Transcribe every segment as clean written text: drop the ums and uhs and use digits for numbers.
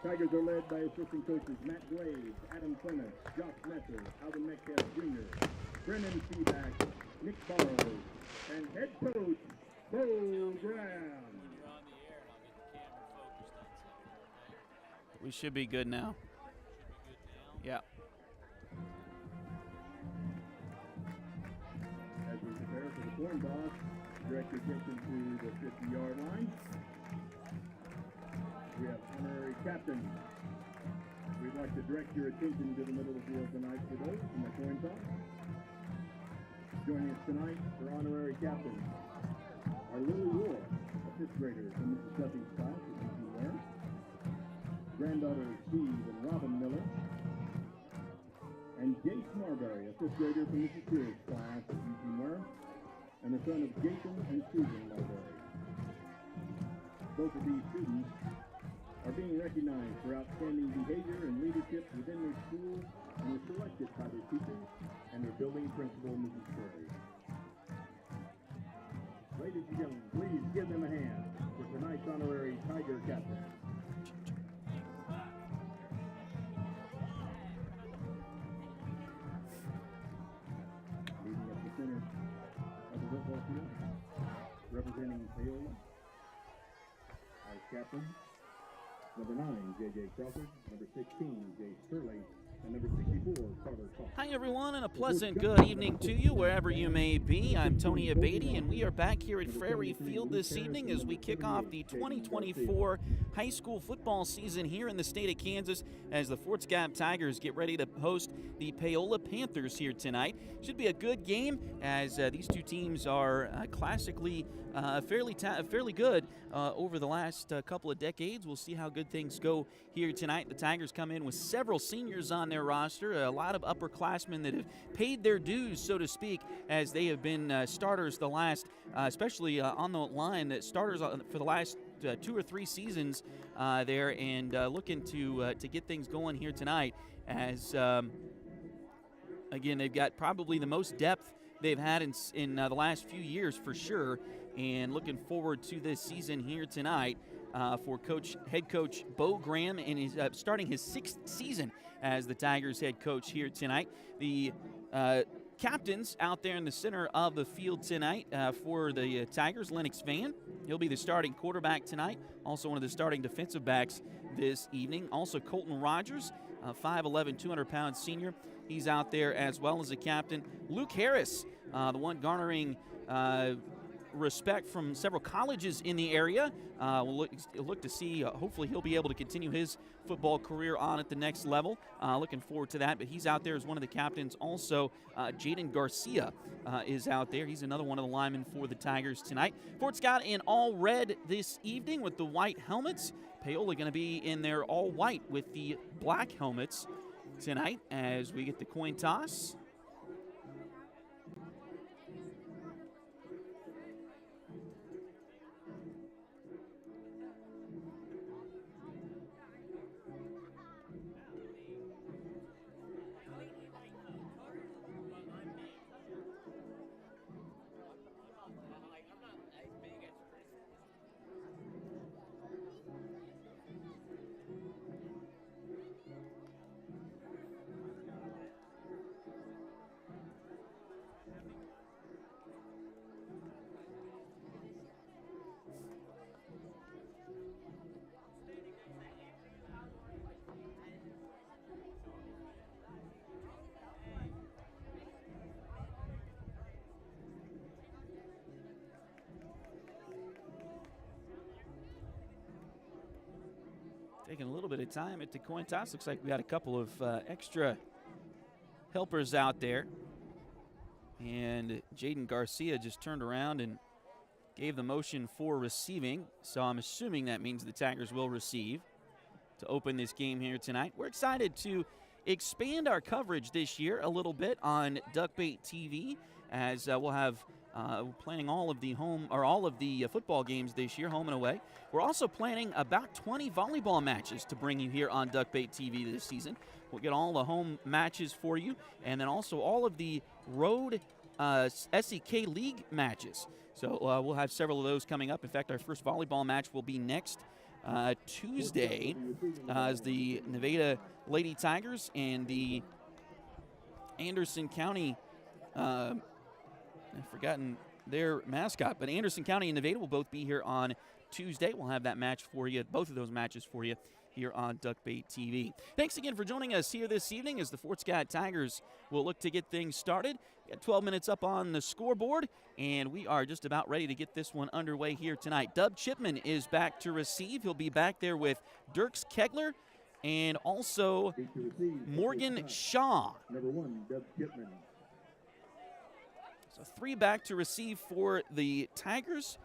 Tigers are led by assistant coaches Matt Graves, Adam Clements, Josh Messer, Alvin Metcalf Jr., Brennan Seaback, Nick Barrows, and head coach Bo Graham. We should be good now. Yeah. As we prepare for the coin toss, direct your attention to the 50-yard line. We have honorary captains. We'd like to direct your attention to the middle of the field tonight for those in the coin toss. Joining us tonight for honorary captains are Lily Rohr, a fifth grader from Mrs. Duffy's class at UC Ware, granddaughters Steve and Robin Miller, and Jace Marbury, a fifth grader from Mrs. Pierce's class at UC Ware, and the son of Jason and Susan Marbury. Both of these students are being recognized for outstanding behavior and leadership within their school and were selected by their teachers and their building principal, Mrs. Perry. Ladies and gentlemen, please give them a hand for tonight's honorary Tiger captain. Leading up the center of the football field, representing Paola as captain, number 9, J.J. Crawford, number 16, Jay Sterling, and number 64, Carter Cox. Hi, everyone, and a pleasant good evening to you, wherever you may be. I'm Tony Abatey, and we are back here at Frary Field this evening as we kick off the 2024 high school football season here in the state of Kansas as the Fort Scott Tigers get ready to host the Paola Panthers here tonight. Should be a good game as these two teams are classically fairly good over the last couple of decades. We'll see how good things go here tonight. The Tigers come in with several seniors on their roster, a lot of upperclassmen that have paid their dues, so to speak, as they have been starters the last, especially on the line, starters for the last 2 or 3 seasons there, and looking to get things going here tonight as, again, they've got probably the most depth they've had in the last few years for sure, and looking forward to this season here tonight for head coach Bo Graham, and he's starting his 6th season as the Tigers head coach here tonight. The captains out there in the center of the field tonight for the Tigers, Lennox Van. He'll be the starting quarterback tonight, also one of the starting defensive backs this evening. Also Colton Rogers, 5'11", 200-pound senior. He's out there as well as a captain. Luke Harris, the one garnering respect from several colleges in the area. We'll look to see, hopefully he'll be able to continue his football career on at the next level. Looking forward to that, but he's out there as one of the captains. Also, Jaden Garcia is out there. He's another one of the linemen for the Tigers tonight. Fort Scott in all red this evening with the white helmets. Paola going to be in their all white with the black helmets tonight as we get the coin toss. Taking a little bit of time at the coin toss. Looks like we got a couple of extra helpers out there. And Jaden Garcia just turned around and gave the motion for receiving. So I'm assuming that means the Tigers will receive to open this game here tonight. We're excited to expand our coverage this year a little bit on Duckbait TV as we'll have planning all of the football games this year, home and away. We're also planning about 20 volleyball matches to bring you here on Duckbait TV this season. We'll get all the home matches for you, and then also all of the road SEK League matches. So we'll have several of those coming up. In fact, our first volleyball match will be next Tuesday as the Nevada Lady Tigers and the Anderson County, I've forgotten their mascot, but Anderson County and Nevada will both be here on Tuesday. We'll have that match for you, both of those matches for you here on Duckbait TV. Thanks again for joining us here this evening as the Fort Scott Tigers will look to get things started. We got 12 minutes up on the scoreboard, and we are just about ready to get this one underway here tonight. Dub Chipman is back to receive. He'll be back there with Dirks Kegler and also Morgan Shaw. Number 1, Dub Chipman. So 3 back to receive for the Tigers.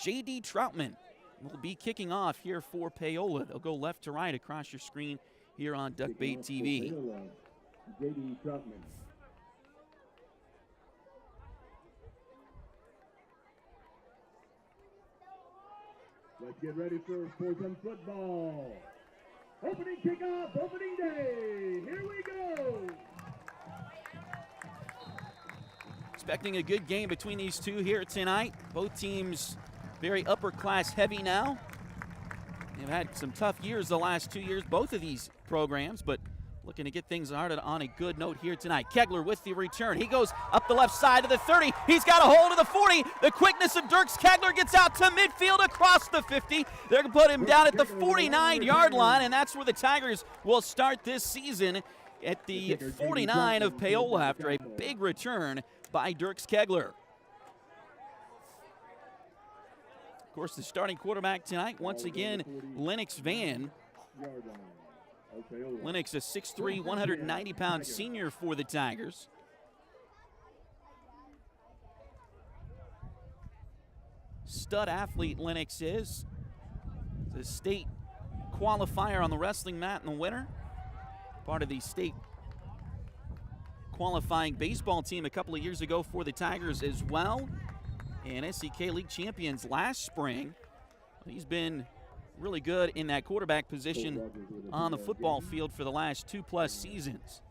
J.D. Troutman will be kicking off here for Paola. They'll go left to right across your screen here on Duckbait TV. J.D. Troutman. Let's get ready for some football. Opening kickoff, opening day. Here we go. Expecting a good game between these two here tonight. Both teams very upper class heavy now. They've had some tough years the last 2 years, both of these programs, but looking to get things started on a good note here tonight. Kegler with the return. He goes up the left side to the 30. He's got a hold of the 40. The quickness of Dirks Kegler gets out to midfield across the 50. They're going to put him down at the 49-yard line, and that's where the Tigers will start this season at the 49 of Paola after a big return by Dirks Kegler. Of course, the starting quarterback tonight, once again, Lennox Van. Lennox, a 6'3", 190-pound senior for the Tigers. Stud athlete Lennox is. The state qualifier on the wrestling mat in the winter. Part of the state qualifying baseball team a couple of years ago for the Tigers as well. And SEK League champions last spring. He's been really good in that quarterback position on the football field for the last 2+ seasons.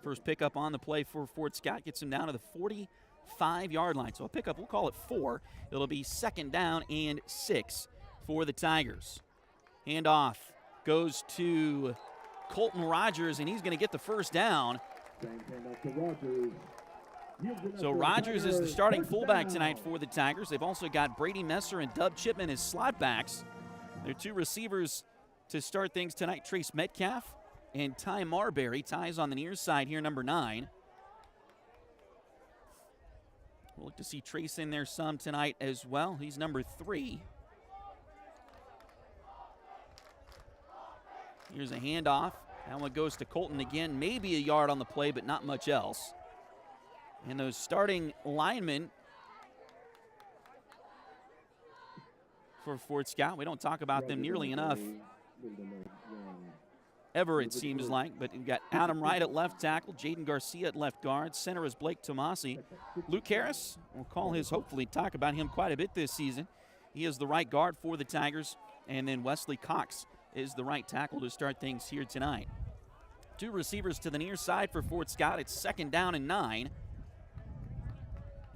First pickup on the play for Fort Scott gets him down to the 45-yard line. So a pickup, we'll call it 4. It'll be 2nd down and 6 for the Tigers. Handoff goes to Colton Rogers, and he's going to get the first down. So Rogers is the starting fullback tonight for the Tigers. They've also got Brady Messer and Dub Chipman as slot backs. Their 2 receivers to start things tonight, Trace Metcalf and Ty Marbury. Ty's on the near side here, number 9. We'll look to see Trace in there some tonight as well. He's number 3. Here's a handoff. That one goes to Colton again. Maybe a yard on the play, but not much else. And those starting linemen for Fort Scott, we don't talk about them nearly enough ever, it seems like. But we've got Adam Wright at left tackle, Jaden Garcia at left guard. Center is Blake Tomasi. Luke Harris, we'll call his, hopefully talk about him quite a bit this season. He is the right guard for the Tigers. And then Wesley Cox is the right tackle to start things here tonight. 2 receivers to the near side for Fort Scott. It's 2nd down and 9.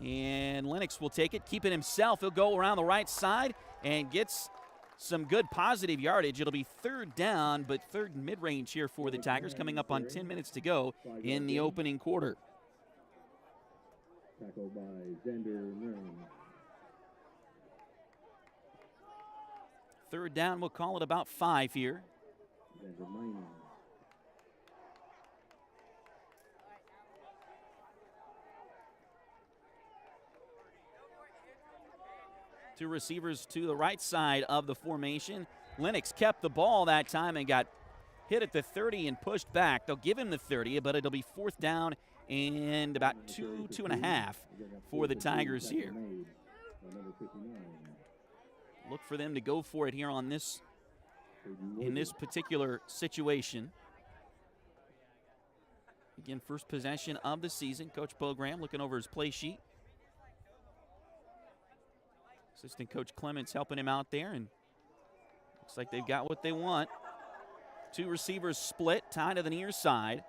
And Lennox will take it, keep it himself. He'll go around the right side and gets some good positive yardage. It'll be 3rd down, but 3rd mid-range here for the Tigers, coming up on 10 minutes to go in the opening quarter. Tackled by Xander Murray. 3rd down, we'll call it about 5 here. Xander Murray. 2 receivers to the right side of the formation. Lennox kept the ball that time and got hit at the 30 and pushed back. They'll give him the 30, but it'll be 4th down and about 2.5 for the Tigers here. Look for them to go for it here on this, in this particular situation. Again, first possession of the season. Coach Bogram looking over his play sheet. Assistant Coach Clements helping him out there, and looks like they've got what they want. 2 receivers split, tied to the near side.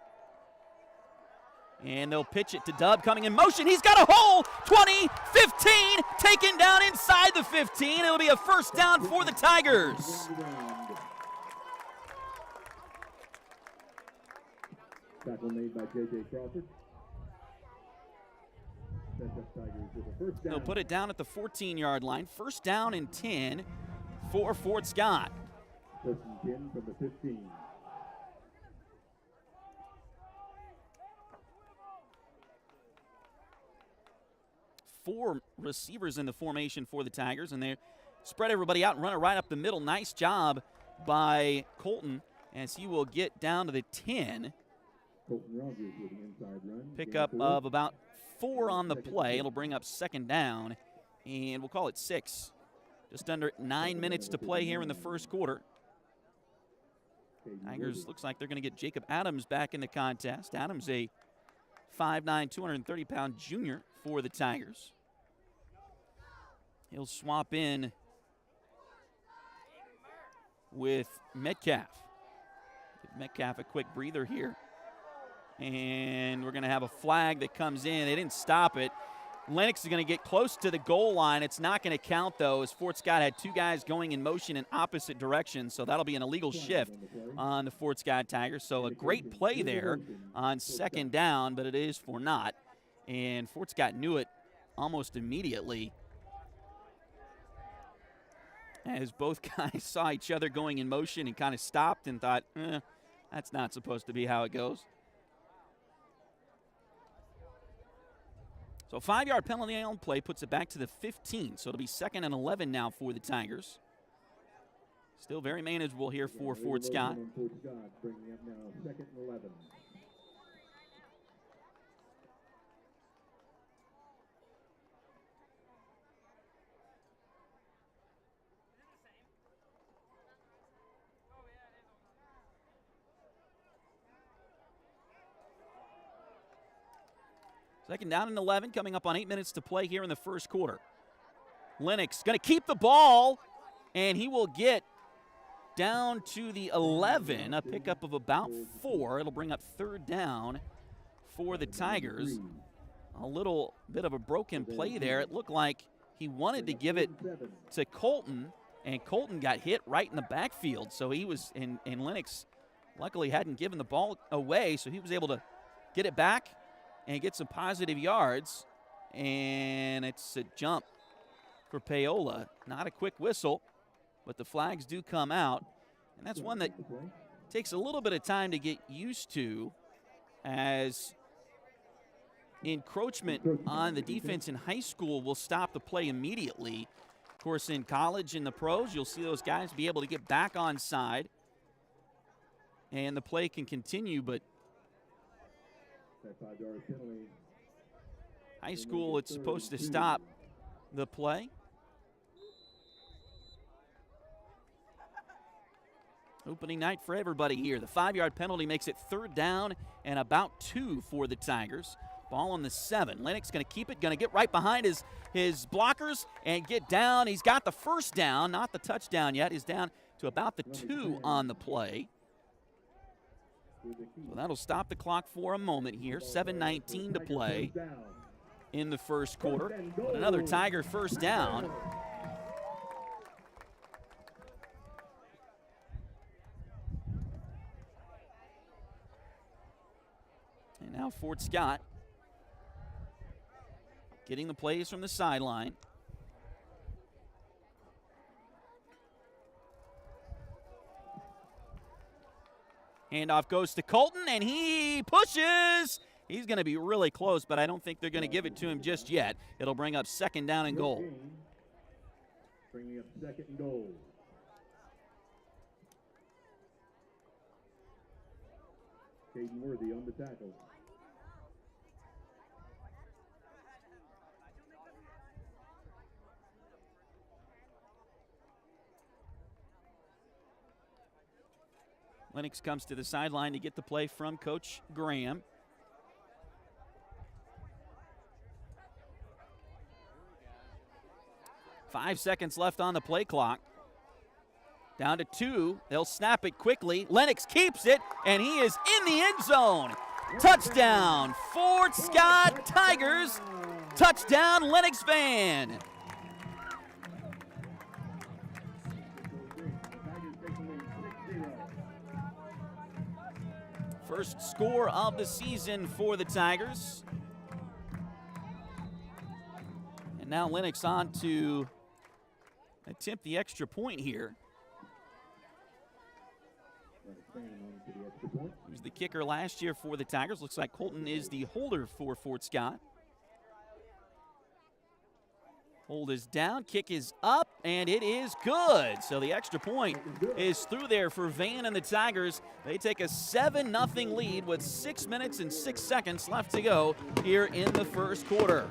And they'll pitch it to Dub, coming in motion. He's got a hole. 20, 15, taken down inside the 15. It'll be a first down for the Tigers. Tackle made by J.J. Crawford. Sets up Tigers with a first down. They'll put it down at the 14-yard line. First down and 10 for Fort Scott. First and 10 from the 15. Four receivers in the formation for the Tigers, and they spread everybody out and run it right up the middle. Nice job by Colton as he will get down to the 10. Colton Rogers with an inside run. Pickup of about 4 on the play. It'll bring up second down, and we'll call it 6. Just under 9 minutes to play here in the first quarter. Tigers looks like they're going to get Jacob Adams back in the contest. Adams, a 5'9", 230-pound junior for the Tigers. He'll swap in with Metcalf. Give Metcalf a quick breather here. And we're going to have a flag that comes in. They didn't stop it. Lennox is going to get close to the goal line. It's not going to count, though, as Fort Scott had 2 guys going in motion in opposite directions. So that'll be an illegal shift on the Fort Scott Tigers. So a great play there on second down, but it is for naught. And Fort Scott knew it almost immediately as both guys saw each other going in motion and kind of stopped and thought, that's not supposed to be how it goes. So 5-yard penalty on play puts it back to the 15. So it'll be 2nd and 11 now for the Tigers. Still very manageable here for Fort Scott. Fort Scott bringing up now 2nd and 11. Second down and 11, coming up on 8 minutes to play here in the first quarter. Lennox going to keep the ball, and he will get down to the 11, a pickup of about 4. It'll bring up third down for the Tigers. A little bit of a broken play there. It looked like he wanted to give it to Colton, and Colton got hit right in the backfield. So he was, and Lennox luckily hadn't given the ball away, so he was able to get it back and get some positive yards, and it's a jump for Paola. Not a quick whistle, but the flags do come out, and that's one that takes a little bit of time to get used to, as encroachment on the defense in high school will stop the play immediately. Of course, in college and the pros, you'll see those guys be able to get back on side, and the play can continue, but high school, it's supposed to stop the play. Opening night for everybody here. The 5-yard penalty makes it third down and about 2 for the Tigers. Ball on the 7. Lennox going to keep it, going to get right behind his blockers and get down. He's got the first down, not the touchdown yet. He's down to about the 2 on the play. So that'll stop the clock for a moment here. 7:19 to play in the first quarter. But another Tiger first down. And now Fort Scott getting the plays from the sideline. Handoff goes to Colton, and he pushes. He's going to be really close, but I don't think they're going to give it to him just yet. It'll bring up second down and goal. Bringing up 2nd and goal. Caden Worthy on the tackle. Lennox comes to the sideline to get the play from Coach Graham. Five seconds left on the play clock. Down to 2. They'll snap it quickly. Lennox keeps it, and he is in the end zone. Touchdown, Fort Scott Tigers. Touchdown, Lennox Van. First score of the season for the Tigers. And now Lennox on to attempt the extra point here. He was the kicker last year for the Tigers. Looks like Colton is the holder for Fort Scott. Hold is down, kick is up, and it is good. So the extra point is through there for Van and the Tigers. They take a 7-0 lead with 6 minutes and 6 seconds left to go here in the first quarter.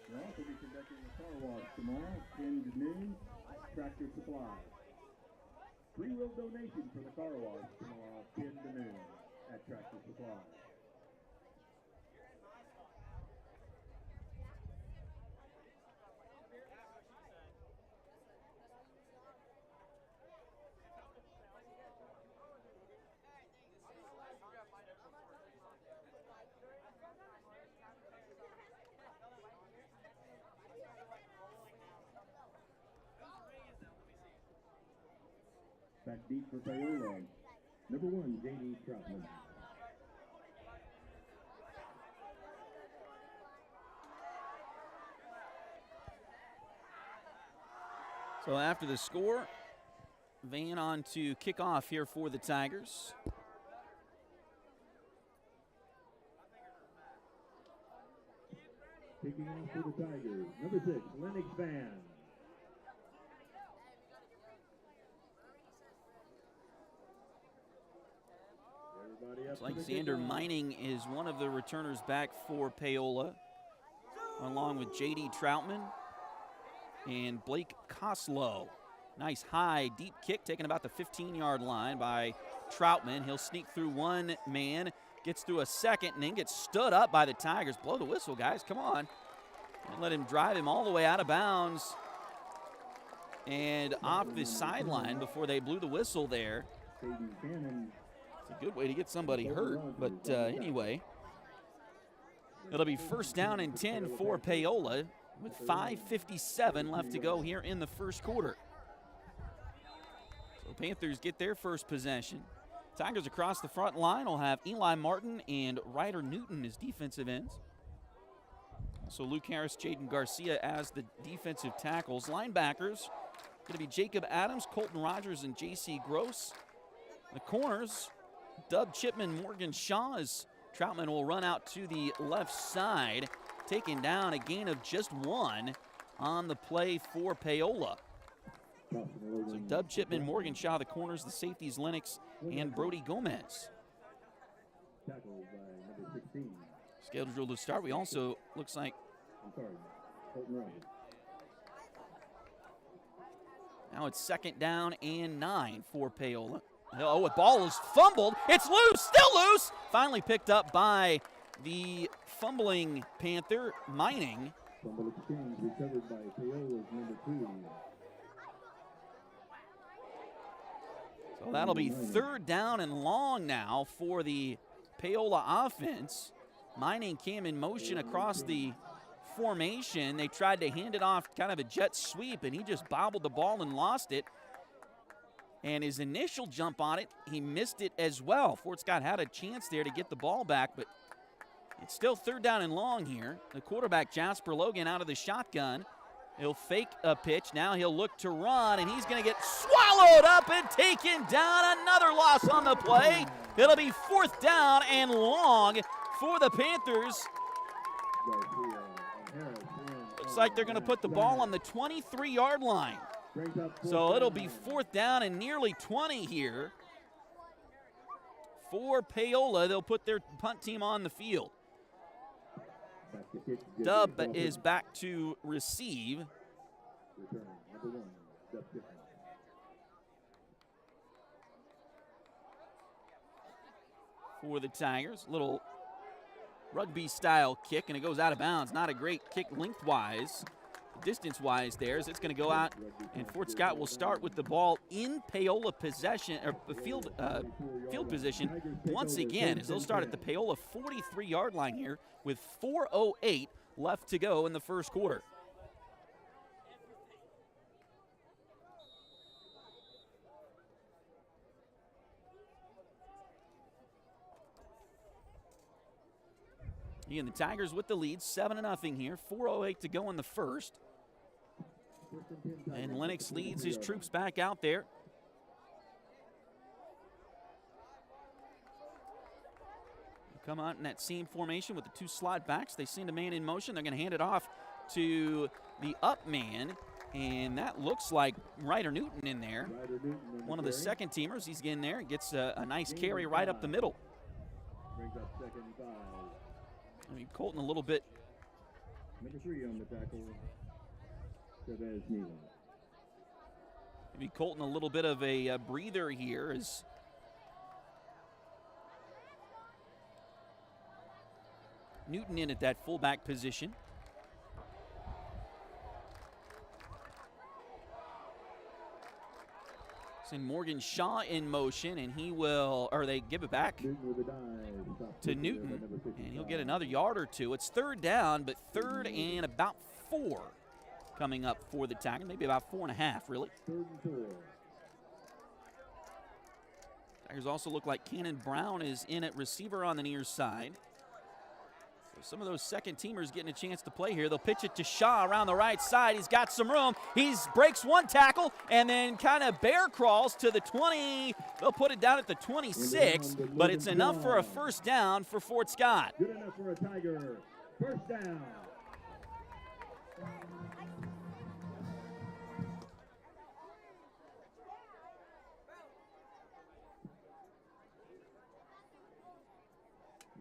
We'll also be conducting a car wash tomorrow, 10 to noon, Tractor Supply. Free will donation for the car wash tomorrow, 10 to noon at Tractor Supply. Back deep for Paola. Number 1, J.D. Troutman. So after the score, Van on to kick off here for the Tigers. Kicking off for the Tigers, number 6, Lennox Van. Looks like Xander Mining is one of the returners back for Paola, along with J.D. Troutman and Blake Koslow. Nice high, deep kick taken about the 15-yard line by Troutman. He'll sneak through one man, gets through a second, and then gets stood up by the Tigers. Blow the whistle, guys. Come on. And let him drive him all the way out of bounds and off the sideline before they blew the whistle there. It's a good way to get somebody hurt, but anyway. It'll be first down and 10 for Paola with 5:57 left to go here in the first quarter. So Panthers get their first possession. Tigers across the front line will have Eli Martin and Ryder Newton as defensive ends. So Luke Harris, Jaden Garcia as the defensive tackles. Linebackers going to be Jacob Adams, Colton Rogers, and J.C. Gross. The corners, Dub Chipman, Morgan Shaw, as Troutman will run out to the left side, taking down a gain of just 1 on the play for Paola. So Dub Chipman, Morgan Shaw, the corners, the safeties, Lennox and Brody Gomez. Scheduled to start. We also, looks like, now it's second down and 9 for Paola. Oh, the ball is fumbled. It's loose, still loose. Finally picked up by the fumbling Panther, Mining. Fumble exchange recovered by Paola's number 2. So that'll be third down and long now for the Paola offense. Mining came in motion across the formation. They tried to hand it off, kind of a jet sweep, and he just bobbled the ball and lost it. And his initial jump on it, he missed it as well. Fort Scott had a chance there to get the ball back, but it's still third down and long here. The quarterback, Jasper Logan, out of the shotgun. He'll fake a pitch. Now he'll look to run, and he's going to get swallowed up and taken down. Another loss on the play. It'll be fourth down and long for the Panthers. Looks like they're going to put the ball on the 23-yard line. So it'll be fourth down and nearly 20 here for Paola. They'll put their punt team on the field. Dub is back to receive. For the Tigers, little rugby-style kick, and it goes out of bounds. Not a great kick lengthwise, distance-wise there, as it's going to go out, and Fort Scott will start with the ball in Paola possession, or field position once again, as they'll start at the Paola 43-yard line here with 4:08 left to go in the first quarter. Again, the Tigers with the lead, 7-0 here, 4:08 to go in the first. And Lennox leads his troops back out there. Come out in that seam formation with the two slot backs. They send a man in motion. They're going to hand it off to the up man, and that looks like Ryder Newton in there. One of the second teamers. He's getting there and gets a nice carry right up the middle. Brings up second and 5. I mean, Colton a little bit. Number 3 on the tackle. Maybe Colton a little bit of a breather here as Newton in at that fullback position. Send Morgan Shaw in motion, and he will, or they give it back to Newton, and he'll get another yard or two. It's third down, but third and about 4 coming up for the Tigers, maybe about 4.5, really. Tigers also look like Cannon Brown is in at receiver on the near side. So some of those second teamers getting a chance to play here. They'll pitch it to Shaw around the right side. He's got some room. He breaks one tackle and then kind of bear crawls to the 20. They'll put it down at the 26, but it's enough for a first down for Fort Scott. Good enough for a Tiger. First down.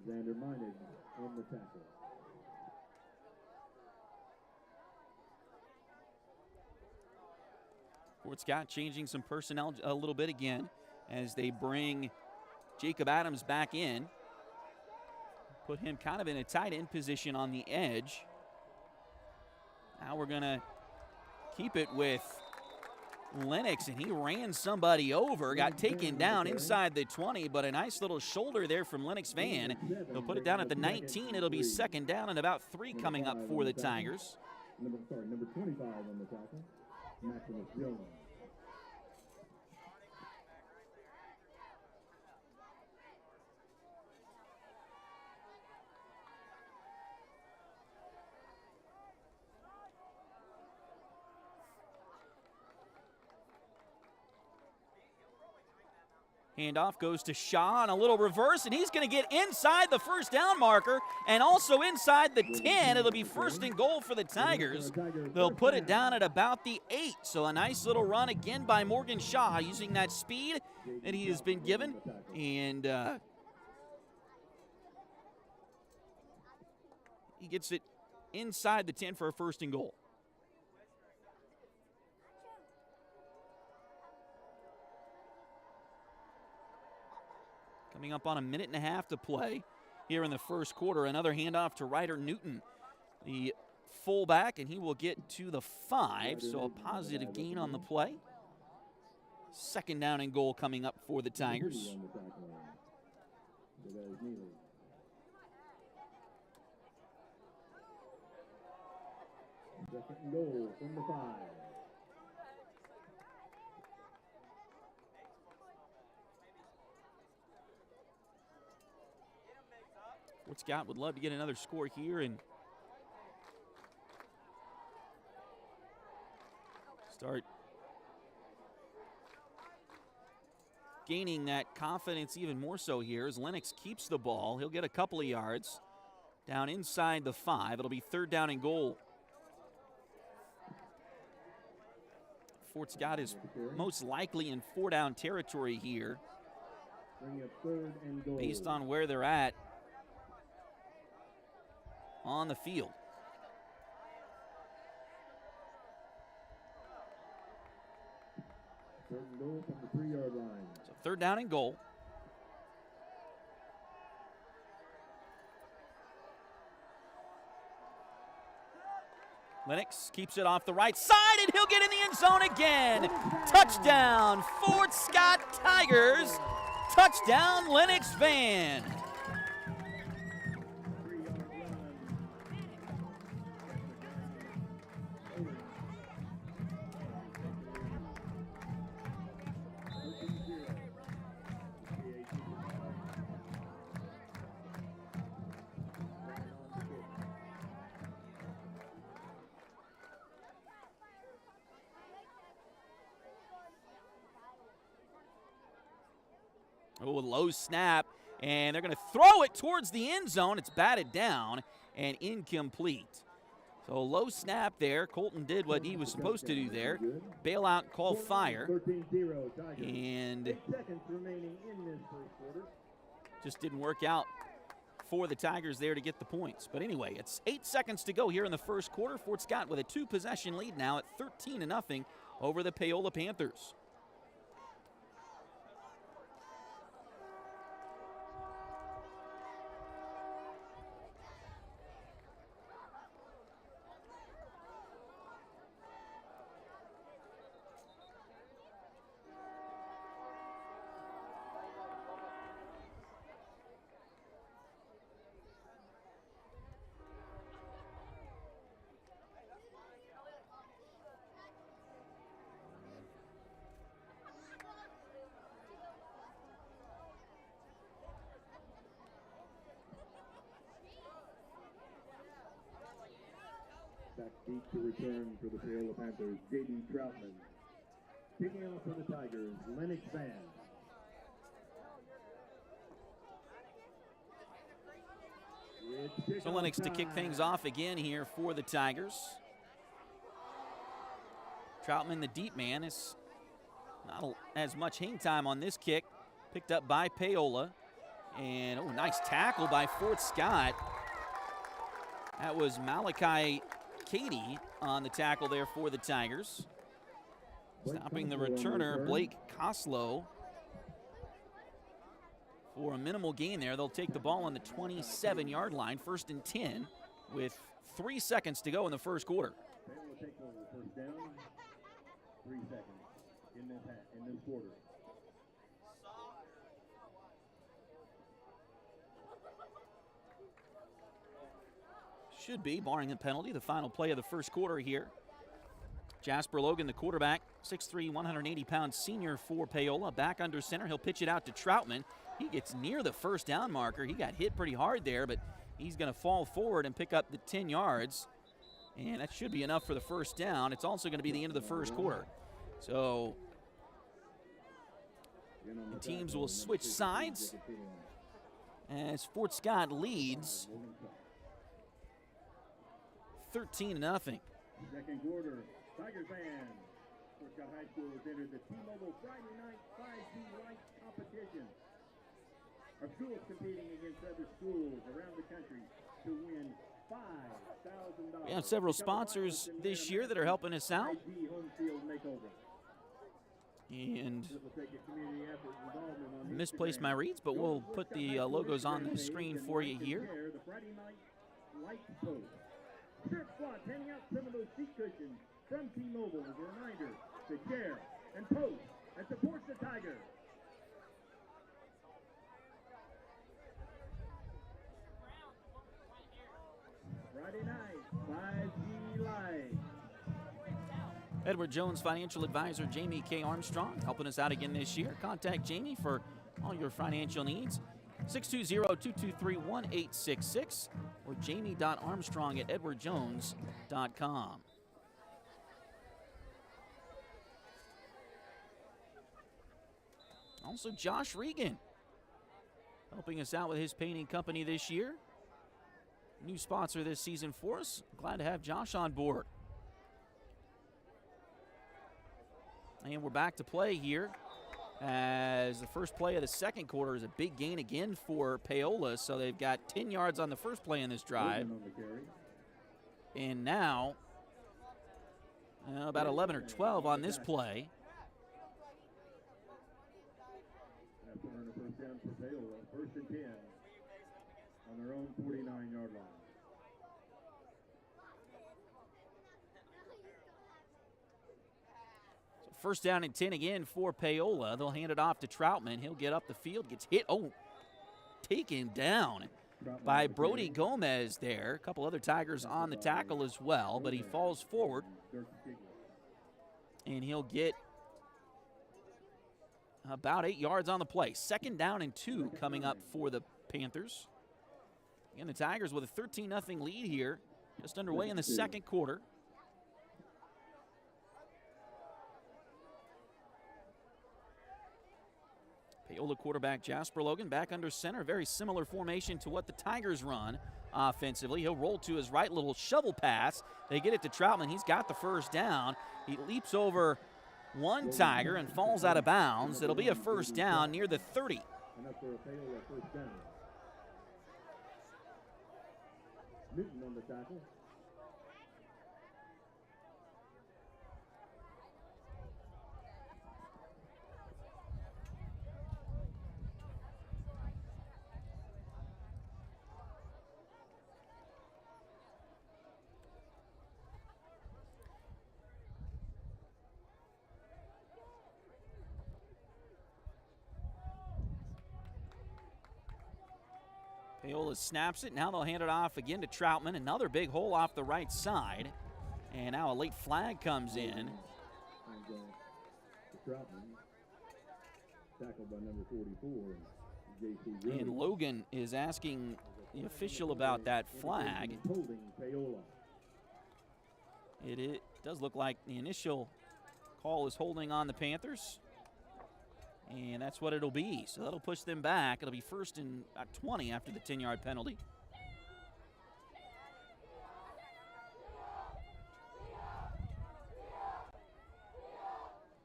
Xander Meinig on the tackle. Fort Scott changing some personnel a little bit again as they bring Jacob Adams back in. Put him kind of in a tight end position on the edge. Now we're going to keep it with Lennox, and he ran somebody over, got taken down inside the 20, but a nice little shoulder there from Lennox Van. They'll put it down at the 19. It'll be second down and about 3 coming up for the Tigers. Number 25 on the tackle, Maximus Jones. Handoff goes to Shaw on a little reverse, and he's going to get inside the first down marker and also inside the 10. It'll be first and goal for the Tigers. They'll put it down at about the 8. So a nice little run again by Morgan Shaw using that speed that he has been given. And he gets it inside the 10 for a first and goal. Coming up on a minute and a half to play here in the first quarter. Another handoff to Ryder Newton, the fullback, and he will get to the 5, so a positive gain on the play. Second down and goal coming up for the Tigers. Second goal from the 5. Fort Scott would love to get another score here and start gaining that confidence even more so here as Lennox keeps the ball. He'll get a couple of yards down inside the 5. It'll be third down and goal. Fort Scott is most likely in 4-down territory here bringing up 3rd and goal. Based on where they're at on the field. Third and goal from the 3-yard line. So 3rd down and goal. Lennox keeps it off the right side, and he'll get in the end zone again. Touchdown, Fort Scott Tigers. Touchdown, Lennox Van. 3-yard run. Oh, low snap, and they're going to throw it towards the end zone. It's batted down and incomplete. So low snap there. Colton did what he was supposed to do there. Bailout, call fire. 13-0 Tigers. And 8 seconds remaining in this first quarter. just didn't work out for the Tigers there to get the points. But anyway, it's 8 seconds to go here in the first quarter. Fort Scott with a 2-possession lead now at 13-0 over the Paola Panthers. Back deep to return for the Paola Panthers, J.D. Troutman. Kicking off for the Tigers, Lennox Van. So Lennox to kick things off again here for the Tigers. Troutman, the deep man, is not as much hang time on this kick. Picked up by Paola. And, oh, nice tackle by Fort Scott. That was Malachi Cady on the tackle there for the Tigers. Stopping the returner, Blake Koslow, for a minimal gain there. They'll take the ball on the 27-yard line, 1st and 10, with 3 seconds to go in the first quarter. Paola takes over first down. 3 seconds in this quarter. Should be, barring a penalty, the final play of the first quarter here. Jasper Logan, the quarterback, 6'3", 180-pound senior for Paola, back under center. He'll pitch it out to Troutman. He gets near the first down marker. He got hit pretty hard there, but he's going to fall forward and pick up the 10 yards. And that should be enough for the first down. It's also going to be the end of the first quarter. So the teams will switch sides as Fort Scott leads 13-0. Second quarter, Tiger fans. Fort Scott High School has entered the T-Mobile Friday night 5G Light competition. Our schools competing against other schools around the country to win $5,000. We have several sponsors this year that are helping us out. Home field makeover. And This will take a community effort involvement on misplaced my Instagram. reads, but we'll put the logos on the screen for you here. The Friday night light post. Shirt squats, handing out some of those seat cushions from T-Mobile as a reminder to share and post and support the Tigers. Friday night, 5G Live. Edward Jones financial advisor Jamie K. Armstrong helping us out again this year. Contact Jamie for all your financial needs. 620-223-1866 or jamie.armstrong@edwardjones.com. Also, Josh Regan helping us out with his painting company this year. New sponsor this season for us. Glad to have Josh on board. And we're back to play here as the first play of the second quarter is a big gain again for Paola. So they've got 10 yards on the first play in this drive. And now about 11 or 12 on this play. First down for Paola, 1st and 10 on their own 49-yard line. So 1st down and 10 again for Paola. They'll hand it off to Troutman. He'll get up the field, gets hit. Oh, taken down by Brody Gomez there. A couple other Tigers on the tackle as well, but he falls forward. And he'll get about 8 yards on the play. 2nd down and 2 coming up for the Panthers. Again, the Tigers with a 13-0 lead here, just underway in the second quarter. Paola quarterback Jasper Logan back under center. Very similar formation to what the Tigers run offensively. He'll roll to his right, little shovel pass. They get it to Troutman. He's got the 1st down. He leaps over one Tiger and falls out of bounds. It'll be a 1st down near the 30. And that's for a Paola 1st down. Newton on the tackle. Paola snaps it. Now they'll hand it off again to Troutman. Another big hole off the right side. And now a late flag comes in. Tackled by number 44, JC. And Logan is asking the official about that flag. Holding Paola. It does look like the initial call is holding on the Panthers. And that's what it'll be. So that'll push them back. It'll be 1st and 20 after the 10-yard penalty.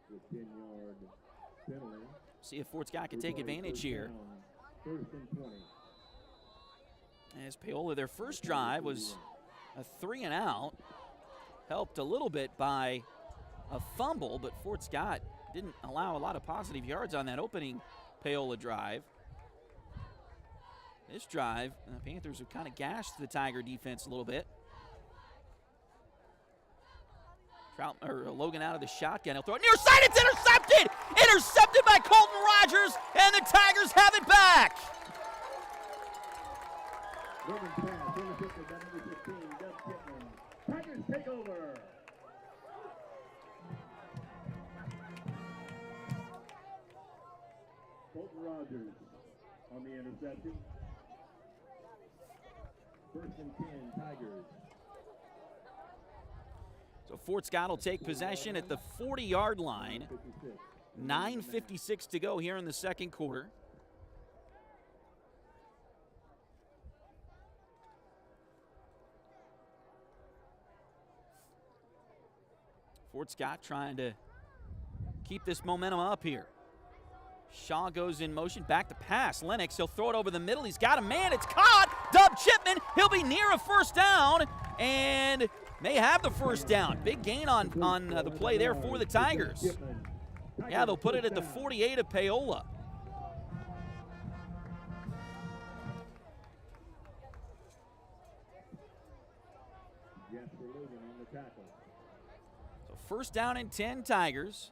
The 10-yard penalty. See if Fort Scott can take advantage here. 1st and 20. As Paola, their first drive was a 3 and out. Helped a little bit by a fumble, but Fort Scott didn't allow a lot of positive yards on that opening Paola drive. This drive, the Panthers have kind of gashed the Tiger defense a little bit. Logan out of the shotgun. He'll throw it near side. It's intercepted! Intercepted by Colton Rogers, and the Tigers have it back. Logan pass, intercepted by number 15, Doug Pittman. Tigers take over. Colton Rogers on the interception. 1st and 10, Tigers. So Fort Scott will take possession at the 40-yard line. 9:56 to go here in the second quarter. Fort Scott trying to keep this momentum up here. Shaw goes in motion, back to pass. Lennox, he'll throw it over the middle. He's got a man, it's caught. Dub Chipman, he'll be near a 1st down and may have the 1st down. Big gain on the play there for the Tigers. Yeah, they'll put it at the 48 of Paola. Jasper Logan on the tackle. So 1st down and 10 Tigers.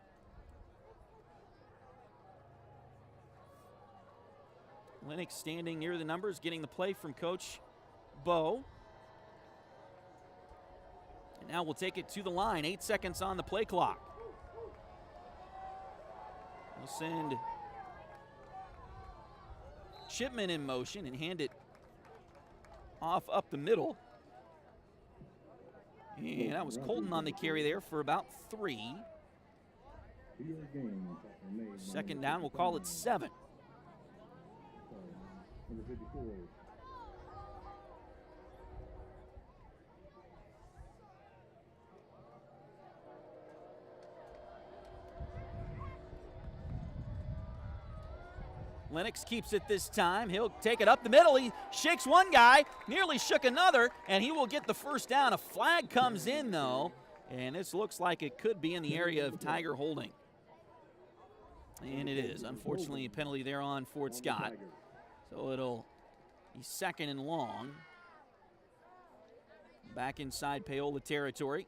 Lennox standing near the numbers, getting the play from Coach Bo. And now we'll take it to the line. 8 seconds on the play clock. We'll send Chipman in motion and hand it off up the middle. And that was Colton on the carry there for about 3. 2nd down, we'll call it 7. Number 54. Lennox keeps it this time. He'll take it up the middle. He shakes one guy, nearly shook another, and he will get the first down. A flag comes in, though, and this looks like it could be in the area of Tiger holding. And it is. Unfortunately, a penalty there on Fort Scott. So it'll be 2nd and long. Back inside Paola territory.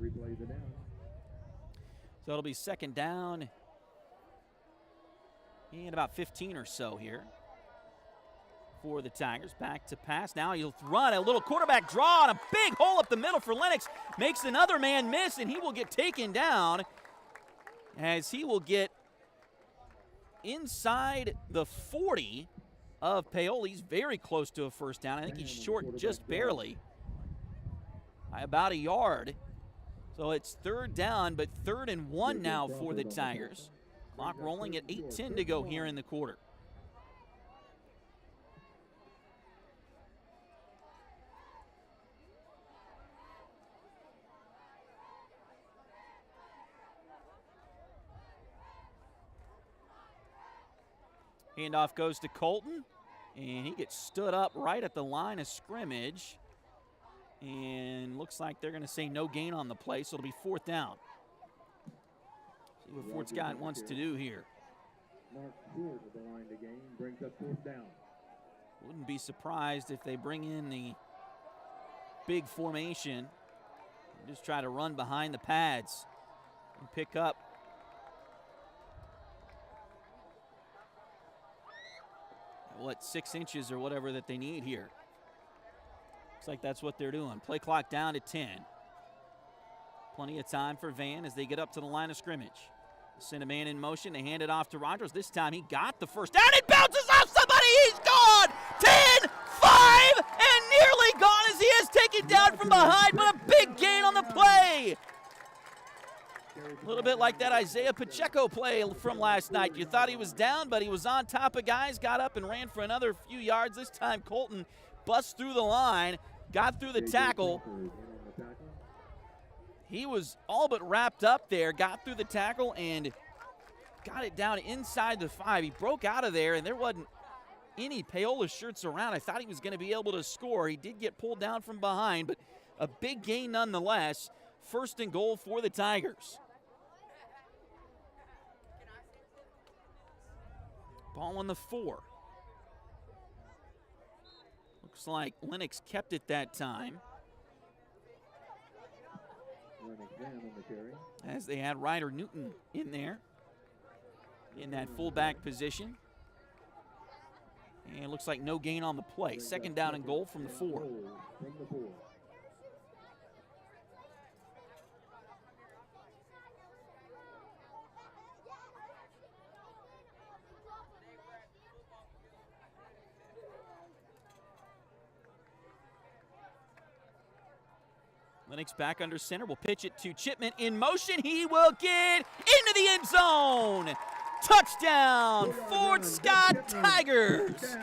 Replay the down. So it'll be 2nd down and about 15 or so here for the Tigers. Back to pass. Now he'll run a little quarterback draw and a big hole up the middle for Lennox. Makes another man miss, and he will get taken down as he will get inside the 40 of Paola. He's very close to a first down. I think he's short just barely by about a yard. So it's 3rd down, but 3rd and 1 now for the Tigers. Clock rolling at 8:10 to go here in the quarter. Handoff goes to Colton, and he gets stood up right at the line of scrimmage. And looks like they're going to say no gain on the play, so it'll be 4th down. See what Fort Scott wants to do here. Mark short of the line to gain, brings up 4th down. Wouldn't be surprised if they bring in the big formation and just try to run behind the pads and pick up what, 6 inches or whatever that they need here. Looks like that's what they're doing. Play clock down to 10. Plenty of time for Van as they get up to the line of scrimmage. Send a man in motion. They hand it off to Rogers. This time he got the first down. It bounces off somebody. He's gone. 10, 5, and nearly gone as he is taken down from behind, but a big gain on the play. A little bit like that Isaiah Pacheco play from last night. You thought he was down, but he was on top of guys, got up and ran for another few yards. This time Colton busts through the line, got through the tackle. He was all but wrapped up there, got through the tackle, and got it down inside the 5. He broke out of there, and there wasn't any Paola shirts around. I thought he was going to be able to score. He did get pulled down from behind, but a big gain nonetheless. 1st and goal for the Tigers. Ball on the 4. Looks like Lennox kept it that time, as they had Ryder Newton in there in that fullback position. And it looks like no gain on the play. 2nd down and goal from the 4. Lennox back under center. Will pitch it to Chipman in motion. He will get into the end zone. Touchdown, Fort Scott Tigers.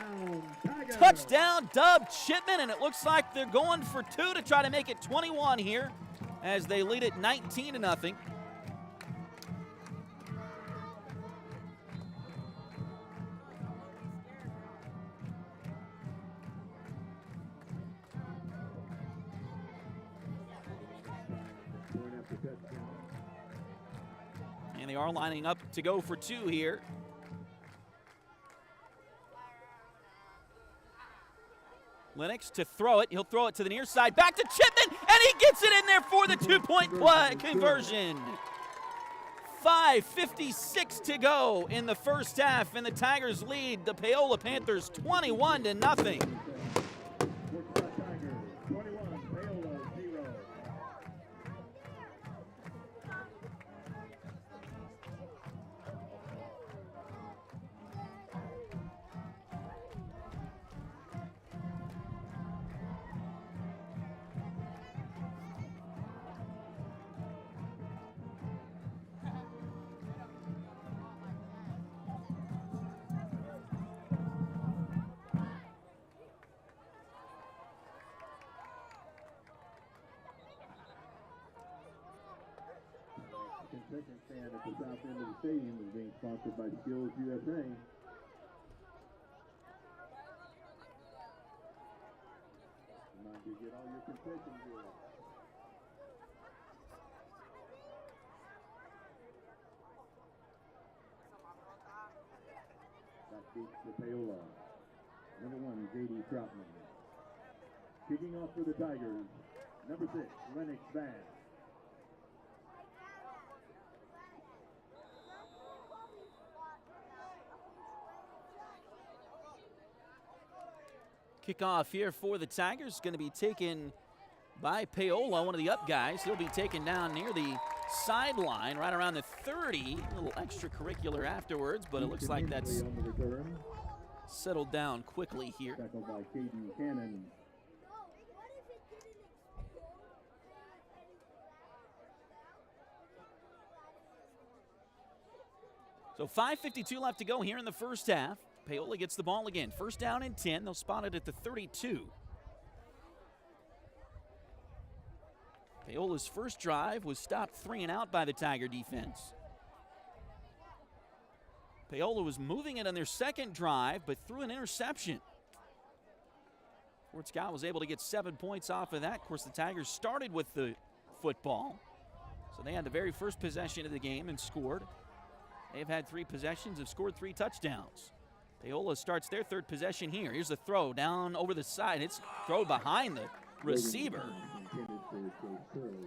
Touchdown, Dub Chipman, and it looks like they're going for 2 to try to make it 21 here as they lead it 19-0. And they are lining up to go for 2 here. Lennox to throw it. He'll throw it to the near side. Back to Chipman, and he gets it in there for the 2-point play conversion. 5:56 to go in the first half, and the Tigers lead the Paola Panthers 21-0. concession stand at the south end of the stadium is being sponsored by Skills USA. Remind you to get all your concessions here. That beats the Paola. Number 1, J.D. Troutman. Kicking off for the Tigers, number 6, Lennox Bass. Kickoff here for the Tigers going to be taken by Paola, one of the up guys. He'll be taken down near the sideline, right around the 30. A little extracurricular afterwards, but it looks like that's settled down quickly here. Tackled by Caden Cannon. So 5:52 left to go here in the first half. Paola gets the ball again. First down and 10. They'll spot it at the 32. Paola's first drive was stopped 3 and out by the Tiger defense. Paola was moving it on their second drive, but threw an interception. Fort Scott was able to get 7 points off of that. Of course, the Tigers started with the football, so they had the very first possession of the game and scored. They've had 3 possessions, have scored 3 touchdowns. Paola starts their third possession here. Here's the throw down over the side. It's thrown behind the receiver.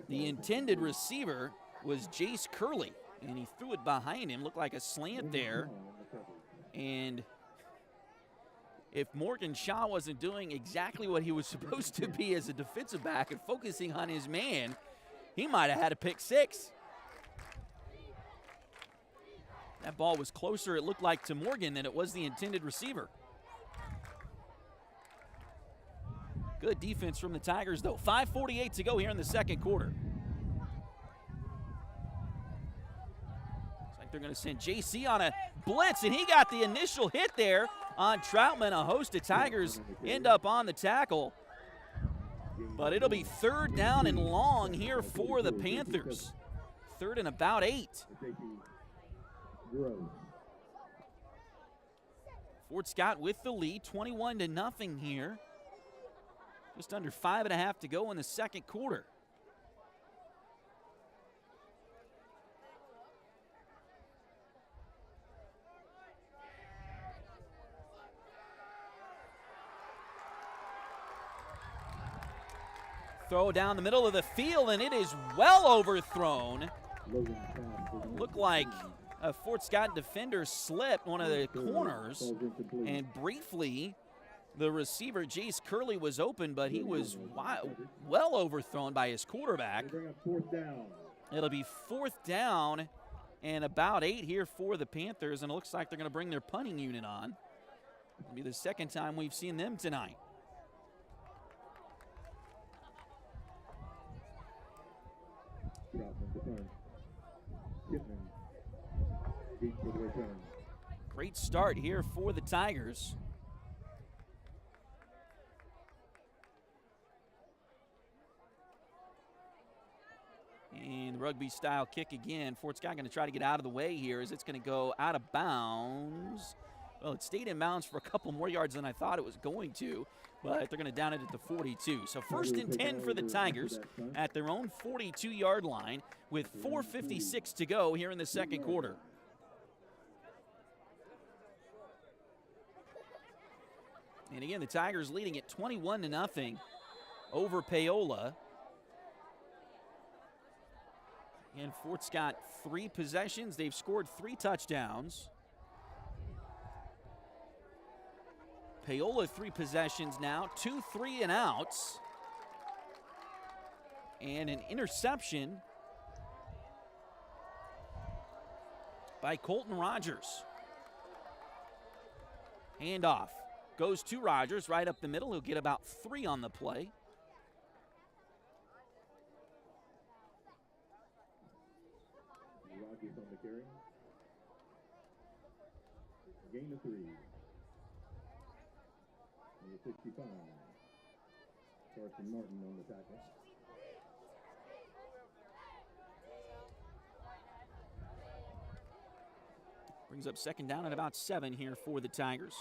The intended receiver was Jace Curley, and he threw it behind him. Looked like a slant there. And if Morgan Shaw wasn't doing exactly what he was supposed to be as a defensive back and focusing on his man, he might have had a pick 6. That ball was closer, it looked like, to Morgan than it was the intended receiver. Good defense from the Tigers, though. 5:48 to go here in the second quarter. Looks like they're going to send JC on a blitz, and he got the initial hit there on Troutman. A host of Tigers end up on the tackle. But it'll be 3rd down and long here for the Panthers. 3rd and about 8. Fort Scott with the lead, 21-0 here. Just under 5.5 to go in the second quarter. Throw down the middle of the field, and it is well overthrown. Looked like a Fort Scott defender slipped one of the corners, and briefly the receiver, Jace Curley, was open, but he was well overthrown by his quarterback. It'll be 4th down and about 8 here for the Panthers, and it looks like they're going to bring their punting unit on. It'll be the second time we've seen them tonight. Great start here for the Tigers. And the rugby-style kick again. Fort Scott going to try to get out of the way here as it's going to go out of bounds. Well, it stayed in bounds for a couple more yards than I thought it was going to, but they're going to down it at the 42. So 1st and 10 for the Tigers at their own 42-yard line with 4:56 to go here in the second quarter. And again, the Tigers leading at 21-0 over Paola. And Fort Scott 3 possessions. They've scored 3 touchdowns. Paola 3 possessions now, 2 3 and outs. And an interception by Colton Rogers. Handoff goes to Rogers right up the middle. He'll get about 3 on the play. Rogers on the carry. Gain of 3. Number 65. Carson Martin on the tackle. Brings up second down at about 7 here for the Tigers.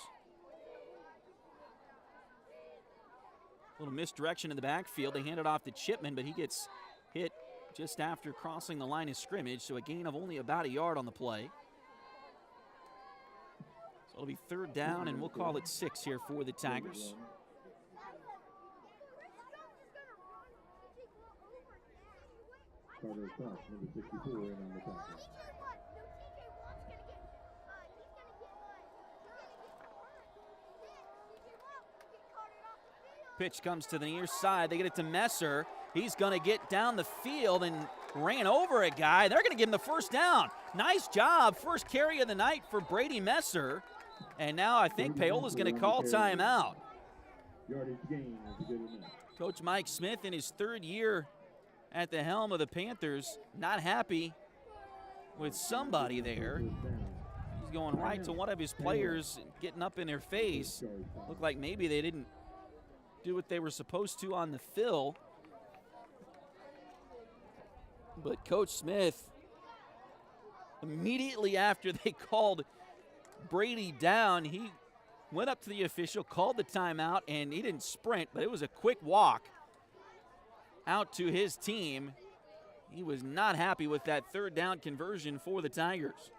A little misdirection in the backfield. They hand it off to Chipman, but he gets hit just after crossing the line of scrimmage, so a gain of only about a yard on the play. So it'll be third down, and we'll call it 6 here for the Tigers. Carter Fox, number 64, in on the tackle. Pitch comes to the near side. They get it to Messer. He's going to get down the field and ran over a guy. They're going to give him the first down. Nice job. First carry of the night for Brady Messer. And now I think Paola's going to call timeout. Coach Mike Smith, in his third year at the helm of the Panthers, not happy with somebody there. He's going right to one of his players, getting up in their face. Looked like maybe they didn't do what they were supposed to on the fill. But Coach Smith, immediately after they called Brady down, he went up to the official, called the timeout, and he didn't sprint, but it was a quick walk out to his team. He was not happy with that third down conversion for the Tigers.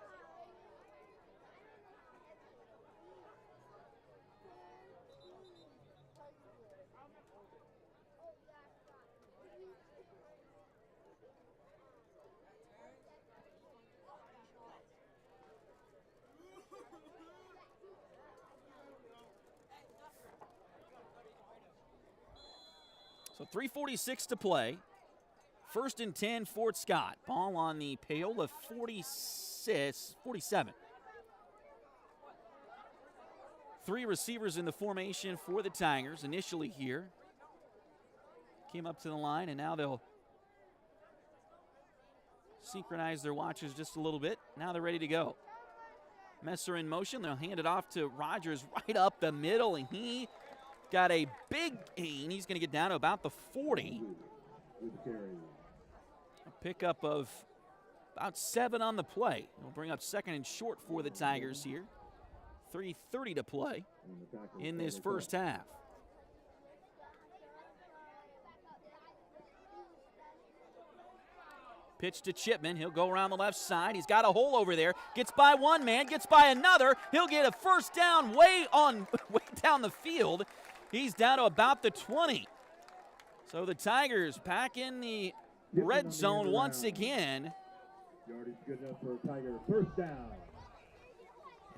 So 3:46 to play. First and 10, Fort Scott. Ball on the Paola 47. 3 receivers in the formation for the Tigers initially here. Came up to the line, and now they'll synchronize their watches just a little bit. Now they're ready to go. Messer in motion. They'll hand it off to Rogers right up the middle, and he got a big gain. He's going to get down to about the 40. A pickup of about 7 on the play. It'll bring up second and short for the Tigers here. 3:30 to play in this first half. Pitch to Chipman. He'll go around the left side. He's got a hole over there. Gets by one man, gets by another. He'll get a first down way down the field. He's down to about the 20. So the Tigers back in the red zone once again. Yardage good enough for a Tiger. First down.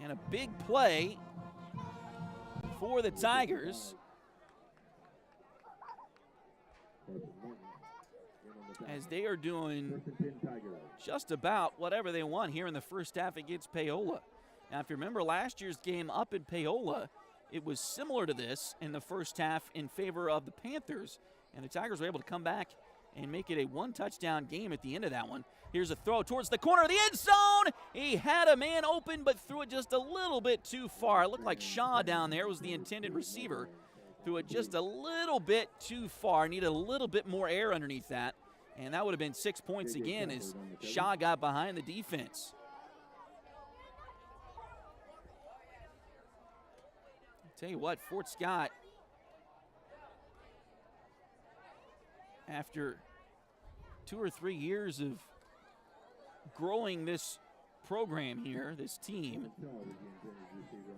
And a big play for the Tigers, as they are doing just about whatever they want here in the first half against Paola. Now, if you remember last year's game up in Paola, it was similar to this in the first half in favor of the Panthers, and the Tigers were able to come back and make it a 1-touchdown game at the end of that one. Here's a throw towards the corner of the end zone. He had a man open, but threw it just a little bit too far. It looked like Shaw down there was the intended receiver. Threw it just a little bit too far. Needed a little bit more air underneath that. And that would have been 6 points again as Shaw got behind the defense. I'll tell you what, Fort Scott, after 2 or 3 years of growing this program here, this team,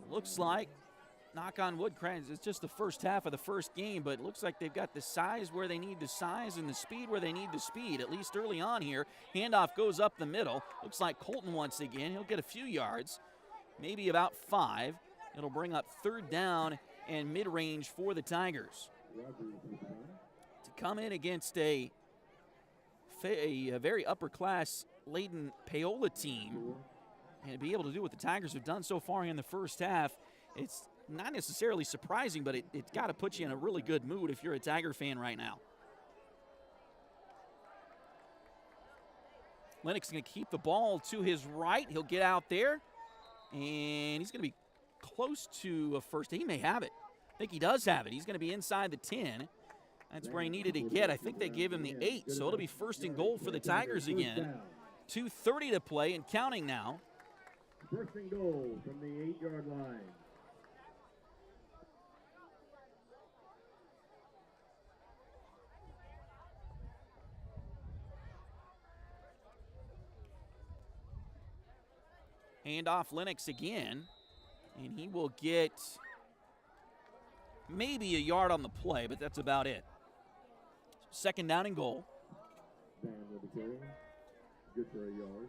looks like, knock on wood, it's just the first half of the first game, but it looks like they've got the size where they need the size and the speed where they need the speed, at least early on here. Handoff goes up the middle. Looks like Colton once again. He'll get a few yards, maybe about 5. It'll bring up third down and mid-range for the Tigers. To come in against a very upper-class laden Paola team and be able to do what the Tigers have done so far in the first half, it's not necessarily surprising, but it's got to put you in a really good mood if you're a Tiger fan right now. Lennox is going to keep the ball to his right. He'll get out there, and he's going to be close to a first. He may have it. I think he does have it. He's going to be inside the 10. That's where he needed to get. I think they gave him the 8, so it'll be first and goal for the Tigers again. 2:30 to play and counting now First and goal from the 8-yard line. Hand off Lennox again, and he will get maybe a yard on the play, but that's about it. Second down and goal. Van with the carry. Good for a yard.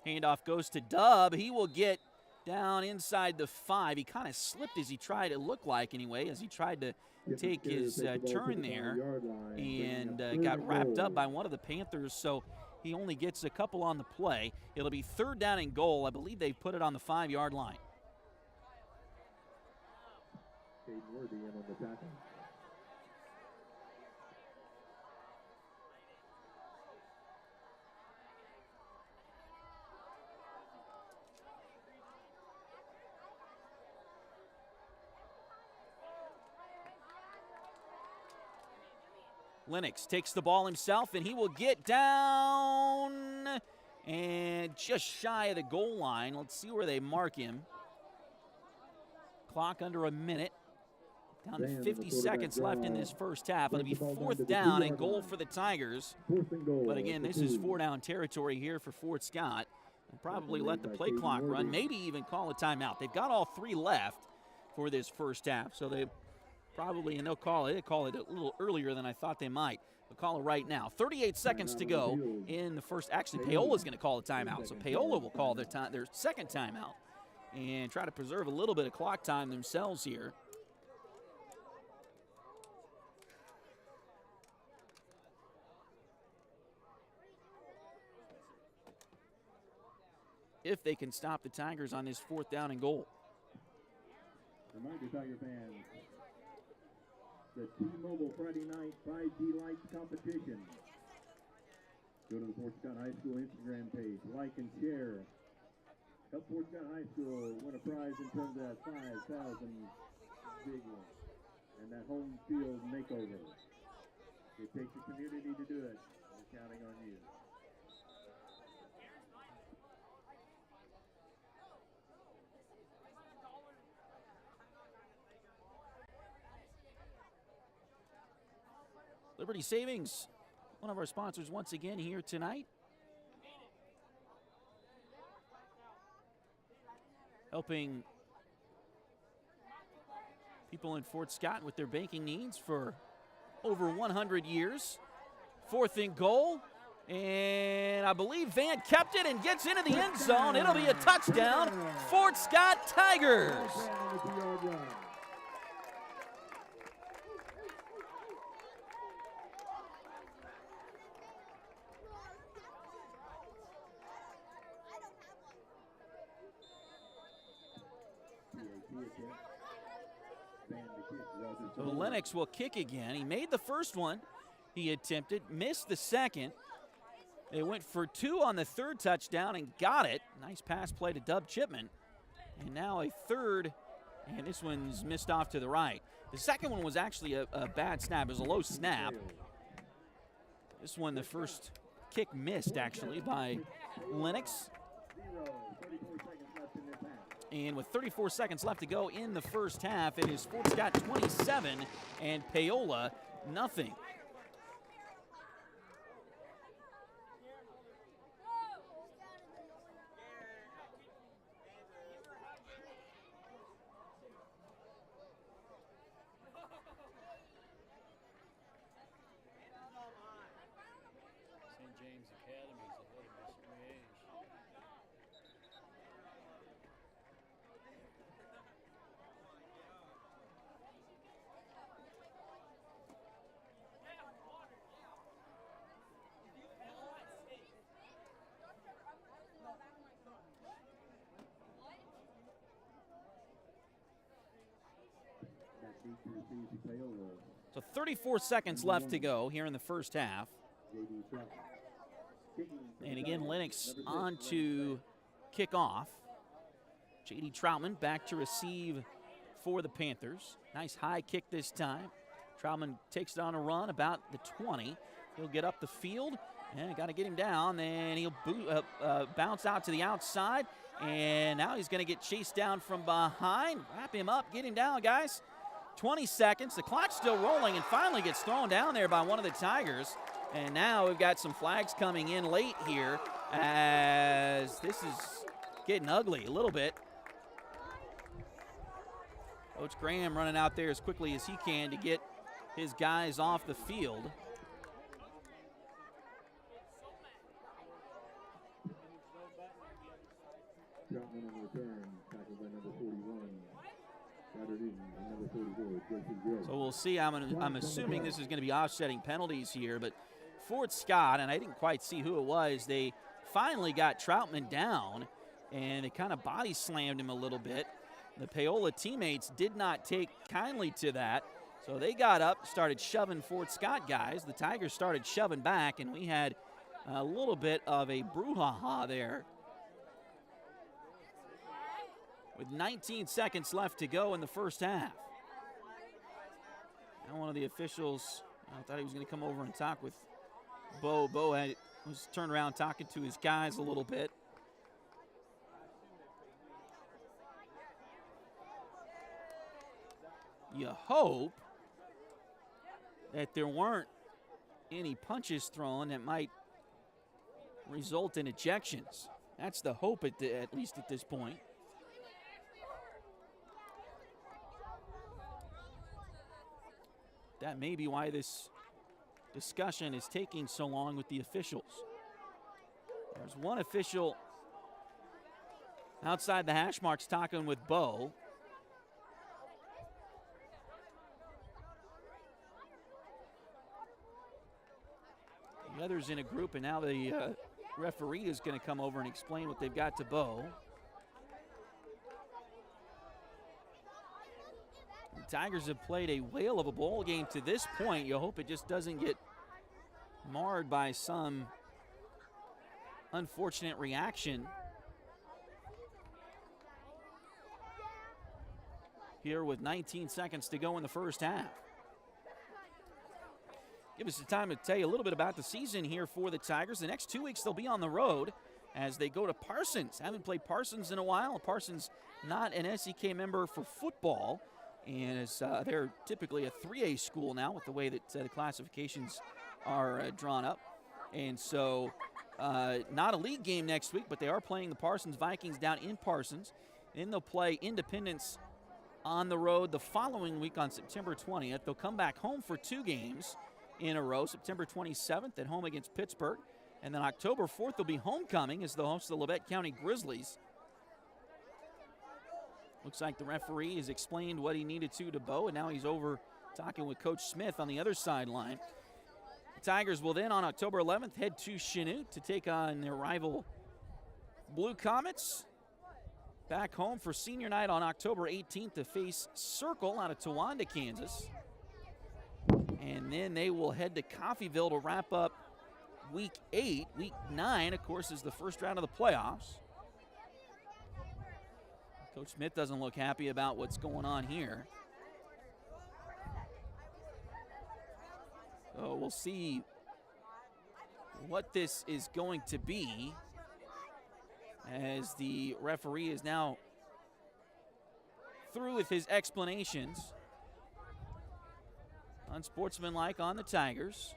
Handoff goes to Dub. He will get down inside the 5. He kind of slipped as he tried, it looked like anyway, as he tried to take his turn there and got wrapped up by one of the Panthers, so he only gets a couple on the play. It'll be third down and goal. I believe they put it on the 5-yard line. Caden Worthy in on the tackle. Lennox takes the ball himself, and he will get down and just shy of the goal line. Let's see where they mark him. Clock under a minute. Down to 50 seconds left in this first half. It'll be fourth down and goal for the Tigers. But again, this is 4-down territory here for Fort Scott. They'll probably let the play clock run, maybe even call a timeout. They've got all 3 left for this first half, so they probably, and they'll call it a little earlier than I thought they might. They'll call it right now. 38 seconds to go in the first. Actually, Paola's going to call a timeout, so Paola will call their second timeout and try to preserve a little bit of clock time themselves here. If they can stop the Tigers on this fourth down and goal. Reminder, Tiger fans, the T-Mobile Friday night 5G Lights competition. Go to the Fort Scott High School Instagram page, like and share. Help Fort Scott High School win a prize in terms of that 5,000 big one and that home field makeover. It takes a community to do it. We're counting on you. Liberty Savings, one of our sponsors once again here tonight. Helping people in Fort Scott with their banking needs for over 100 years. Fourth and goal, and I believe Van kept it and gets into the end zone. It'll be a touchdown, Fort Scott Tigers. So Lennox will kick again. He made the first one he attempted, missed the second. They went for 2 on the third touchdown and got it. Nice pass play to Dub Chipman. And now a third, and this one's missed off to the right. The second one was actually a bad snap. It was a low snap. This one, the first kick missed, actually, by Lennox. And with 34 seconds left to go in the first half, it is Fort Scott 27 and Paola nothing. So 34 seconds left to go here in the first half. And again, Lennox on to kick off. J.D. Troutman back to receive for the Panthers. Nice high kick this time. Troutman takes it on a run about the 20. He'll get up the field, and got to get him down. Then he'll bounce out to the outside, and now he's going to get chased down from behind. Wrap him up, get him down, guys. 20 seconds, the clock's still rolling, and finally gets thrown down there by one of the Tigers. And now we've got some flags coming in late here as this is getting ugly a little bit. Coach Graham running out there as quickly as he can to get his guys off the field. Troutman on return, tackled by number 41. Number 44, so we'll see. I'm assuming this is going to be offsetting penalties here, but Fort Scott, and I didn't quite see who it was, they finally got Troutman down, and they kind of body slammed him a little bit. The Paola teammates did not take kindly to that, so they got up, started shoving Fort Scott guys. The Tigers started shoving back, and we had a little bit of a brouhaha there. With 19 seconds left to go in the first half. Now one of the officials, I thought he was going to come over and talk with Bo. Bo was turned around talking to his guys a little bit. You hope that there weren't any punches thrown that might result in ejections. That's the hope at least at this point. That may be why this discussion is taking so long with the officials. There's one official outside the hash marks talking with Bo. The other's in a group, and now the referee is going to come over and explain what they've got to Bo. The Tigers have played a whale of a ball game to this point. You hope it just doesn't get marred by some unfortunate reaction here with 19 seconds to go in the first half. Give us the time to tell you a little bit about the season here for the Tigers. The next 2 weeks they'll be on the road as they go to Parsons. Haven't played Parsons in a while. Parsons not an SEK member for football. And as they're typically a 3A school now with the way that the classifications are drawn up. And so not a league game next week, but they are playing the Parsons Vikings down in Parsons. Then they'll play Independence on the road the following week on September 20th. They'll come back home for 2 games in a row, September 27th at home against Pittsburgh. And then October 4th will be homecoming as the host of the Labette County Grizzlies. Looks like the referee has explained what he needed to Bo, and now he's over talking with Coach Smith on the other sideline. The Tigers will then, on October 11th, head to Chanute to take on their rival Blue Comets. Back home for senior night on October 18th to face Circle out of Towanda, Kansas. And then they will head to Coffeyville to wrap up week 8. Week 9, of course, is the first round of the playoffs. Coach Smith doesn't look happy about what's going on here. So we'll see what this is going to be as the referee is now through with his explanations. Unsportsmanlike on the Tigers.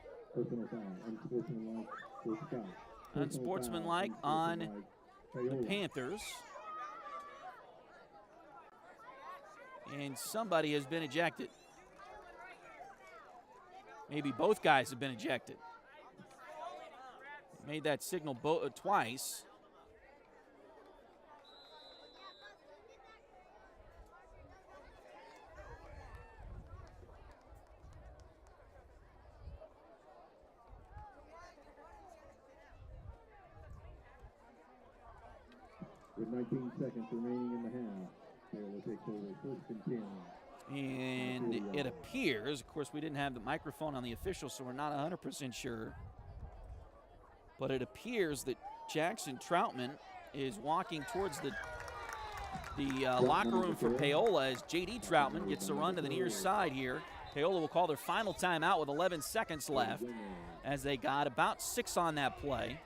Unsportsmanlike on the Panthers. And somebody has been ejected. Maybe both guys have been ejected. Made that signal twice. With 19 seconds remaining in the half. Paola takes over first and 10. And it appears, of course, we didn't have the microphone on the official, so we're not 100% sure. But it appears that Jackson Troutman is walking towards the locker room for Paola as J.D. Troutman gets the run to the near side here. Paola will call their final timeout with 11 seconds left as they got about 6 on that play.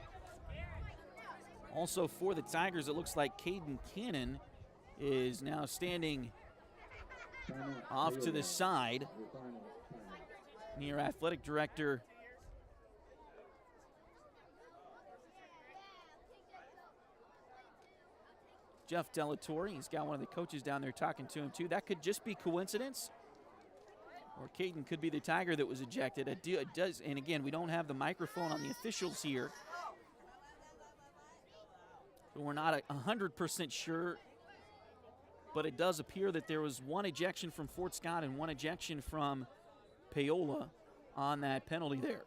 Also for the Tigers, it looks like Caden Cannon is now standing off to the side near athletic director Jeff Delatorre. He's got one of the coaches down there talking to him too. That could just be coincidence, or Caden could be the Tiger that was ejected. It does, and again, we don't have the microphone on the officials here, so we're not 100% sure. But it does appear that there was one ejection from Fort Scott and one ejection from Paola on that penalty there.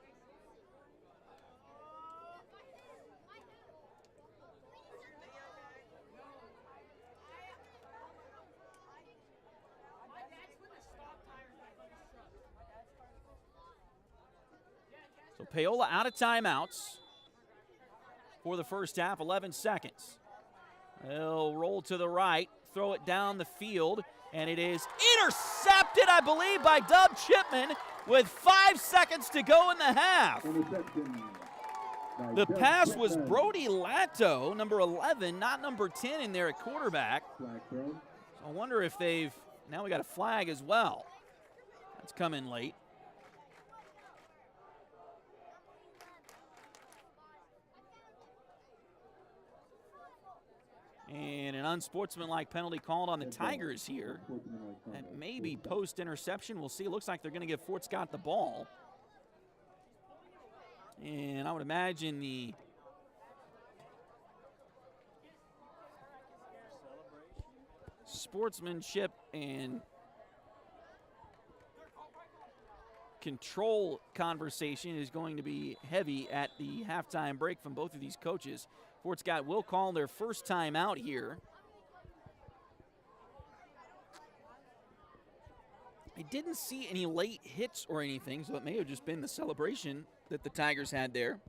So Paola out of timeouts for the first half, 11 seconds. They'll roll to the right, throw it down the field, and it is intercepted, I believe, by Dub Chipman with 5 seconds to go in the half. The pass was Brody Latto, number 11, not number 10 in there at quarterback. So I wonder if now we got a flag as well. That's come in late. And an unsportsmanlike penalty called on the Tigers here. And maybe post-interception. We'll see. It looks like they're going to give Fort Scott the ball. And I would imagine the sportsmanship and control conversation is going to be heavy at the halftime break from both of these coaches. Fort Scott will call their first time out here. I didn't see any late hits or anything, so it may have just been the celebration that the Tigers had there.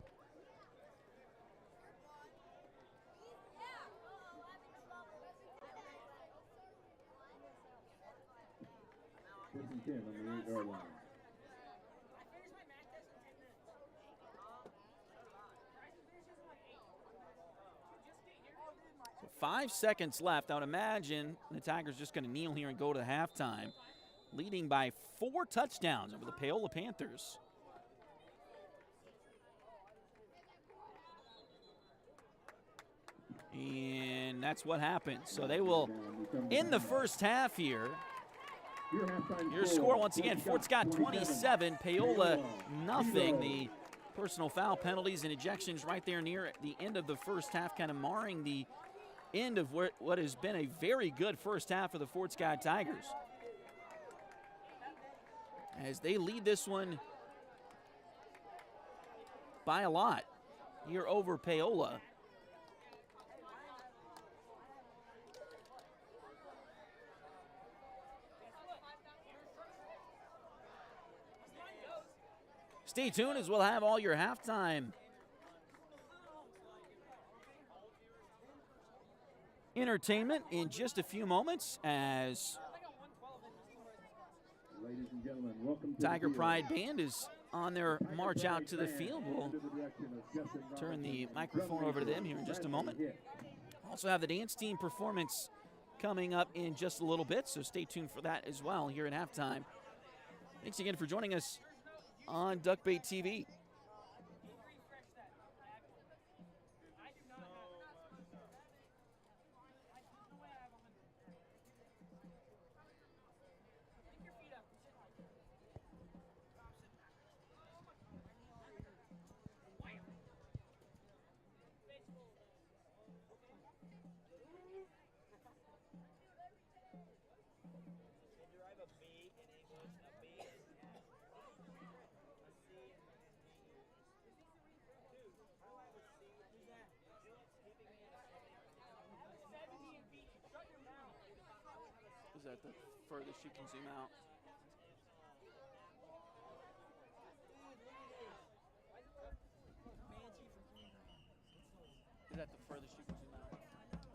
So 5 seconds left. I would imagine the Tigers just going to kneel here and go to halftime, leading by 4 touchdowns over the Paola Panthers. And that's what happened. So they will, in the first half here, your score once again, Fort Scott 27, Paola nothing. The personal foul penalties and ejections right there near the end of the first half, kind of marring the end of what has been a very good first half for the Fort Scott Tigers, as they lead this one by a lot here over Paola. Stay tuned as we'll have all your halftime entertainment in just a few moments, as Ladies and gentlemen, welcome to Tiger the Pride Band is on their march out to the field. We'll turn the microphone over to them here in just a moment. Also have the dance team performance coming up in just a little bit, so stay tuned for that as well here at halftime. Thanks again for joining us on Duckbait TV. Is that the furthest you can zoom out? that the furthest you can zoom out? That's it.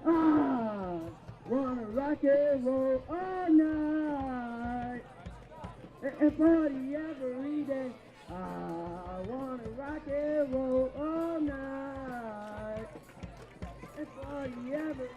I wanna rock and roll all night and party every day. I wanna rock and roll all night and party every day.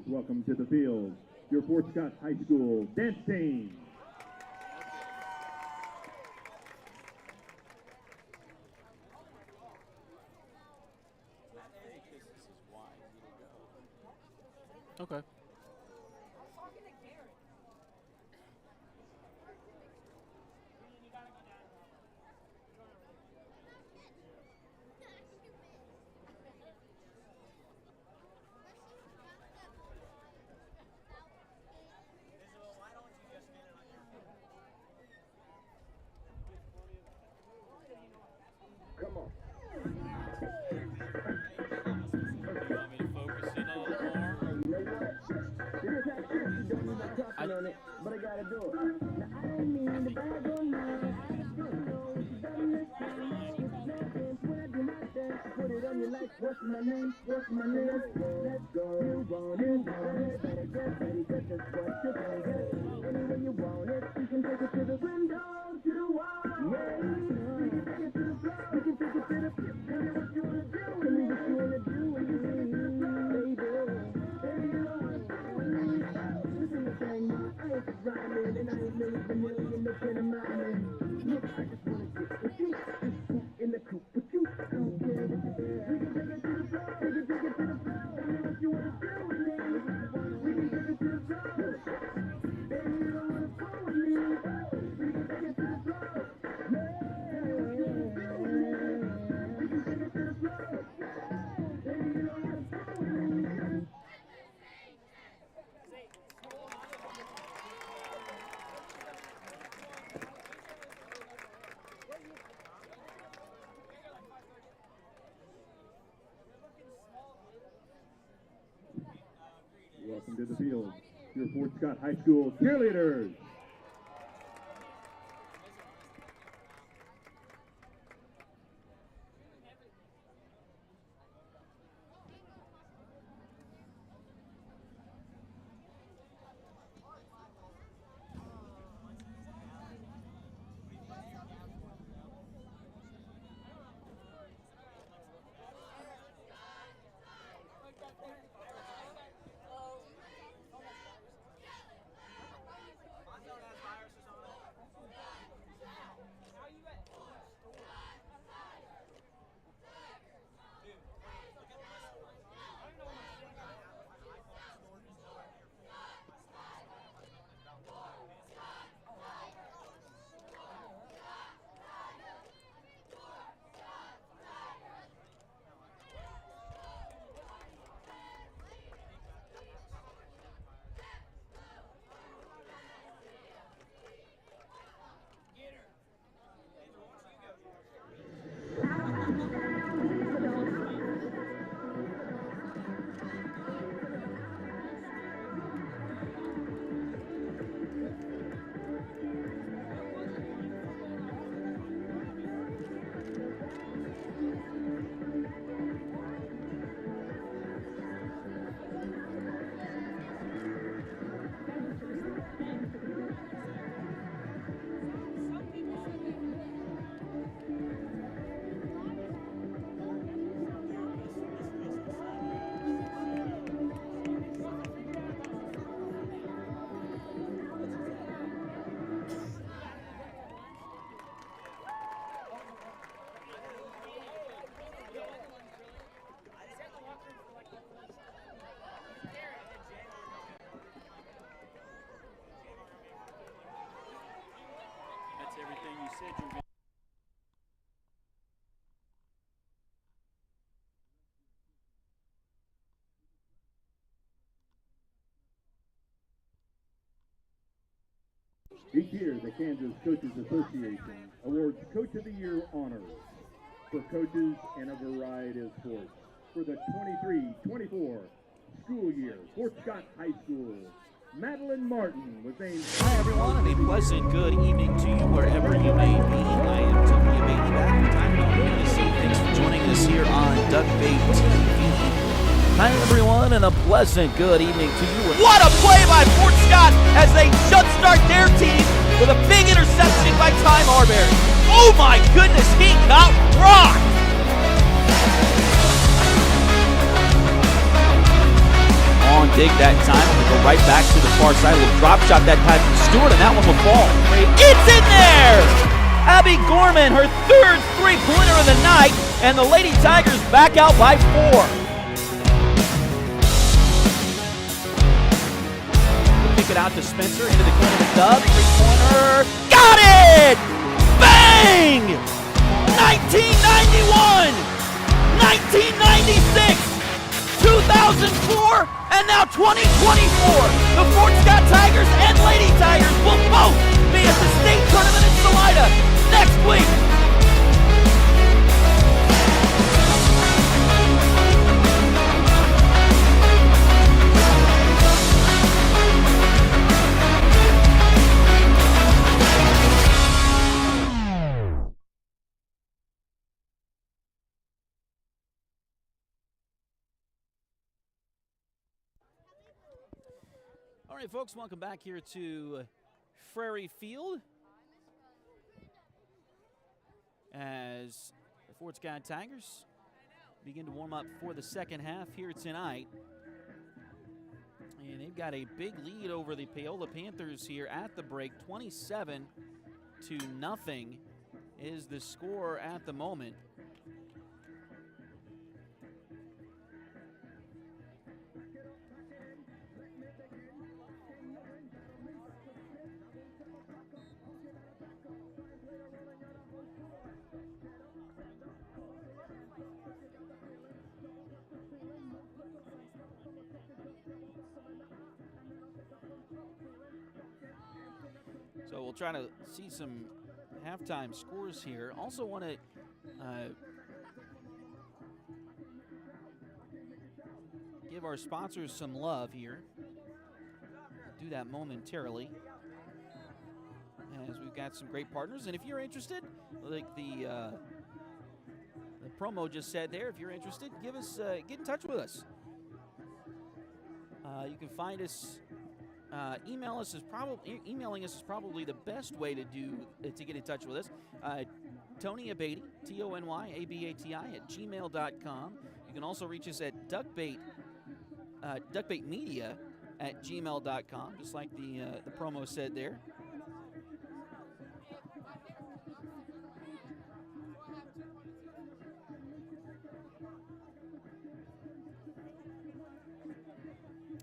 welcome to the field your Fort Scott High School dance team. Okay. Come on. But I gotta do it. Now I don't mean the bad or mine. I just know it's better next time. It's nothing when I do my thing. Put it on your life. What's my name? What's my name? Let's go. You want it? Better get ready, 'cause that's what you're gonna get. Anywhere you want it, you can take it to the window, to the wall. Yeah, we can take it to the floor. We can take it to the pit. Tell me what you wanna do. Tell me what you wanna do when you see me, baby. Baby, you know what's going on. Listen to thing. I ain't just rhyming, and I ain't million vanilla, you know, can't mind me. Look, I just wanna get with you, in the coop with you. I don't care what you say. We can take it to the floor, we can take it to the floor. Tell me what you wanna do with me. We can take it to the floor. Baby, you don't wanna fool with me. We can take it to the floor. Yeah, we can take it to the floor. Baby, you don't wanna fool with me. Welcome to the field your Fort Scott High School cheerleaders. Each year, the Kansas Coaches Association awards Coach of the Year honors for coaches in a variety of sports. For the 23-24 school year, Fort Scott High School, Madeline Martin was named... Hi, everyone, and a pleasant good evening to you wherever you may be. I am Tony Abatey, back in time to UNC. Thanks for joining us here on Duck Bait TV. Hi, everyone, and a pleasant good evening to you. What a play by Fort Scott as they jumpstart their team with a big interception by Ty Marbury. Oh, my goodness, he got rocked. On dig that time. We'll go right back to the far side. We'll drop shot that time from Stewart, and that one will fall. It's in there! Abby Gorman, her third three-pointer of the night, and the Lady Tigers back out by 4. We'll kick it out to Spencer into the corner with Dub. Three-pointer. Got it! Bang! 1991! 1996! 2004, and now 2024. The Fort Scott Tigers and Lady Tigers will both be at the state tournament in Salida next week. All right, folks, welcome back here to Frary Field as the Fort Scott Tigers begin to warm up for the second half here tonight. And they've got a big lead over the Paola Panthers here at the break. 27-0 is the score at the moment. So we'll try to see some halftime scores here. Also want to give our sponsors some love here. Do that momentarily, as we've got some great partners. And if you're interested, like the promo just said there, if you're interested, get in touch with us. You can find us. Emailing us is probably the best way to get in touch with us. Tony Abati, TonyAbati @gmail.com. You can also reach us at duckbaitmedia @gmail.com, just like the promo said there.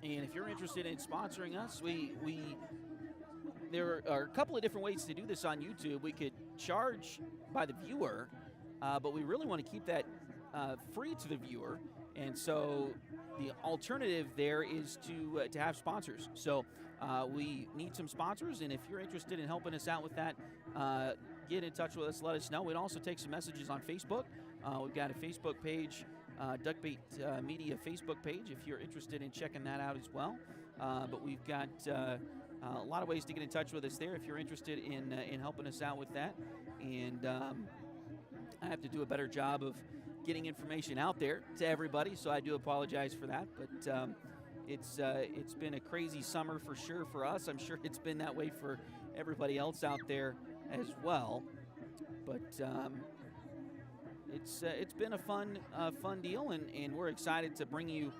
And if you're interested in sponsoring us, there are a couple of different ways to do this on YouTube. We could charge by the viewer, but we really want to keep that free to the viewer. And so the alternative there is to have sponsors. So we need some sponsors, and if you're interested in helping us out with that, get in touch with us. Let us know. We'd also take some messages on Facebook. We've got a Facebook page. Duckbait Media Facebook page if you're interested in checking that out as well. But we've got a lot of ways to get in touch with us there if you're interested in helping us out with that. And I have to do a better job of getting information out there to everybody, so I do apologize for that. But it's been a crazy summer for sure for us. I'm sure it's been that way for everybody else out there as well. But it's been a fun deal, and we're excited to bring you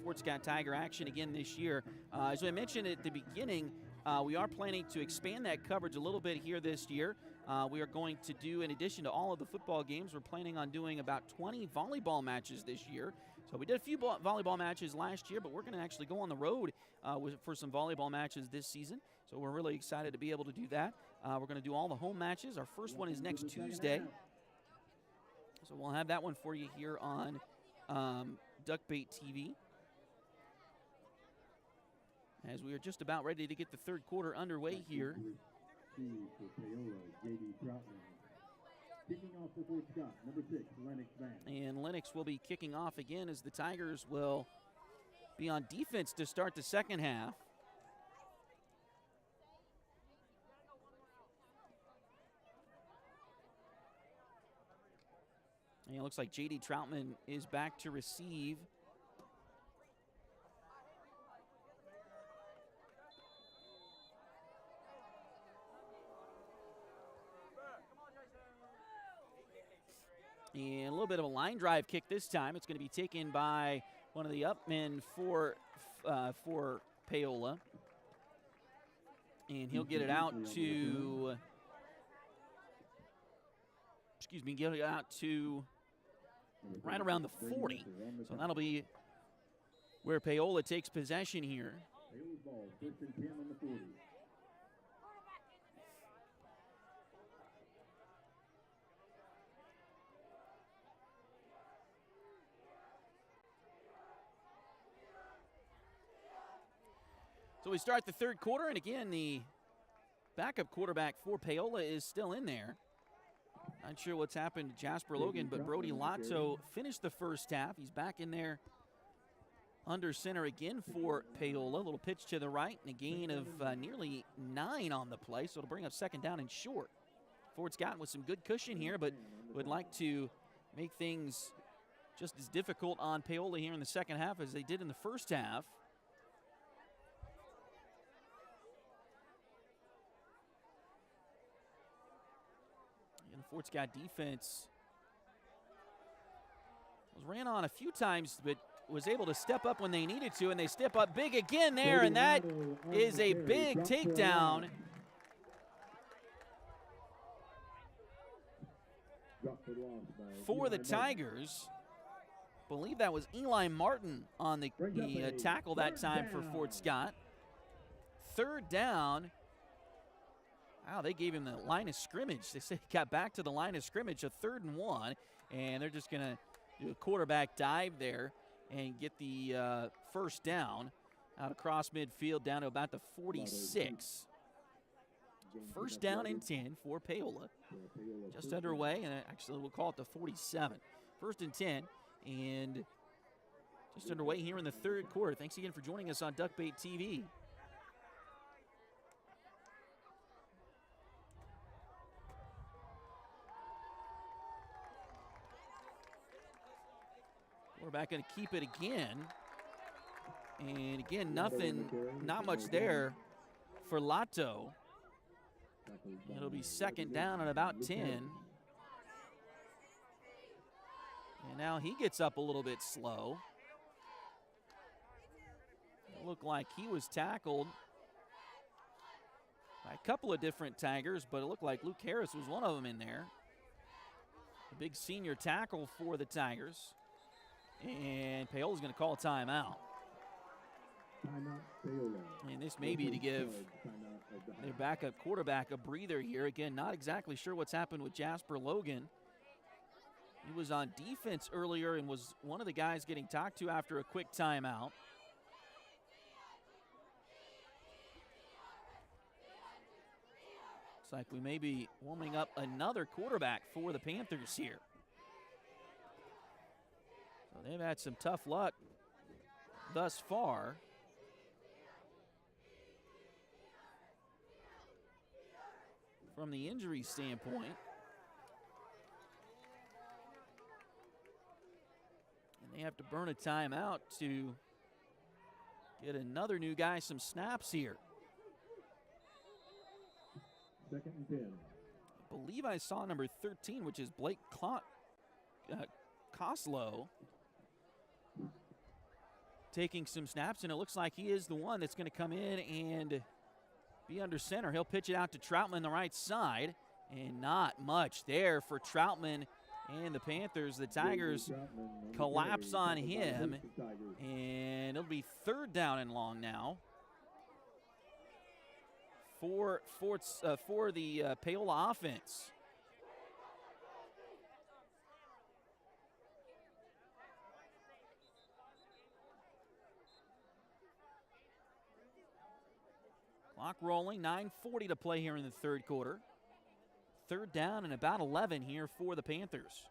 Fort Scott Tiger action again this year. As I mentioned at the beginning, we are planning to expand that coverage a little bit here this year. We are going to do, in addition to all of the football games, we're planning on doing about 20 volleyball matches this year. So we did a few volleyball matches last year, but we're going to actually go on the road for some volleyball matches this season. So we're really excited to be able to do that. We're going to do all the home matches. Our first one is next Tuesday. So we'll have that one for you here on Duckbait TV. As we are just about ready to get the third quarter underway here. Kicking off for Fort Scott, number 6, Lennox Van. And Lennox will be kicking off again as the Tigers will be on defense to start the second half. And it looks like J.D. Troutman is back to receive. And a little bit of a line drive kick this time. It's going to be taken by one of the upmen for for Paola. And he'll get it out to, get it out to right around the 40. So that'll be where Paola takes possession here. Paola's ball, 1st and 10 on the 40. So we start the third quarter, and again, the backup quarterback for Paola is still in there. Not sure what's happened to Jasper Logan, but Brody Lotto finished the first half. He's back in there under center again for Paola. A little pitch to the right, and a gain of nearly 9 on the play, so it'll bring up 2nd down and short. Fort Scott with some good cushion here, but would like to make things just as difficult on Paola here in the second half as they did in the first half. And the Fort Scott defense was ran on a few times, but was able to step up when they needed to, and they step up big again there, and that is a big takedown. For the Tigers. Believe that was Eli Martin on the tackle that time for Fort Scott. 3rd down. Wow, they gave him the line of scrimmage. They said he got back to the line of scrimmage, a 3rd and 1, and they're just going to do a quarterback dive there and get the 1st down out across midfield down to about the 46. 1st down and 10 for Paola. Just underway, and actually we'll call it the 47. 1st and 10, and just underway here in the third quarter. Thanks again for joining us on Duckbait TV. We're back going to keep it again. And again, not much there for Lotto. It'll be 2nd down and about 10. And now he gets up a little bit slow. It looked like he was tackled by a couple of different Tigers, but it looked like Luke Harris was one of them in there. A big senior tackle for the Tigers. And Paola's going to call a timeout. And this may be to give their backup quarterback a breather here. Again, not exactly sure what's happened with Jasper Logan. He was on defense earlier and was one of the guys getting talked to after a quick timeout. Looks like we may be warming up another quarterback for the Panthers here. So they've had some tough luck thus far. From the injury standpoint. And they have to burn a timeout to get another new guy some snaps here. 2nd and 10. I believe I saw number 13, which is Blake Koslow, taking some snaps, and it looks like he is the one that's going to come in and be under center. He'll pitch it out to Troutman the right side, and not much there for Troutman and the Panthers. The Tigers collapse on him, and it'll be 3rd down and long now for the Paola offense. Clock rolling, 9:40 to play here in the third quarter. 3rd down and about 11 here for the Panthers.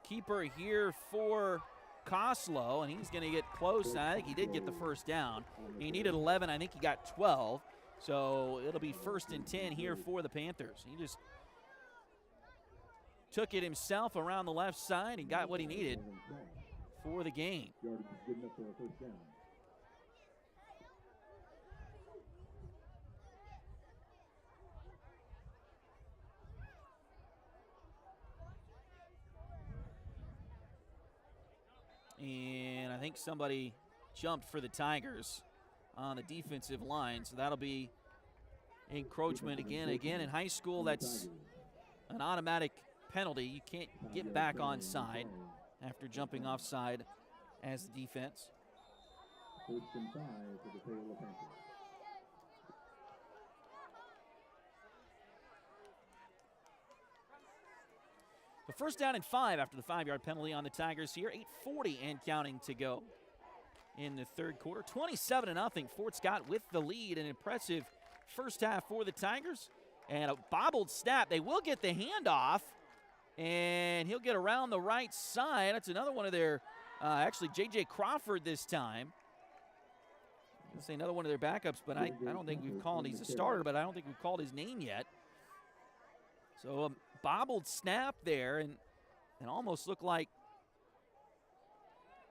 Keeper here for Koslow, and he's going to get close. I think he did get the 1st down. He needed 11. I think he got 12. So it'll be 1st and 10 here for the Panthers. He just took it himself around the left side and got what he needed for the gain. think somebody jumped for the Tigers on the defensive line, so that'll be encroachment again. Again, in high school, that's an automatic penalty. You can't get back onside after jumping offside as the defense. First and 5 for the Paola Panthers. The first down and 5 after the 5-yard penalty on the Tigers here. 8:40 and counting to go in the third quarter. 27-0. Fort Scott with the lead. An impressive first half for the Tigers. And a bobbled snap. They will get the handoff. And he'll get around the right side. That's another one of their, actually J.J. Crawford this time. I'm going to say another one of their backups, but I don't think we've called, he's a starter, but I don't think we've called his name yet. So a bobbled snap there, and almost looked like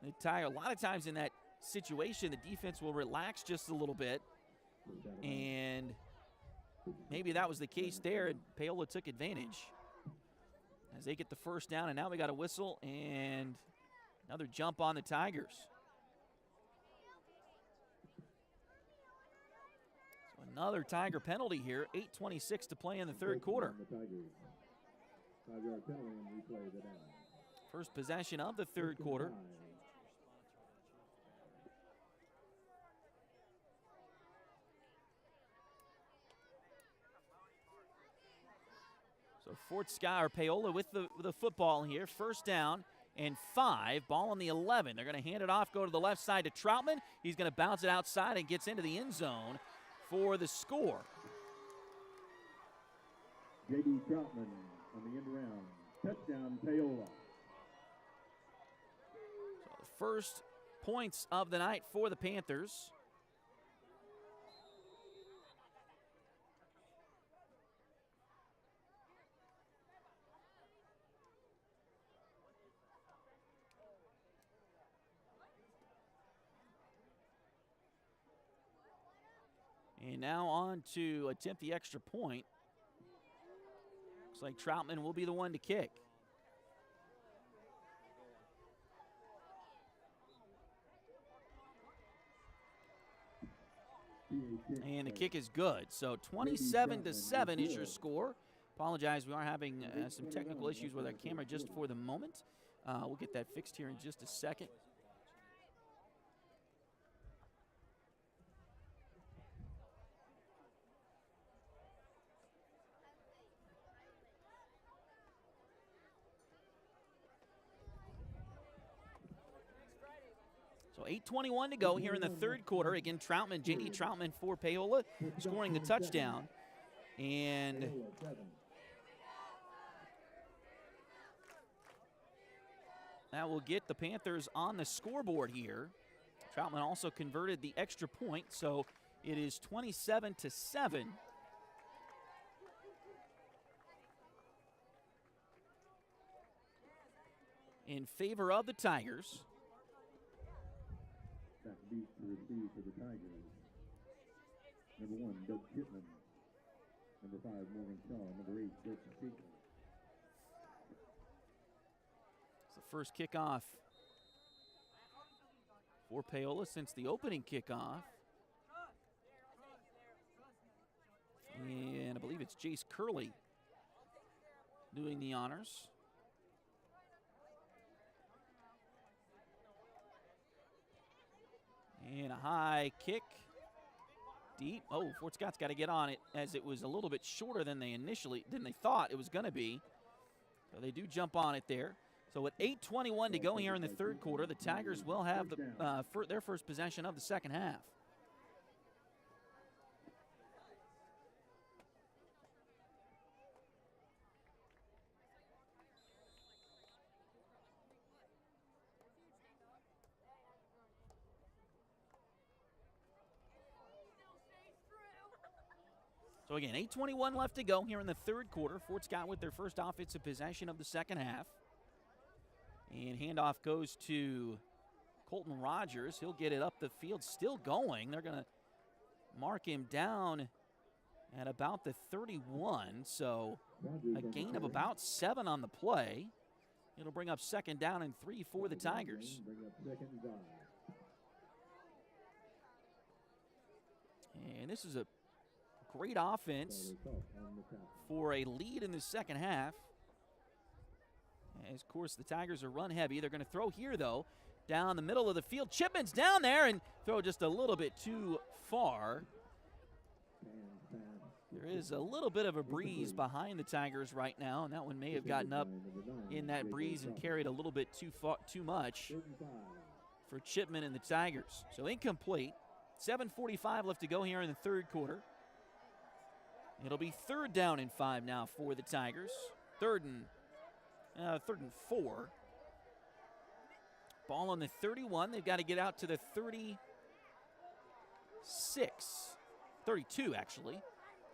the Tiger. A lot of times in that situation, the defense will relax just a little bit, and maybe that was the case there, and Paola took advantage as they get the first down, and now we got a whistle and another jump on the Tigers. So another Tiger penalty here. 8:26 to play in the third quarter. 5-yard penalty and replay the down. First possession of the third quarter. So Fort Scott, or Paola with the football here. First down and 5. Ball on the 11. They're going to hand it off, go to the left side to Troutman. He's going to bounce it outside and gets into the end zone for the score. J.D. Troutman on the end around. Touchdown, Paola. So the first points of the night for the Panthers. And now on to attempt the extra point. Looks like Troutman will be the one to kick. And the kick is good. So 27-7 is your score. Apologize, we are having some technical issues with our camera just for the moment. We'll get that fixed here in just a second. So 8:21 to go here in the third quarter. Again, Troutman, J.D. Troutman for Paola, scoring the touchdown. And that will get the Panthers on the scoreboard here. Troutman also converted the extra point, so it is 27-7. In favor of the Tigers. Back beat to receive for the Tigers. Number 1, Doug Chipman. Number 5, Morgan Shaw. Number 8, Joseph Keaton. It's the first kickoff for Paola since the opening kickoff. And I believe it's Jace Curley doing the honors. And a high kick. Deep. Oh, Fort Scott's got to get on it, as it was a little bit shorter than they thought it was going to be. So they do jump on it there. So with 8:21 to go here in the third quarter, the Tigers will have their first possession of the second half. So again, 8:21 left to go here in the third quarter. Fort Scott with their first offensive possession of the second half. And handoff goes to Colton Rogers. He'll get it up the field, still going. They're going to mark him down at about the 31. So a gain of about 7 on the play. It'll bring up second down and 3 for the Tigers. Bring up second and 5. And this is a great offense for a lead in the second half. As, of course, the Tigers are run heavy. They're going to throw here, though, down the middle of the field. Chipman's down there and throw just a little bit too far. There is a little bit of a breeze behind the Tigers right now, and that one may have gotten up in that breeze and carried a little bit too much for Chipman and the Tigers. So incomplete. 7:45 left to go here in the third quarter. It'll be 3rd down and 5 now for the Tigers. Third and 4. Ball on the 31. They've got to get out to the 32 actually.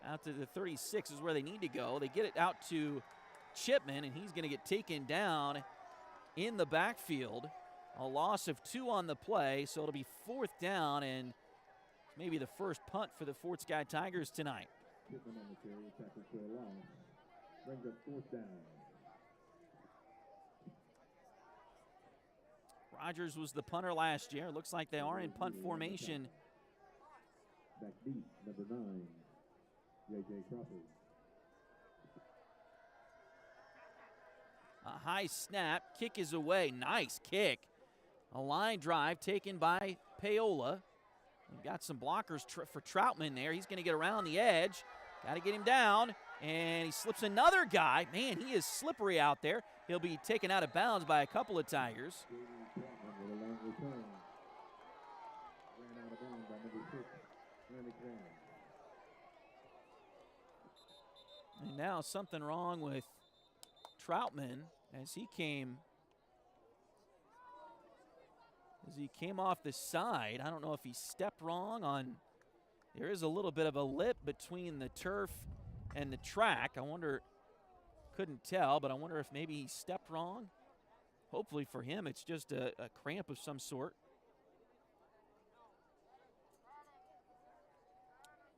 Out to the 36 is where they need to go. They get it out to Chipman, and he's going to get taken down in the backfield. A loss of 2 on the play, so it'll be 4th down and maybe the first punt for the Fort Sky Tigers tonight. Chipman on the carry, tackle for a loss. Brings up 4th down. Rogers was the punter last year. Looks like they are in punt formation. Back deep, number 9, J.J. Crawford. A high snap, kick is away. Nice kick. A line drive taken by Paola. We've got some blockers for Troutman there. He's going to get around the edge. Got to get him down, and he slips another guy. Man, he is slippery out there. He'll be taken out of bounds by a couple of Tigers. And now something wrong with Troutman as he came off the side. I don't know if he stepped wrong on. There is a little bit of a lip between the turf and the track. I wonder, couldn't tell, but I wonder if maybe he stepped wrong. Hopefully for him it's just a cramp of some sort.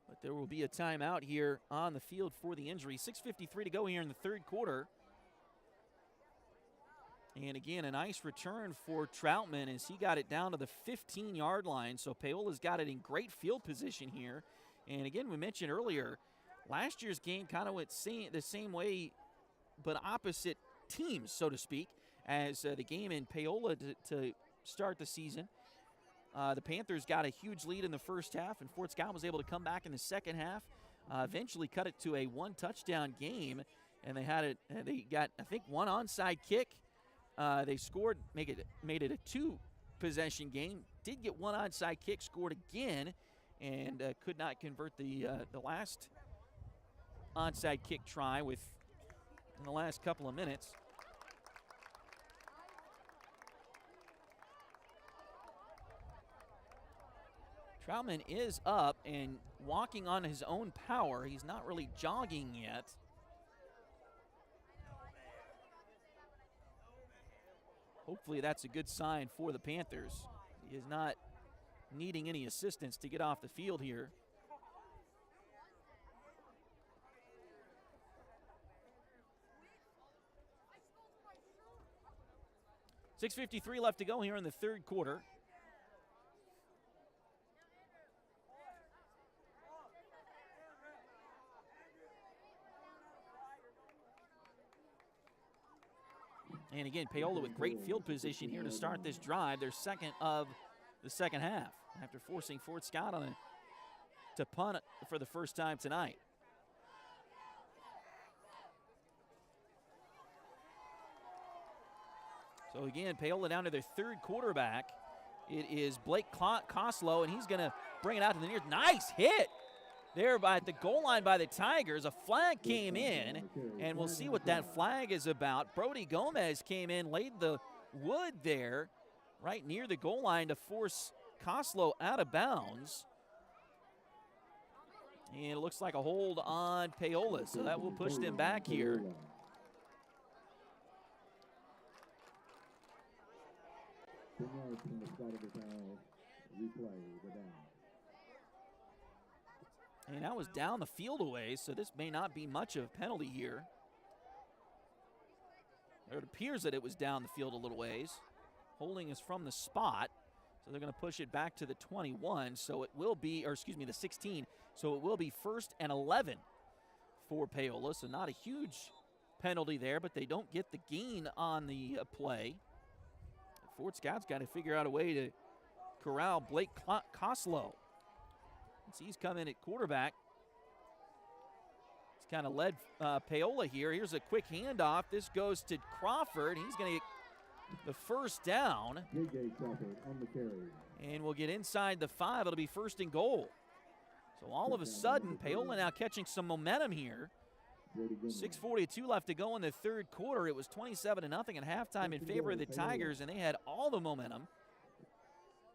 But there will be a timeout here on the field for the injury. 6:53 to go here in the third quarter. And again, a nice return for Troutman as he got it down to the 15-yard line. So Paola's got it in great field position here. And again, we mentioned earlier, last year's game kind of went the same way, but opposite teams, so to speak, as the game in Paola to start the season. The Panthers got a huge lead in the first half, and Fort Scott was able to come back in the second half, eventually cut it to a 1-touchdown game. And they got, I think, 1 onside kick. They scored, made it a 2-possession game. Did get 1 onside kick, scored again, and could not convert the last onside kick try in the last couple of minutes. Troutman is up and walking on his own power. He's not really jogging yet. Hopefully that's a good sign for the Panthers. He is not needing any assistance to get off the field here. $6:53 left to go here in the third quarter. And again, Paola with great field position here to start this drive, their second of the second half, after forcing Fort Scott to punt for the first time tonight. So again, Paola down to their third quarterback. It is Blake Coslow, and he's going to bring it out to the near. Nice hit there by the goal line by the Tigers. A flag came in, and we'll see what that flag is about. Brody Gomez came in, laid the wood there right near the goal line to force Coslow out of bounds. And it looks like a hold on Paola, so that will push them back here. And that was down the field away, so this may not be much of a penalty here. It appears that it was down the field a little ways. Holding is from the spot. So they're going to push it back to the 21. So it will be, or excuse me, the 16. So it will be 1st and 11 for Paola. So not a huge penalty there, but they don't get the gain on the play. Fort Scott's got to figure out a way to corral Blake Coslow. He's come in at quarterback. He's kind of led Paola here. Here's a quick handoff. This goes to Crawford. He's going to get the first down. J.J. Crawford on the carry. And we'll get inside the 5. It'll be 1st and goal. So all of a sudden, Paola now catching some momentum here. 6:42 left to go in the third quarter. It was 27-0 at halftime in favor of the Tigers, and they had all the momentum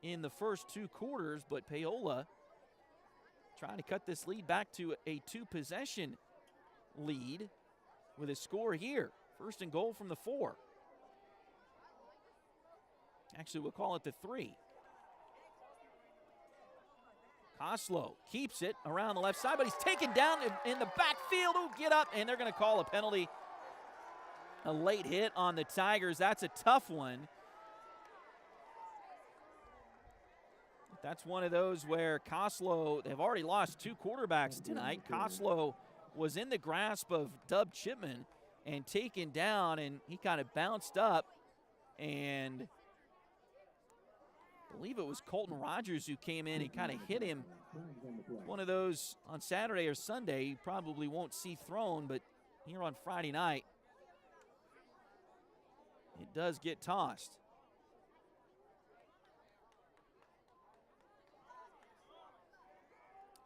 in the first 2 quarters, but Paola trying to cut this lead back to a 2-possession lead with a score here. 1st and goal from the 4. Actually, we'll call it the 3. Coslow keeps it around the left side, but he's taken down in the backfield. Oh, get up, and they're going to call a penalty. A late hit on the Tigers. That's a tough one. That's one of those where Coslow, they've already lost 2 quarterbacks tonight. Coslow was in the grasp of Dub Chipman and taken down, and he kind of bounced up, and I believe it was Colton Rogers who came in and kind of hit him. One of those on Saturday or Sunday you probably won't see thrown, but here on Friday night, it does get tossed.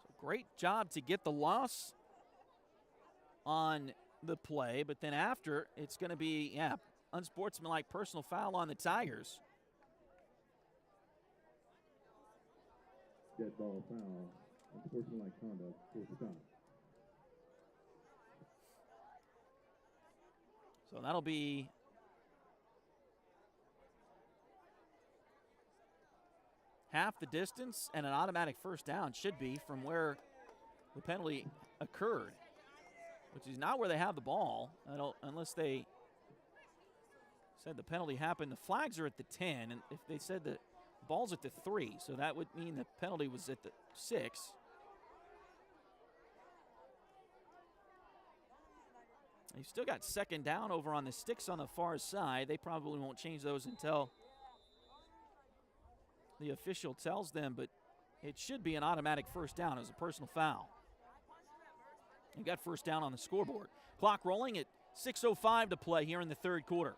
So great job to get the loss on the play, but then after, it's going to be, unsportsmanlike personal foul on the Tigers. Dead ball foul. Unsportsmanlike conduct for Scott. So that'll be half the distance and an automatic first down, should be, from where the penalty occurred, which is not where they have the ball, unless they said the penalty happened. The flags are at the 10, and if they said the ball's at the 3, so that would mean the penalty was at the 6. You've still got 2nd down over on the sticks on the far side. They probably won't change those until the official tells them, but it should be an automatic first down as a personal foul. You got first down on the scoreboard. Clock rolling at 6:05 to play here in the third quarter.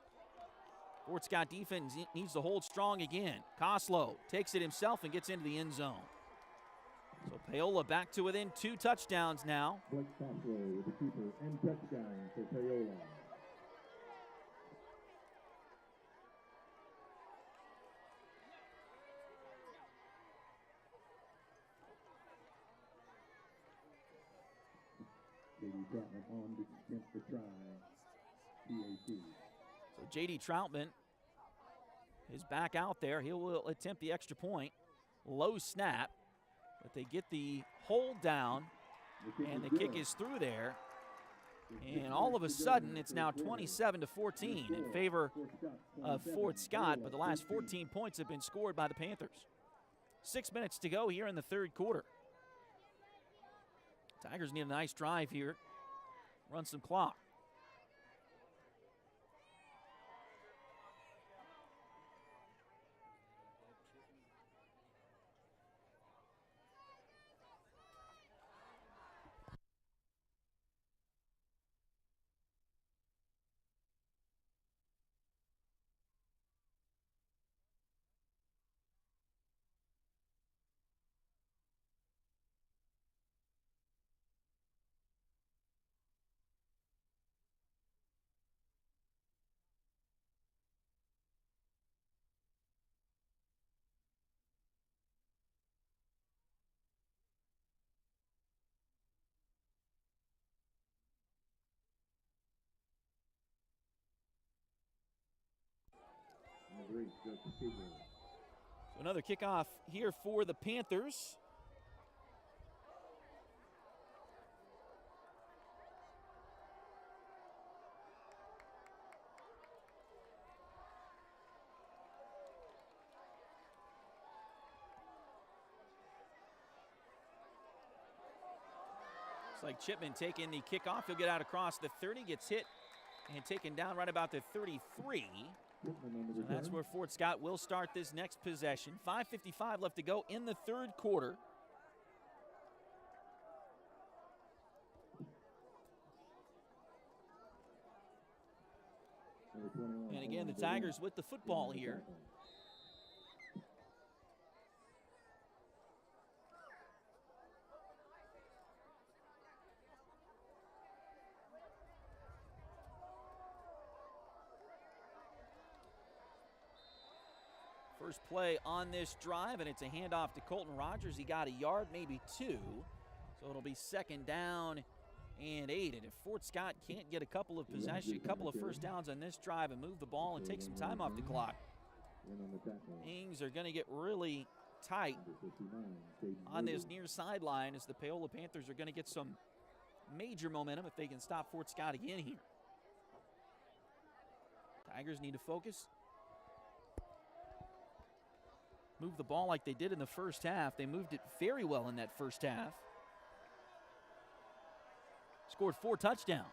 Fort Scott defense needs to hold strong again. Coslow takes it himself and gets into the end zone. So Paola back to within 2 touchdowns now. Blake Coslow with the keeper and touchdown for Paola. J.D. Troutman on to attempt the try. PAT. So J.D. Troutman is back out there. He will attempt the extra point. Low snap, but they get the hold down, and the kick is through there. And all of a sudden, it's now 27-14 in favor of Fort Scott, but the last 14 points have been scored by the Panthers. 6 minutes to go here in the third quarter. Tigers need a nice drive here. Run some clock. So another kickoff here for the Panthers. Looks like Chipman taking the kickoff. He'll get out across the 30, gets hit and taken down right about the 33. So that's where Fort Scott will start this next possession. 5:55 left to go in the third quarter. And again, the Tigers with the football here. First play on this drive, and it's a handoff to Colton Rogers. He got a yard, maybe two. So it'll be second down and 8. And if Fort Scott can't get a couple of first downs on this drive and move the ball and take some time off the clock, things are going to get really tight on this near sideline as the Paola Panthers are going to get some major momentum if they can stop Fort Scott again here. Tigers need to focus. Move the ball like they did in the first half. They moved it very well in that first half. Scored 4 touchdowns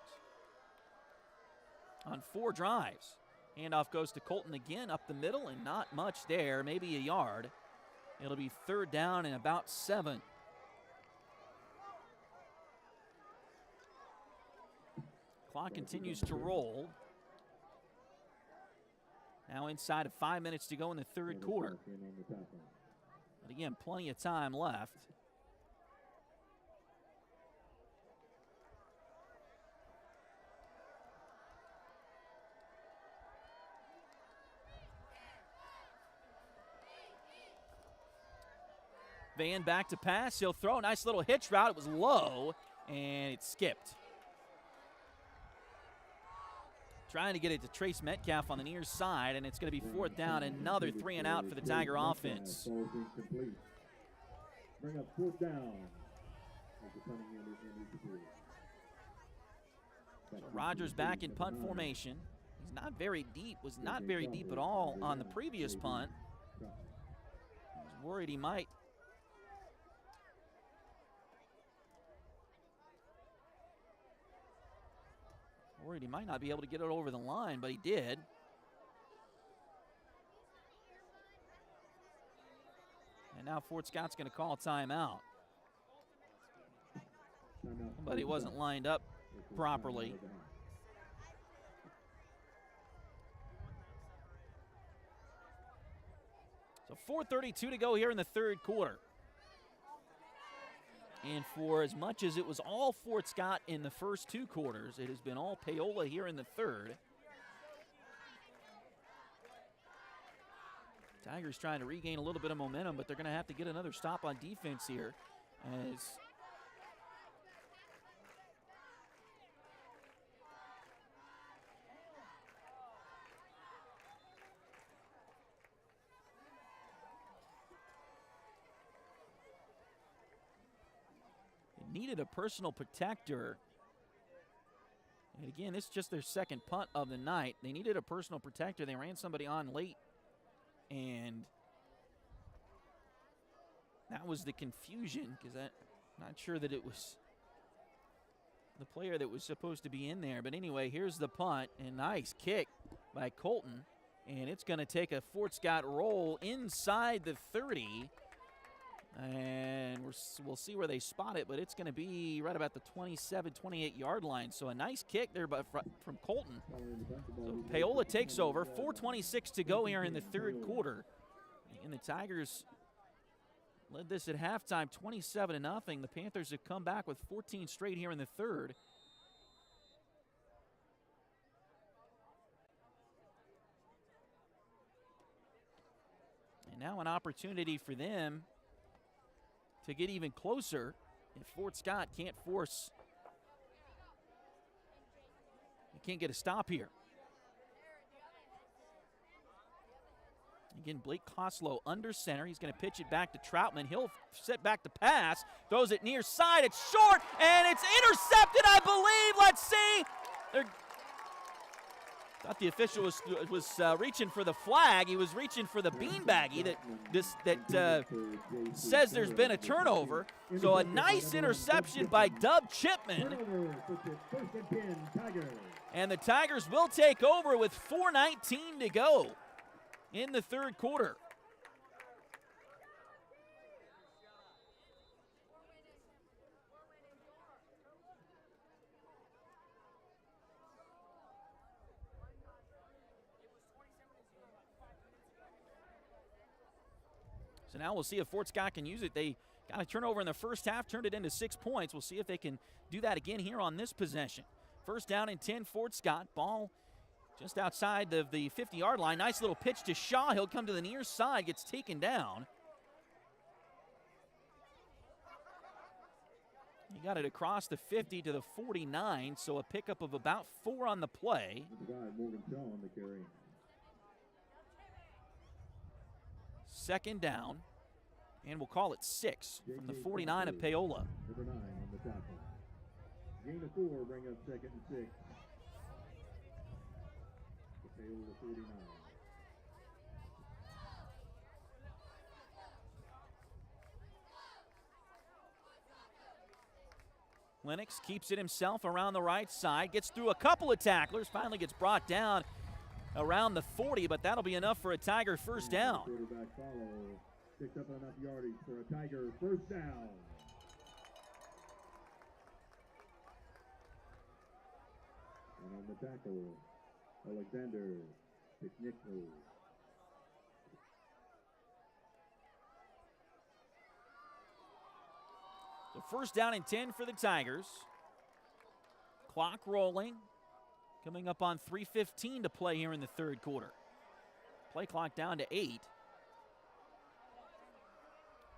on 4 drives. Handoff goes to Colton again up the middle, and not much there, maybe a yard. It'll be third down and about 7. Clock continues to roll. Now inside of 5 minutes to go in the third quarter. But again, plenty of time left. Van back to pass. He'll throw a nice little hitch route. It was low, and it skipped. Trying to get it to Trace Metcalf on the near side, and it's going to be fourth down. Another 3 and out for the Tiger offense. Bring up fourth down. So Rogers back in punt formation. He's not very deep, was not very deep at all on the previous punt. I was worried he might. Worried he might not be able to get it over the line, but he did. And now Fort Scott's going to call timeout. But he wasn't lined up properly. So 4:32 to go here in the third quarter. And for as much as it was all Fort Scott in the first 2 quarters, it has been all Paola here in the third. Tigers trying to regain a little bit of momentum, but they're going to have to get another stop on defense here as needed a personal protector. And again, this is just their second punt of the night. They needed a personal protector. They ran somebody on late, and that was the confusion because I'm not sure that it was the player that was supposed to be in there. But anyway, here's the punt, and nice kick by Colton, and it's going to take a Fort Scott roll inside the 30. And we'll see where they spot it, but it's going to be right about the 27, 28-yard line. So a nice kick there from Colton. So Paola takes over. 4:26 to go here in the third quarter. And the Tigers led this at halftime 27-0. The Panthers have come back with 14 straight here in the third. And now an opportunity for them to get even closer if Fort Scott can't get a stop here. Again, Blake Koslow under center. He's going to pitch it back to Troutman. He'll set back to pass. Throws it near side. It's short, and it's intercepted, I believe. Let's see. Thought the official was reaching for the flag. He was reaching for the beanbaggy that says there's been a turnover. So a nice interception by Dub Chipman. And the Tigers will take over with 4:19 to go in the third quarter. So now we'll see if Fort Scott can use it. They got a turnover in the first half, turned it into 6 points. We'll see if they can do that again here on this possession. First down and 10, Fort Scott. Ball just outside of the 50-yard line. Nice little pitch to Shaw. He'll come to the near side, gets taken down. He got it across the 50 to the 49, so a pickup of about 4 on the play. Second down, and we'll call it 6 from the 49 of Paola. Number 9 on the tackle. Gain of 4, bring up second and 6. The Paola 49. Lennox keeps it himself around the right side, gets through a couple of tacklers, finally gets brought down around the 40, but that'll be enough for a Tiger first down. Quarterback follow, picked up enough yardage for a Tiger first down. And on the tackle, Alexander Picnicko. So first down and 10 for the Tigers. Clock rolling. Coming up on 3:15 to play here in the third quarter. Play clock down to 8.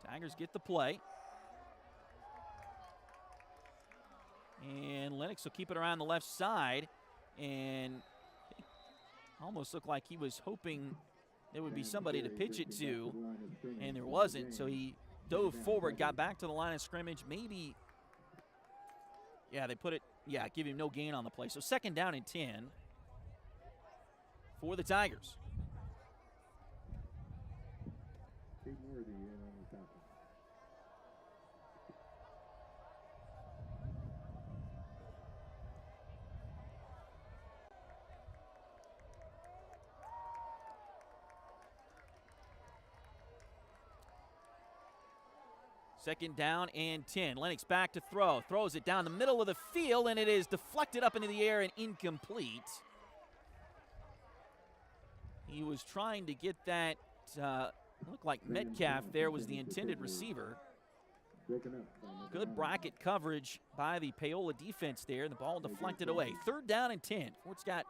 Tigers get the play. And Lennox will keep it around the left side. And almost looked like he was hoping there would be somebody to pitch it to. And there wasn't, so he dove forward, got back to the line of scrimmage. Maybe, yeah, they put it, yeah, give him no gain on the play. So second down and 10 for the Tigers. Second down and 10. Lennox back to throw. Throws it down the middle of the field, and it is deflected up into the air and incomplete. He was trying to get that, looked like Metcalf there was the intended receiver. Good bracket coverage by the Paola defense there. The ball deflected away. Third down and 10. Fort Scott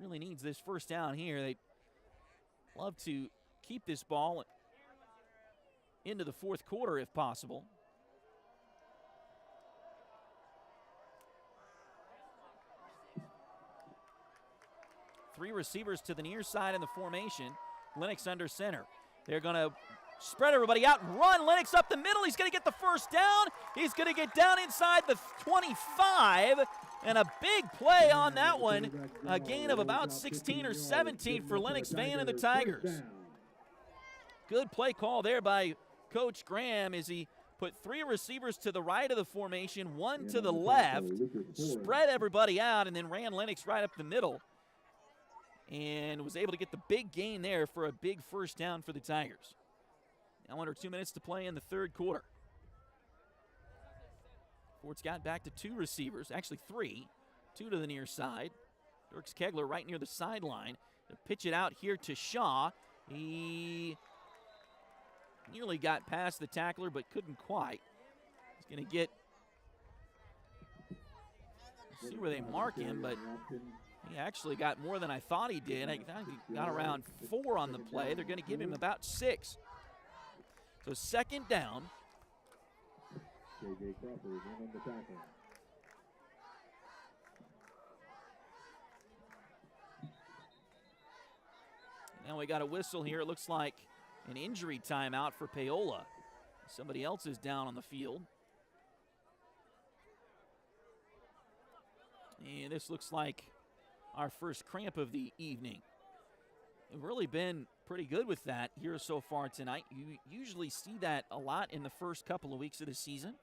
really needs this first down here. They'd love to keep this ball into the fourth quarter if possible. Three receivers to the near side in the formation. Lennox under center. They're going to spread everybody out and run. Lennox up the middle. He's going to get the first down. He's going to get down inside the 25. And a big play on that one. A gain of about 16 or 17 for Lennox Van and the Tigers. Good play call there by Coach Graham as he put three receivers to the right of the formation, one to the left, spread everybody out, and then ran Lennox right up the middle and was able to get the big gain there for a big first down for the Tigers. Now under 2 minutes to play in the third quarter. Fort Scott back to two receivers, actually three, two to the near side. Dirks Kegler right near the sideline. They'll pitch it out here to Shaw. He nearly got past the tackler, but couldn't quite. He's going to get, see where they mark him, but he actually got more than I thought he did. I thought he got around 4 on the play. They're going to give him about 6. So second down. J.J. Crawford in on the tackle. Now we got a whistle here. It looks like an injury timeout for Paola. Somebody else is down on the field. And this looks like our first cramp of the evening. We've really been pretty good with that here so far tonight. You usually see that a lot in the first couple of weeks of the season.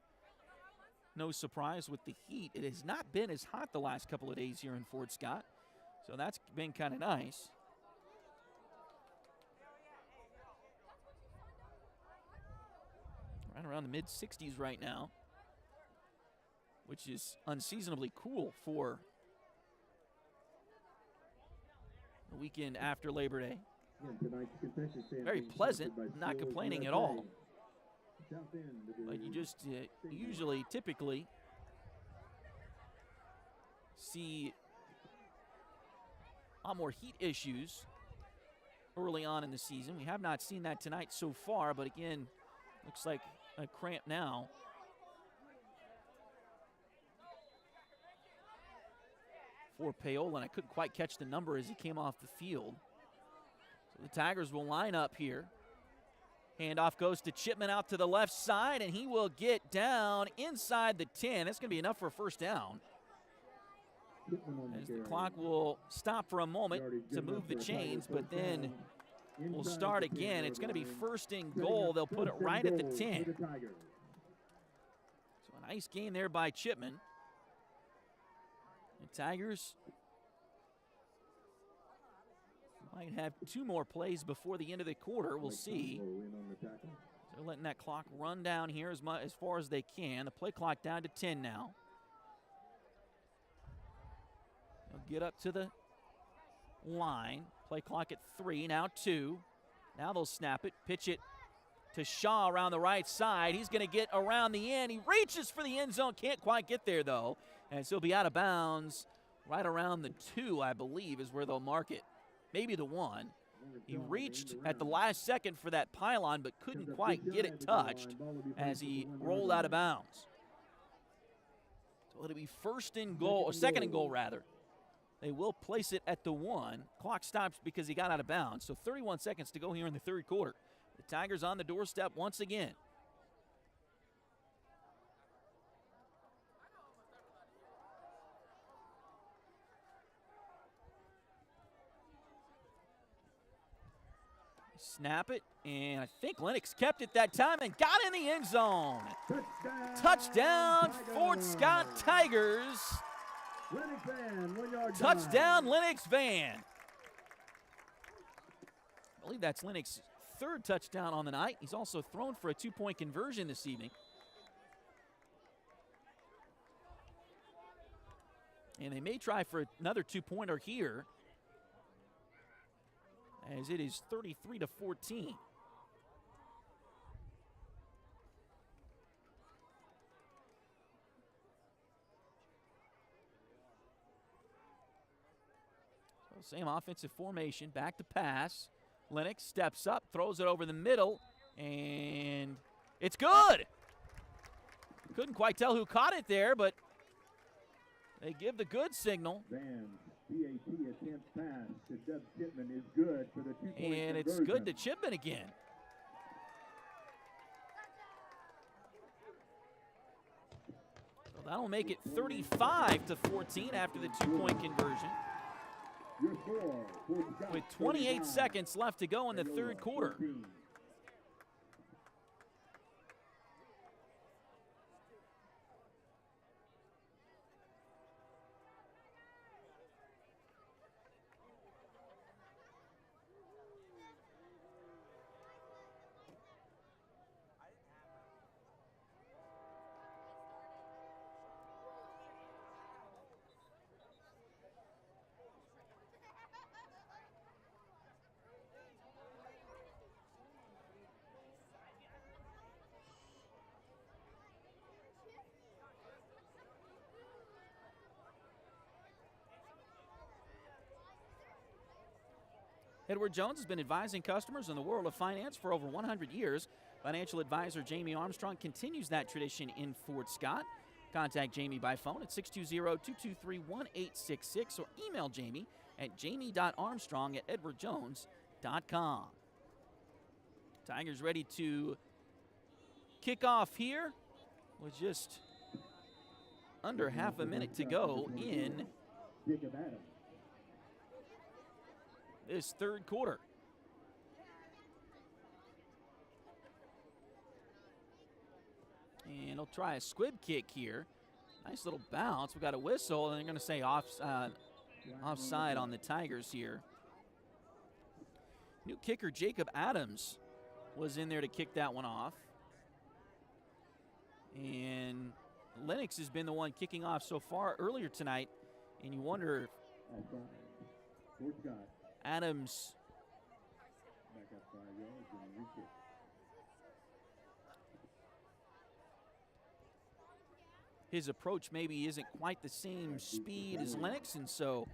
No surprise with the heat. It has not been as hot the last couple of days here in Fort Scott, so that's been kind of nice. Right around the mid-60s right now, which is unseasonably cool for the weekend after Labor Day. Very pleasant, not complaining at all. But you just usually, typically, see a lot more heat issues early on in the season. We have not seen that tonight so far, but again, looks like a cramp now. For Paola, and I couldn't quite catch the number as he came off the field. So the Tigers will line up here. Handoff goes to Chipman out to the left side, and he will get down inside the 10. That's going to be enough for a first down. As the clock will stop for a moment to move the chains, but then we'll start again. It's going to be first and goal. They'll put it right at the 10. So a nice gain there by Chipman. The Tigers might have two more plays before the end of the quarter. We'll see. They're letting that clock run down here as far as they can. The play clock down to 10 now. They'll get up to the line. Play clock at 3, now 2. Now they'll snap it, pitch it to Shaw around the right side. He's going to get around the end. He reaches for the end zone. Can't quite get there, though. And so he'll be out of bounds right around the 2, I believe, is where they'll mark it. Maybe the 1. He reached at the last second for that pylon, but couldn't quite get it touched as he rolled out of bounds. So it'll be first and goal, or second and goal, rather. They will place it at the 1. Clock stops because he got out of bounds. So 31 seconds to go here in the third quarter. The Tigers on the doorstep once again. Snap it, and I think Lennox kept it that time and got in the end zone. Touchdown, Fort Scott Tigers. Touchdown, Lennox Van. I believe that's Lennox's third touchdown on the night. He's also thrown for a 2-point conversion this evening. And they may try for another 2-pointer here, as it is 33-14. So same offensive formation, back to pass. Lennox steps up, throws it over the middle, and it's good. Couldn't quite tell who caught it there, but they give the good signal. PAT attempt pass to Doug Chipman is good for the 2-point conversion. And it's good to Chipman again. So that'll make it 35-14 after the 2-point conversion. With 28 seconds left to go in the third quarter. Edward Jones has been advising customers in the world of finance for over 100 years. Financial advisor Jamie Armstrong continues that tradition in Fort Scott. Contact Jamie by phone at 620-223-1866 or email Jamie at jamie.armstrong@edwardjones.com. Tigers ready to kick off here with just under half a minute to go in this third quarter. And he'll try a squib kick here. Nice little bounce. We got a whistle, and they're going to say offside on the Tigers here. New kicker Jacob Adams was in there to kick that one off. And Lennox has been the one kicking off so far earlier tonight, and you wonder if Adams his approach maybe isn't quite the same speed as Lennox, and so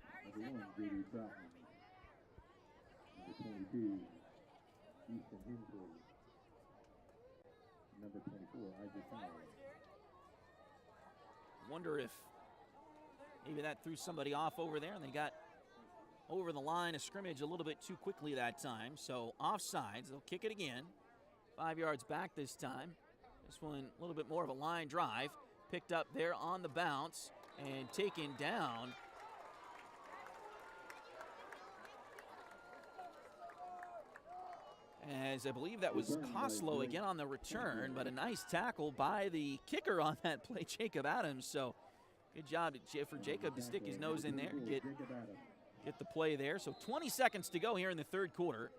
wonder if maybe that threw somebody off over there and they got over the line of scrimmage a little bit too quickly that time. So offsides, they'll kick it again. 5 yards back this time. This one a little bit more of a line drive. Picked up there on the bounce and taken down. As I believe that was Koslow again on the return, but a nice tackle by the kicker on that play, Jacob Adams. So good job for Jacob to stick his nose in there and get the play there. So 20 seconds to go here in the third quarter.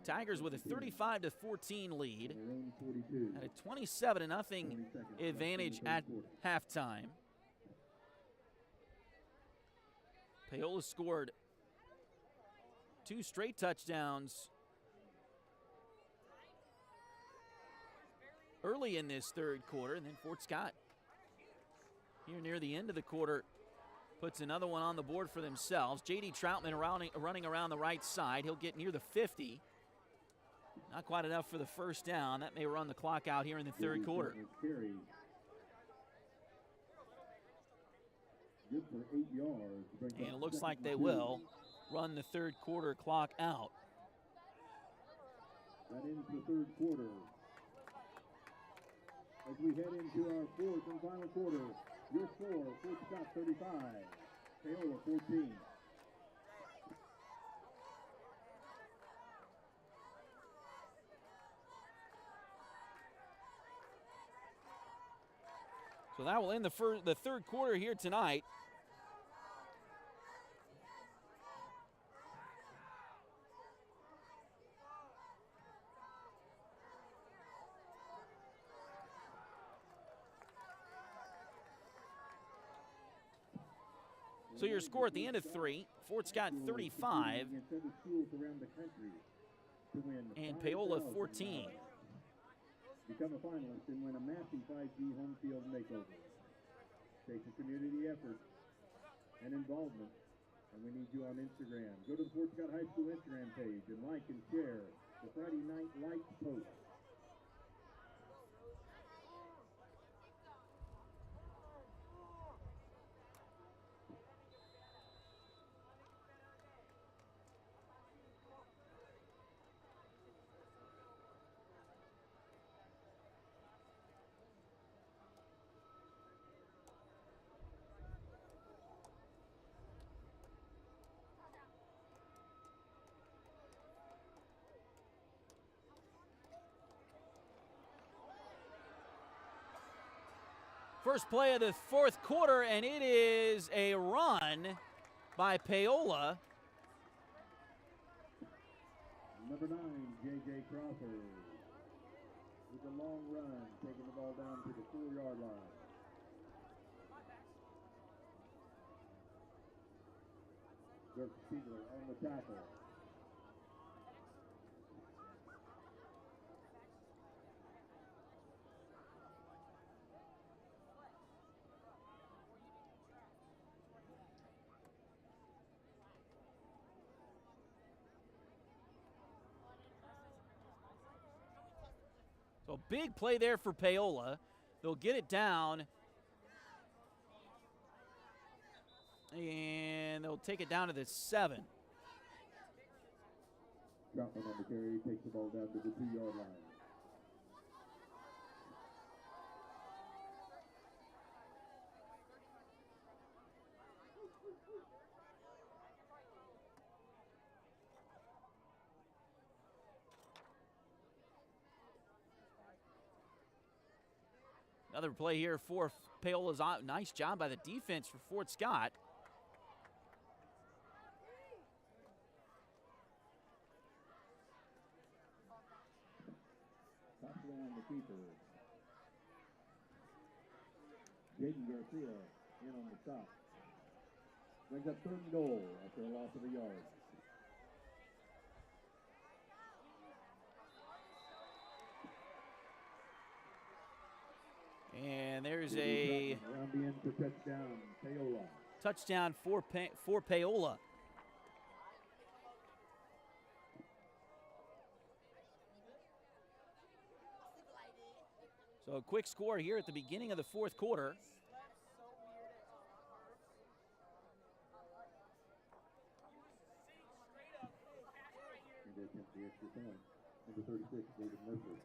Tigers with a 35-14 lead and a 27-0 advantage at halftime. Paola scored 2 straight touchdowns early in this third quarter, and then Fort Scott here near the end of the quarter puts another one on the board for themselves. J.D. Troutman running around the right side. He'll get near the 50. Not quite enough for the first down. That may run the clock out here in the third quarter. And it looks like they will run the third quarter clock out. That ends the third quarter. As we head into our fourth and final quarter, your score, Fort Scott 35, Paola 14. So that will end the third quarter here tonight. So your score at the end of 3, Fort Scott 35 and Paola 14. Become a finalist and win a massive 5G home field makeover. Take the community effort and involvement, and we need you on Instagram. Go to the Fort Scott High School Instagram page and like and share the Friday Night Lights post. First play of the fourth quarter, and it is a run by Paola. Number 9, J.J. Crawford, with a long run, taking the ball down to the 4-yard line. Dirk Siegler on the tackle. So big play there for Paola. They'll get it down. And they'll take it down to the 7. Troutman on the carry, takes the ball down to the 2-yard line. Another play here for Paola's. Nice job by the defense for Fort Scott. Touchdown the keeper. Jaden Garcia in on the stop. Brings up 3rd and goal after a loss of a yard. And there's a around the end for touchdown, Paola. Touchdown for Paola. So a quick score here at the beginning of the 4th quarter. And they attempt the extra point. Number 36, David Mercer.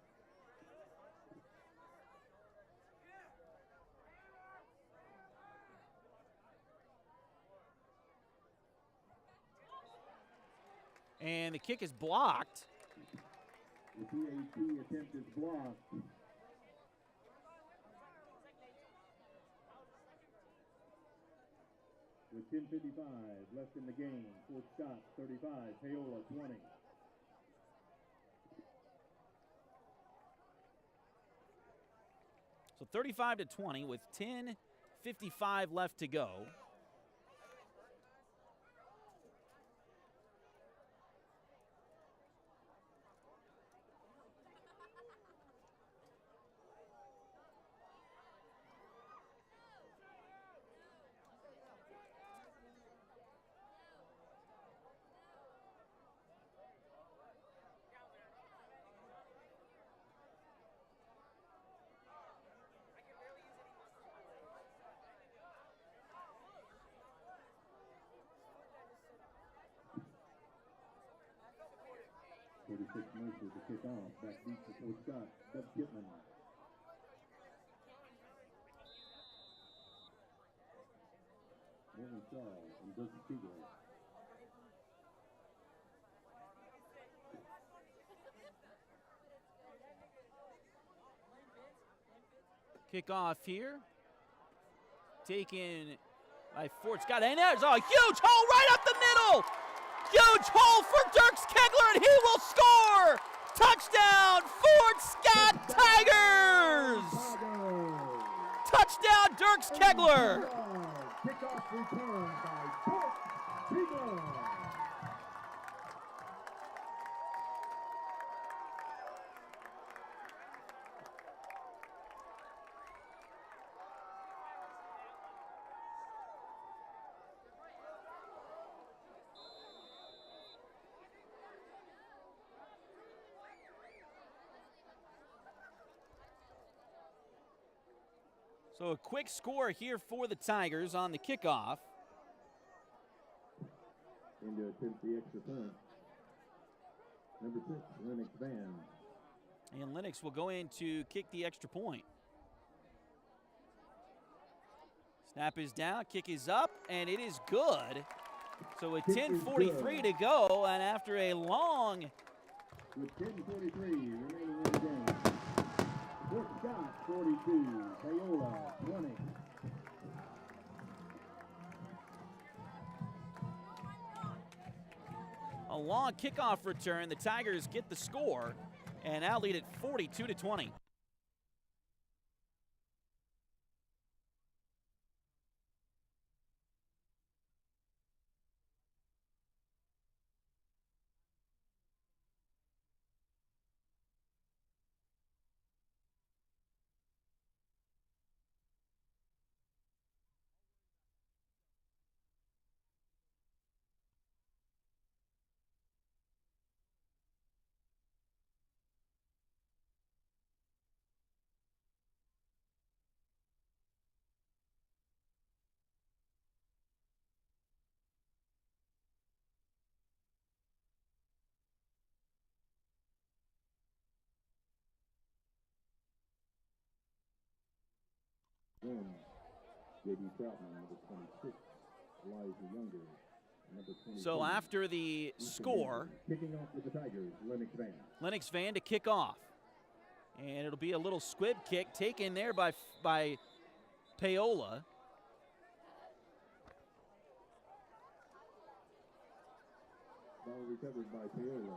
And the kick is blocked. The PAT attempt is blocked. With 10:55 left in the game, Fort Scott 35, Paola 20. So 35-20 with 10:55 left to go. Mercer to kick off. Back deep for Fort Scott. Dub Kipman. Morgan Charles and Joseph Siegel. Kickoff here. Taken by Fort Scott. And there's a huge hole right up the middle. Huge hole for Dirks Kegler, and he will score! Touchdown, Fort Scott Tigers! Touchdown, Dirks Kegler! Kickoff return by Dirks Kegler. So a quick score here for the Tigers on the kickoff. Into attempt the extra point. Number 6, Lennox Van. And Lennox will go in to kick the extra point. Snap is down, kick is up, and it is good. So with 10:43 to go, and after a long... With 10:43 remaining in the game. Fort Scott 42, Paola 20. A long kickoff return. The Tigers get the score and now lead at 42-20. Then, J.D. Troutman, number 26, Elijah Younger, number 20. So after the score, kicking off with the Tigers, Lennox Van. Lennox Van to kick off. And it'll be a little squib kick taken there by Paola. Ball recovered by Paola.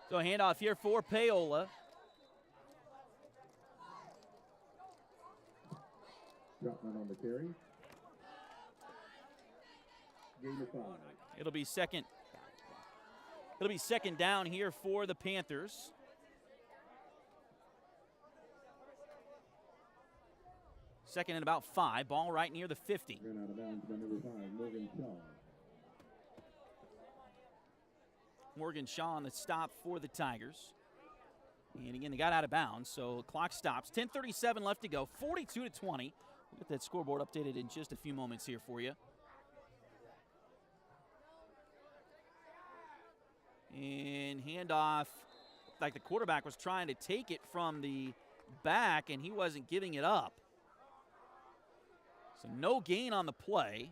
So handoff here for Paola. Dropman on the carry. Gain of 5. It'll be second down here for the Panthers. Second and about 5. Ball right near the 50. Ran out of bounds by number 5, Morgan Shaw. Morgan Shaw on the stop for the Tigers. And again, they got out of bounds, so clock stops. 10:37 left to go, 42-20. We'll get that scoreboard updated in just a few moments here for you. And handoff, like the quarterback was trying to take it from the back, and he wasn't giving it up. So no gain on the play.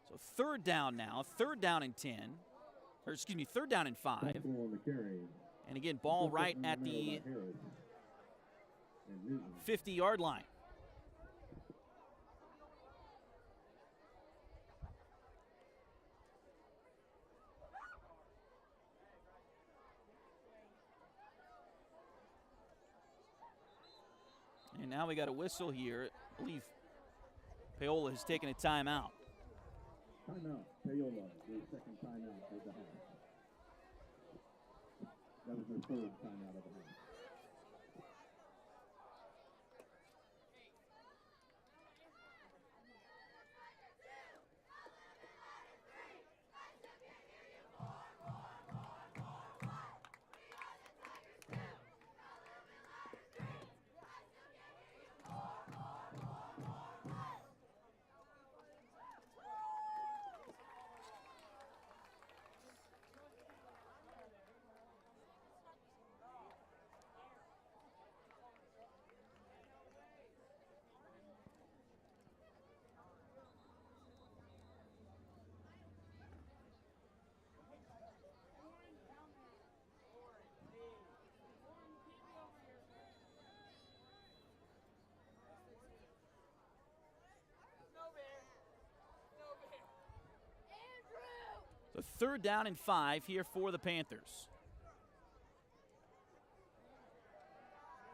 So third down now, third down and 10. Or excuse me, third down and 5. On the carry. And again, ball right at the 50-yard line. And now we got a whistle here. I believe Paola has taken a timeout. Timeout. Paola, their second timeout of the half. That was their third timeout of the half. So third down and 5 here for the Panthers.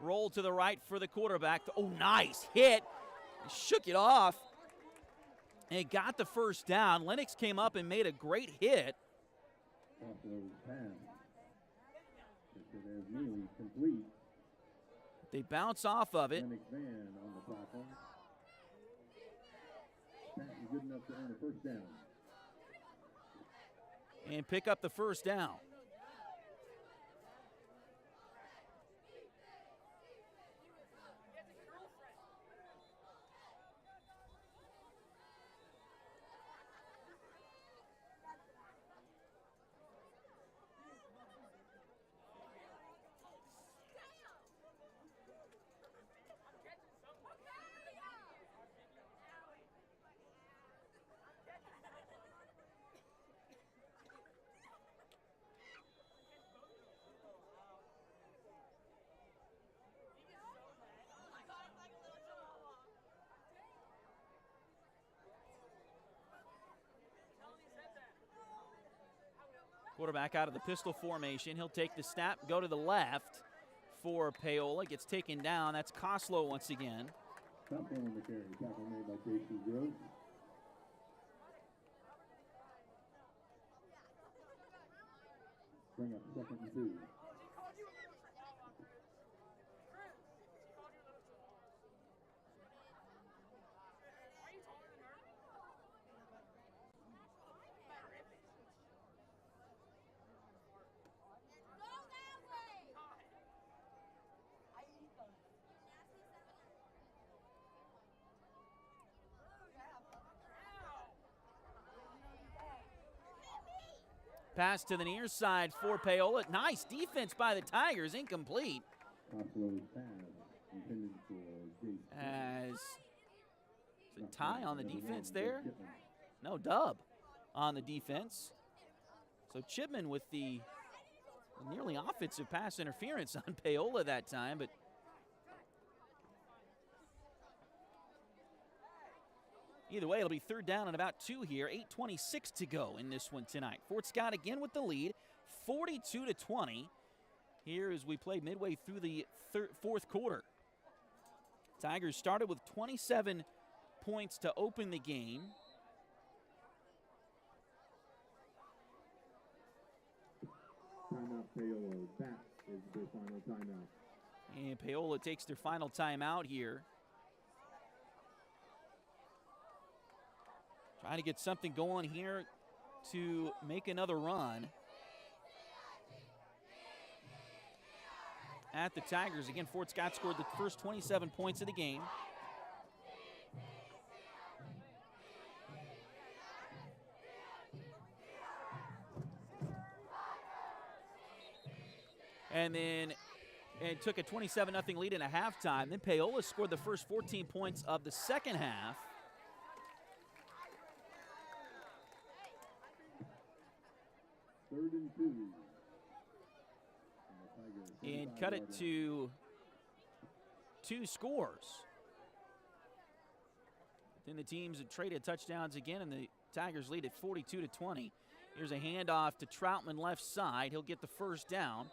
Roll to the right for the quarterback. Oh, nice hit. He shook it off and got the first down. Lennox came up and made a great hit. Complete. They bounce off of it. Lennox Van on the platform. Pass is good enough to earn a first down. And pick up the first down. Quarterback out of the pistol formation. He'll take the snap, go to the left for Paola. Gets taken down. That's Koslow once again. Top one on the carry. Tackle made by Casey Gross. Bring up second and 2. Pass to the near side for Paola. Nice defense by the Tigers, incomplete. Costello's pass intended for Jason. As it's a tie on the defense there. No, dub on the defense. So Chipman with the nearly offensive pass interference on Paola that time, but either way, it'll be third down and about 2 here. 8:26 to go in this one tonight. Fort Scott again with the lead, 42-20. Here as we play midway through the fourth quarter. Tigers started with 27 points to open the game. Timeout, Paola. That is their final timeout. And Paola takes their final timeout here. Trying to get something going here to make another run at the Tigers. Again, Fort Scott scored the first 27 points of the game. And then it took a 27-0 lead in a halftime. Then Paola scored the first 14 points of the second half. Third and 2. And cut it to 2 scores. Then the teams have traded touchdowns again, and the Tigers lead at 42-20. Here's a handoff to Troutman left side. He'll get the first down.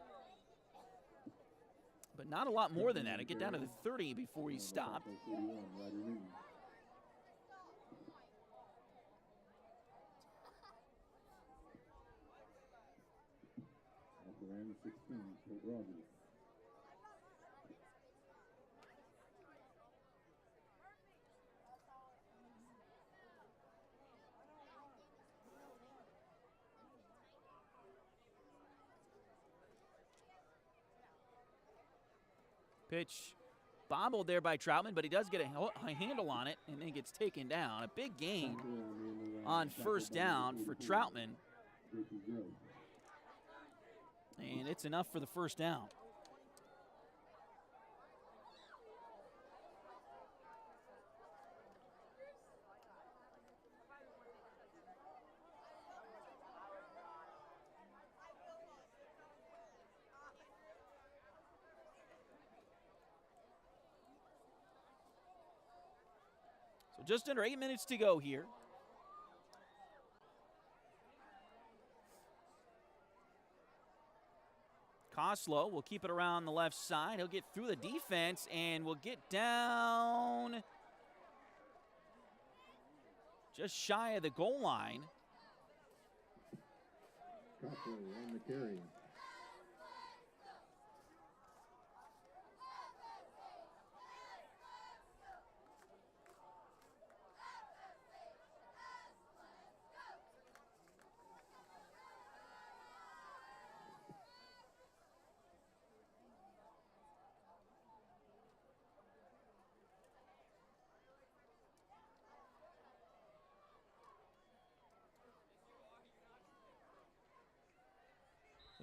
But not a lot more than that. He'll get down to the 30 before he stopped. And 16 for Rogers. Pitch bobbled there by Troutman, but he does get a handle on it and then gets taken down. A big gain on first down for Troutman. And it's enough for the first down. So just under 8 minutes to go here. Costello will keep it around the left side. He'll get through the defense and will get down just shy of the goal line. Costello on the carry.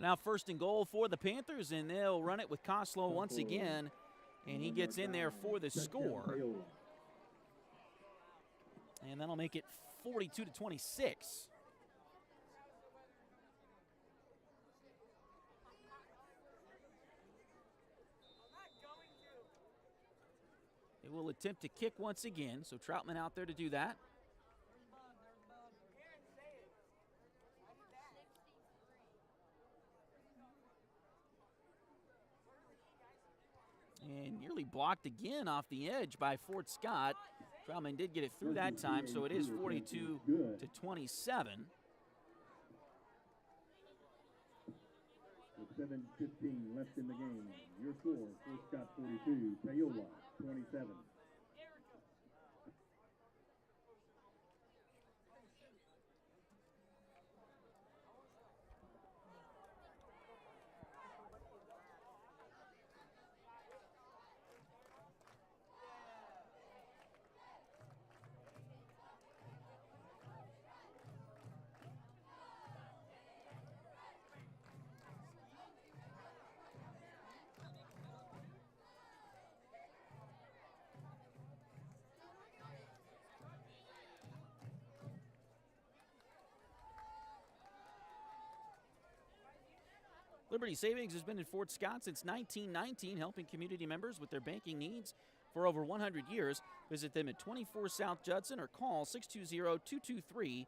Now first and goal for the Panthers, and they'll run it with Costello once again, and he gets in there for the score. And that'll make it 42-26. They will attempt to kick once again, so Troutman out there to do that. And nearly blocked again off the edge by Fort Scott. Troutman did get it through that time, so it is 42-27. With 7:15 left in the game, your score, Fort Scott 42, Paola 27. Liberty Savings has been in Fort Scott since 1919, helping community members with their banking needs for over 100 years. Visit them at 24 South Judson or call 620-223-0300.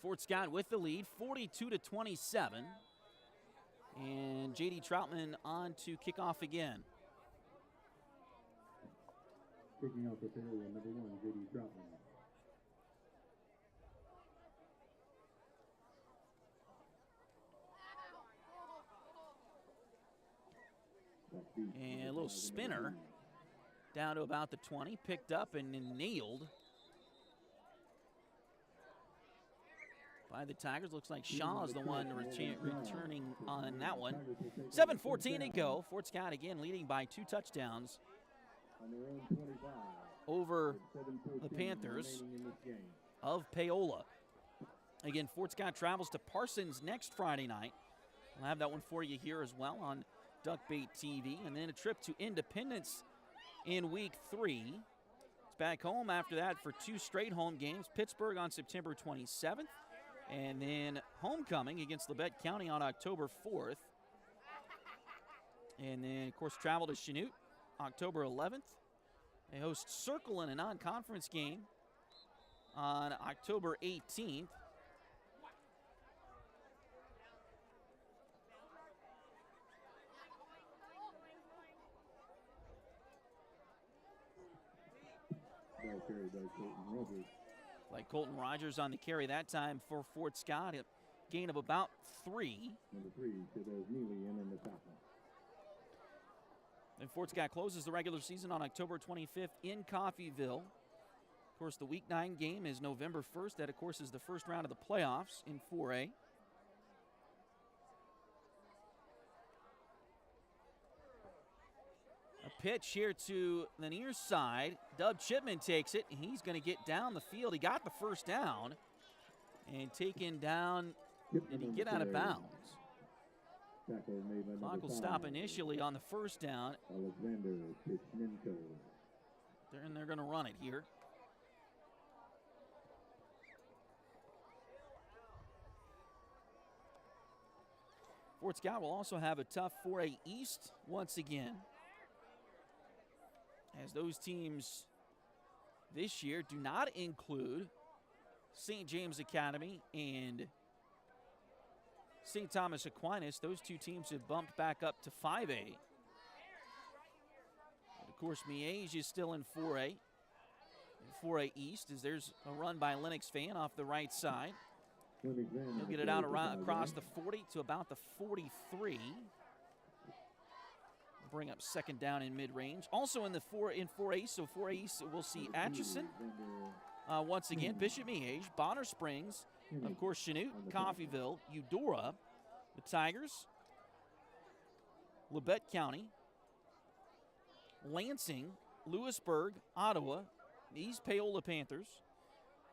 Fort Scott with the lead, 42-27. And J.D. Troutman on to kick off again. Kicking off the Paola, number 1, J.D. Troutman. And a little spinner down to about the 20, picked up and nailed by the Tigers. Looks like Shaw's the one returning on that one. 7:14 to go. Fort Scott again leading by 2 touchdowns over the Panthers of Paola. Again, Fort Scott travels to Parsons next Friday night. We'll have that one for you here as well on Duckbait TV. And then a trip to Independence in week 3. It's back home after that for 2 straight home games. Pittsburgh on September 27th. And then homecoming against Labette County on October 4th. And then, of course, travel to Chanute October 11th. They host Circle in a non-conference game on October 18th. Like Colton Rogers on the carry that time for Fort Scott. A gain of about 3. Number 3, Neely in the top. And Fort Scott closes the regular season on October 25th in Coffeyville. Of course, the Week 9 game is November 1st. That, of course, is the first round of the playoffs in 4A. A pitch here to the near side. Dub Chipman takes it. He's going to get down the field. He got the first down and taken down. Did he get out of bounds? Clock will stop initially on the first down. And they're going to run it here. Fort Scott will also have a tough 4A East once again, as those teams this year do not include St. James Academy and St. Thomas Aquinas. Those 2 teams have bumped back up to 5A. And of course, Miege is still in 4A. 4A East, as there's a run by Lennox Fan off the right side. He'll get it out across the 40 to about the 43. Bring up second down in mid-range. Also in 4A, so 4A East, we'll see Atchison once again, Bishop Miege, Bonner Springs, of course Chanute, Coffeyville, Eudora, the Tigers, Labette County, Lansing, Lewisburg, Ottawa, the East Paola Panthers,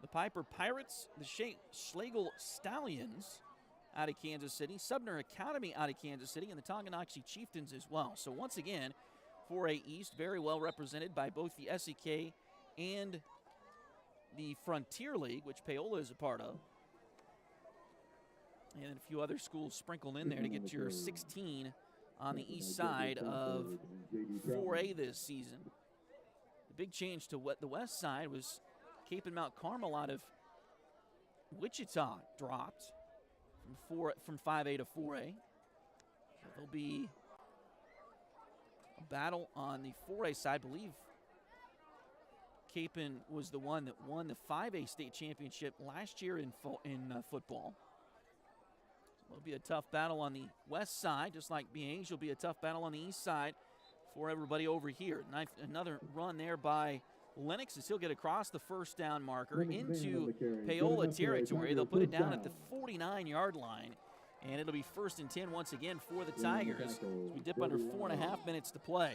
the Piper Pirates, the Schlegel Stallions out of Kansas City, Sumner Academy out of Kansas City, and the Tonganoxie Chieftains as well. So once again, 4A East very well represented by both the SEK and the Frontier League, which Paola is a part of. And a few other schools sprinkled in there to get your 16 on the east side of 4A this season. The big change to what the west side was Cape and Mount Carmel out of Wichita dropped from 5A to 4A. So there'll be a battle on the 4A side. I believe Capen was the one that won the 5A state championship last year in football. So it'll be a tough battle on the west side, just like Miege will be a tough battle on the east side for everybody over here. Another run there by Lennox as he'll get across the first down marker into Paola territory. They'll put it down at the 49-yard line, and it'll be 1st and 10 once again for the Tigers as we dip under 4.5 minutes to play.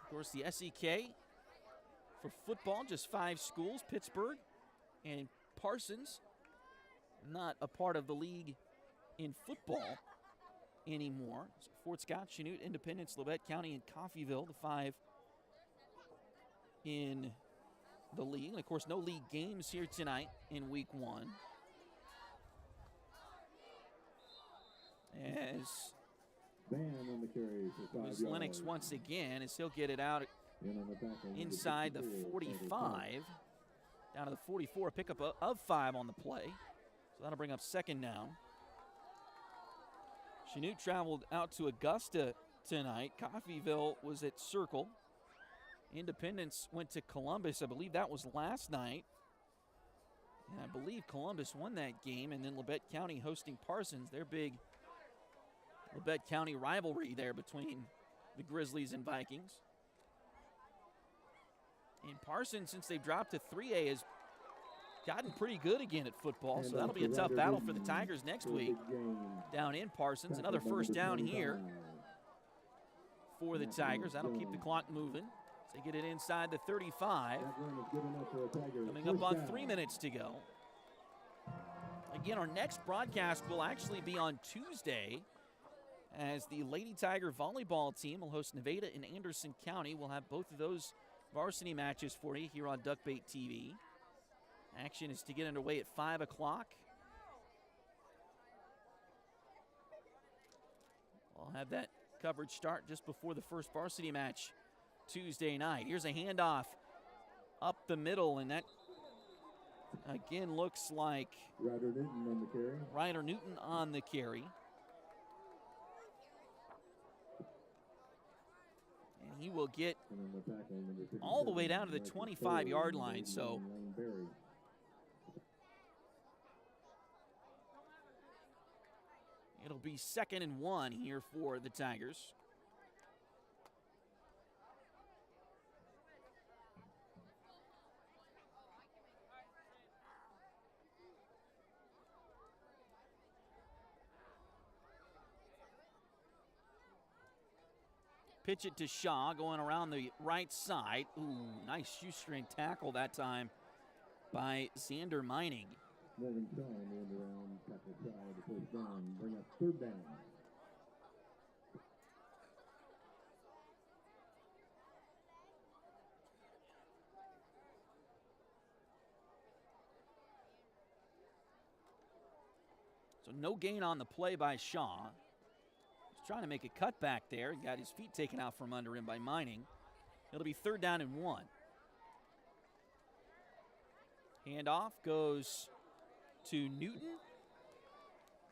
Of course, the SEK for football, just 5 schools, Pittsburgh and Parsons, not a part of the league in football. anymore. So Fort Scott, Chanute, Independence, Labette County, and Coffeyville, the 5 in the league. And, of course, no league games here tonight in Week 1. As on the carry for 5 Lennox once again, as he'll get it out inside the 45, down to the 44, a pickup of 5 on the play. So that'll bring up second down. Chanute traveled out to Augusta tonight. Coffeyville was at Circle. Independence went to Columbus. I believe that was last night. And I believe Columbus won that game. And then Labette County hosting Parsons. Their big Labette County rivalry there between the Grizzlies and Vikings. And Parsons, since they've dropped to 3A, has gotten pretty good again at football. So that'll be a tough battle for the Tigers next week down in Parsons. Another first down here for the Tigers. That'll keep the clock moving. They get it inside the 35. Coming up on 3 minutes to go. Again, our next broadcast will actually be on Tuesday, as the Lady Tiger volleyball team will host Nevada and Anderson County. We'll have both of those varsity matches for you here on Duckbait TV. Action is to get underway at 5 o'clock. I'll have that coverage start just before the first varsity match Tuesday night. Here's a handoff up the middle, and that again looks like Ryder Newton on the carry. Ryder Newton on the carry. And he will get all the way down to the 25-yard line. So it'll be 2nd and 1 here for the Tigers. Pitch it to Shaw, going around the right side. Ooh, nice shoestring tackle that time by Xander Meining. Morgan Shaw on the end around, tackle side, the first down, bring up 3rd down. So no gain on the play by Shaw. Trying to make a cutback there. He got his feet taken out from under him by Meining. It'll be 3rd down and 1. Handoff goes to Newton.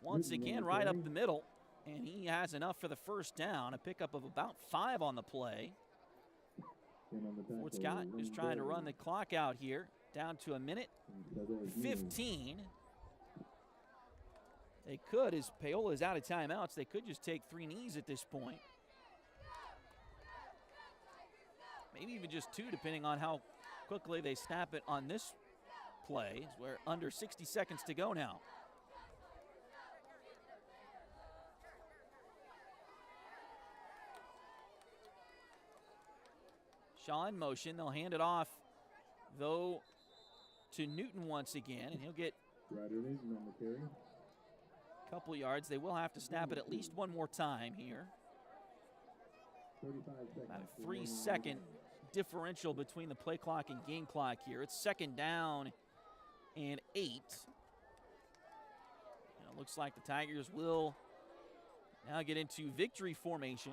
Once again, right up the middle. And he has enough for the first down. A pickup of about 5 on the play. Fort Scott is trying to run the clock out here. Down to a minute 15. They could, as Paola is out of timeouts, they could just take 3 knees at this point. Maybe even just 2, depending on how quickly they snap it on this play. We're under 60 seconds to go now. Shaw in motion. They'll hand it off, though, to Newton once again, and he'll get Ryder Newton on the carry. Couple yards. They will have to snap it at least one more time here. 35 seconds. About a 3-second differential between the play clock and game clock here. It's 2nd down and 8. And it looks like the Tigers will now get into victory formation.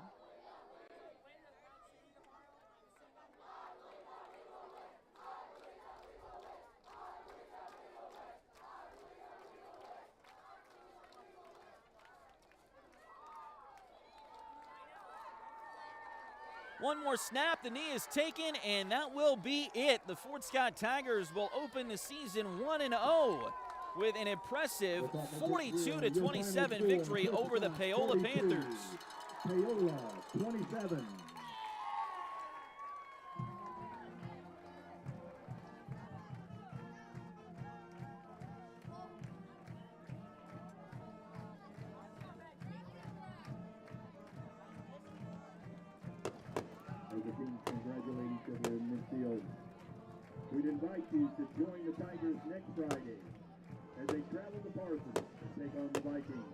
One more snap, the knee is taken, and that will be it. The Fort Scott Tigers will open the season 1-0 with an impressive 42-27 victory over the Paola Panthers. Paola, 27. Congratulate each other in midfield. We'd invite you to join the Tigers next Friday as they travel to Parsons to take on the Vikings.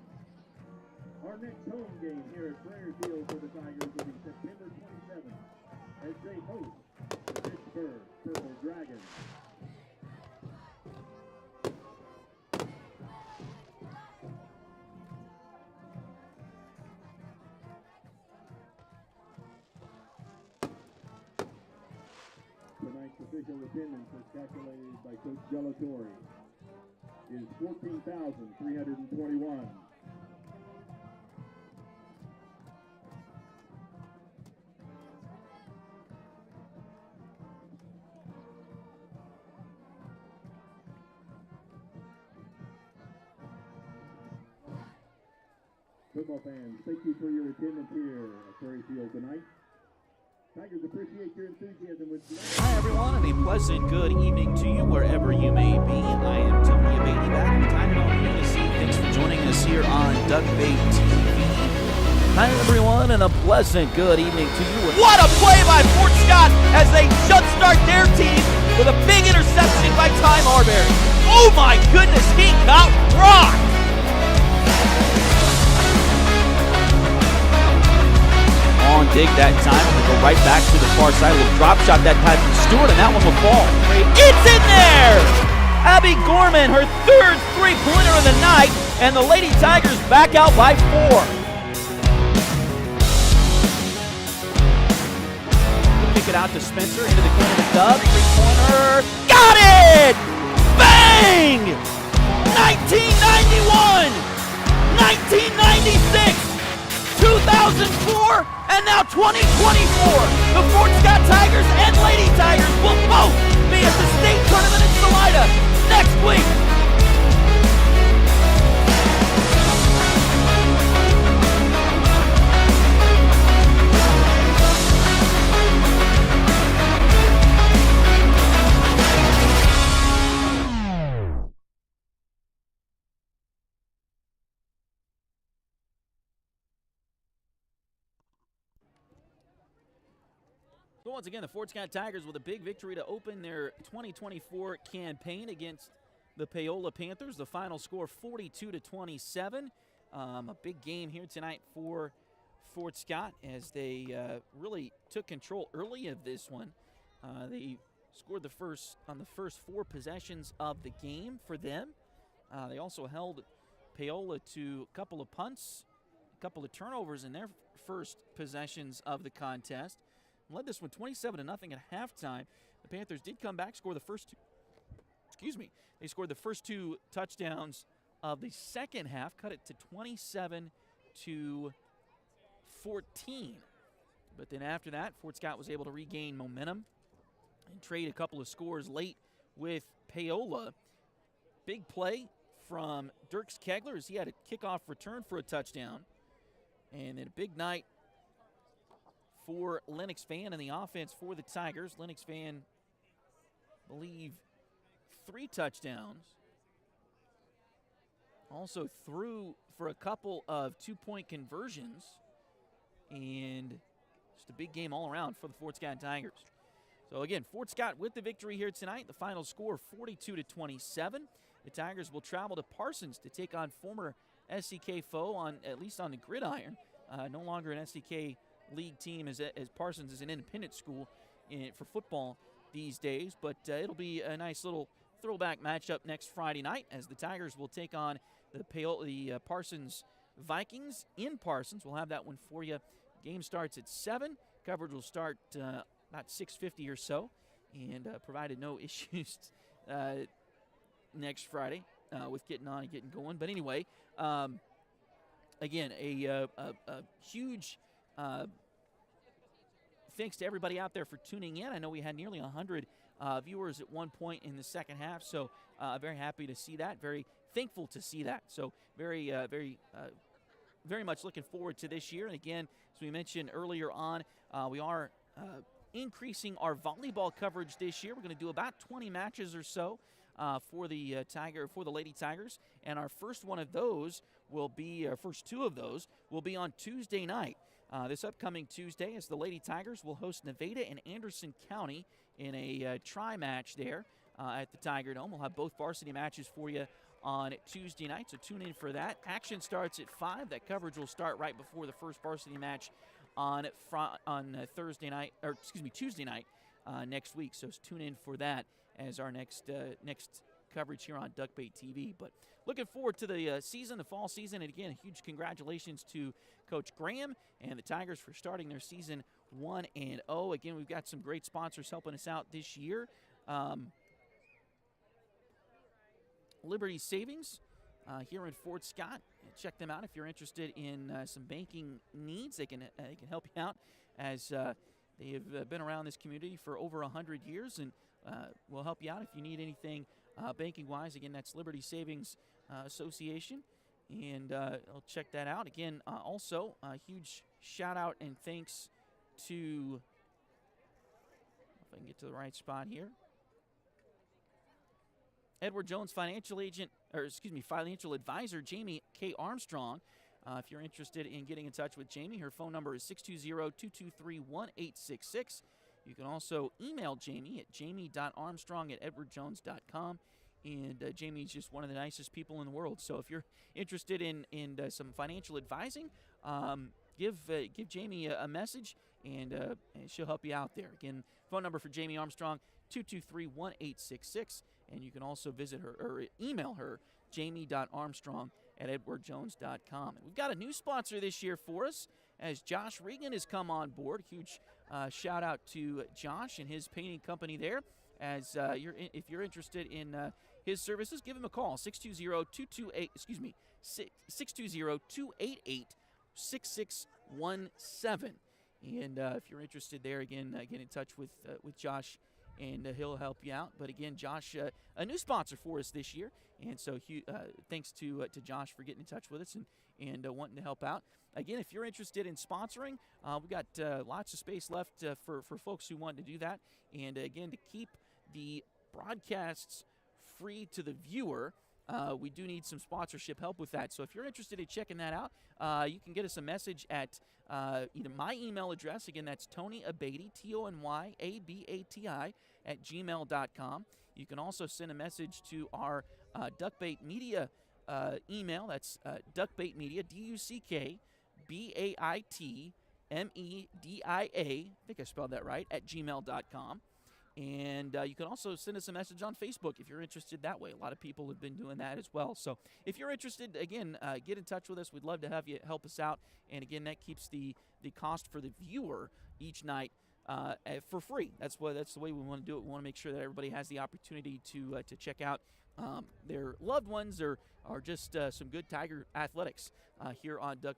Our next home game here at Prairie Field for the Tigers will be September 27th as they host the Pittsburgh Purple Dragons. Tonight's official attendance as calculated by Coach Gelatori is 14,321. Football fans, thank you for your attendance here at Prairie Field tonight. Tigers appreciate your enthusiasm with Hi, everyone, and a pleasant good evening to you wherever you may be. I am Tony Beatty back in time on UNC. Thanks for joining us here on Duck Bait TV. Hi, everyone, and a pleasant good evening to you. What a play by Fort Scott as they jumpstart their team with a big interception by Ty Marbury. Oh my goodness, he got rocked! On dig that time. We'll go right back to the far side. A little drop shot that time from Stewart, and that one will fall. It's in there! Abby Gorman, her third three-pointer of the night, and the Lady Tigers back out by 4. We'll kick it out to Spencer into the corner to Doug. Three-pointer. Got it! Bang! 1991! 1996! 2004 and now 2024. The Fort Scott Tigers and Lady Tigers will both be at the state tournament in Salida next week. So once again, the Fort Scott Tigers with a big victory to open their 2024 campaign against the Paola Panthers. The final score 42-27. A big game here tonight for Fort Scott as they really took control early of this one. They scored on the first 4 possessions of the game for them. They also held Paola to a couple of punts, a couple of turnovers in their first possessions of the contest. Led this one 27-0 at halftime. The Panthers did come back, score the first two. They scored the first 2 touchdowns of the second half, cut it to 27-14. But then after that, Fort Scott was able to regain momentum and trade a couple of scores late with Paola. Big play from Dirks Kegler as he had a kickoff return for a touchdown. And then a big night for Lennox Van and the offense for the Tigers. Lennox Van, I believe, 3 touchdowns. Also threw for a couple of 2-point conversions. And just a big game all around for the Fort Scott Tigers. So again, Fort Scott with the victory here tonight. The final score 42-27. The Tigers will travel to Parsons to take on former SCK foe, at least on the gridiron. No longer an SCK league team as Parsons is an independent school for football these days, but it'll be a nice little throwback matchup next Friday night as the Tigers will take on the Parsons Vikings in Parsons. We'll have that one for you. Game starts at 7. Coverage will start about 6:50 or so, and provided no issues next Friday with getting on and getting going. But anyway, again, a huge thanks to everybody out there for tuning in. I know we had nearly 100 viewers at one point in the second half, so very happy to see that. Very thankful to see that. So very much looking forward to this year. And again, as we mentioned earlier on, we are increasing our volleyball coverage this year. We're going to do about 20 matches or so for the Lady Tigers, and our first 2 of those will be on Tuesday night. This upcoming Tuesday, as the Lady Tigers will host Nevada and Anderson County in a tri-match there at the Tiger Dome. We'll have both varsity matches for you on Tuesday night, so tune in for that. Action starts at 5. That coverage will start right before the first varsity match on Tuesday night next week. So tune in for that as our next coverage here on Duckbait TV. But looking forward to the season, the fall season, and again, huge congratulations to Coach Graham and the Tigers for starting their season 1-0. Again, we've got some great sponsors helping us out this year. Liberty Savings here in Fort Scott. Check them out if you're interested in some banking needs. They can help you out as they have been around this community for over 100 years and will help you out if you need anything banking-wise. Again, that's Liberty Savings Association, and I'll check that out. Again, also a huge shout-out and thanks to, if I can get to the right spot here, Edward Jones financial advisor, Jamie K. Armstrong. If you're interested in getting in touch with Jamie, her phone number is 620-223-1866. You can also email Jamie at jamie.armstrong@edwardjones.com. And Jamie's just one of the nicest people in the world. So if you're interested in some financial advising, give Jamie a message, and she'll help you out there. Again, phone number for Jamie Armstrong, 223-1866. And you can also visit her or email her, jamie.armstrong@edwardjones.com. And we've got a new sponsor this year for us as Josh Regan has come on board. Huge shout out to Josh and his painting company there. As if you're interested in his services, give him a call, 620-288-6617. And if you're interested there, again, get in touch with Josh, and he'll help you out. But again, Josh, a new sponsor for us this year, and so thanks to Josh for getting in touch with us and wanting to help out. Again, if you're interested in sponsoring, we've got lots of space left for folks who want to do that. And again, to keep the broadcasts free to the viewer, we do need some sponsorship help with that. So if you're interested in checking that out, you can get us a message at either my email address. Again, that's Tony Abati, TonyAbati @gmail.com. You can also send a message to our Duckbait Media email. That's Duckbait Media, DUCKBAITMEDIA, I think I spelled that right, @gmail.com. And you can also send us a message on Facebook if you're interested that way. A lot of people have been doing that as well. So if you're interested, again, get in touch with us. We'd love to have you help us out. And again, that keeps the cost for the viewer each night for free. That's the way we want to do it. We want to make sure that everybody has the opportunity to check out their loved ones or just some good Tiger athletics here on Duck.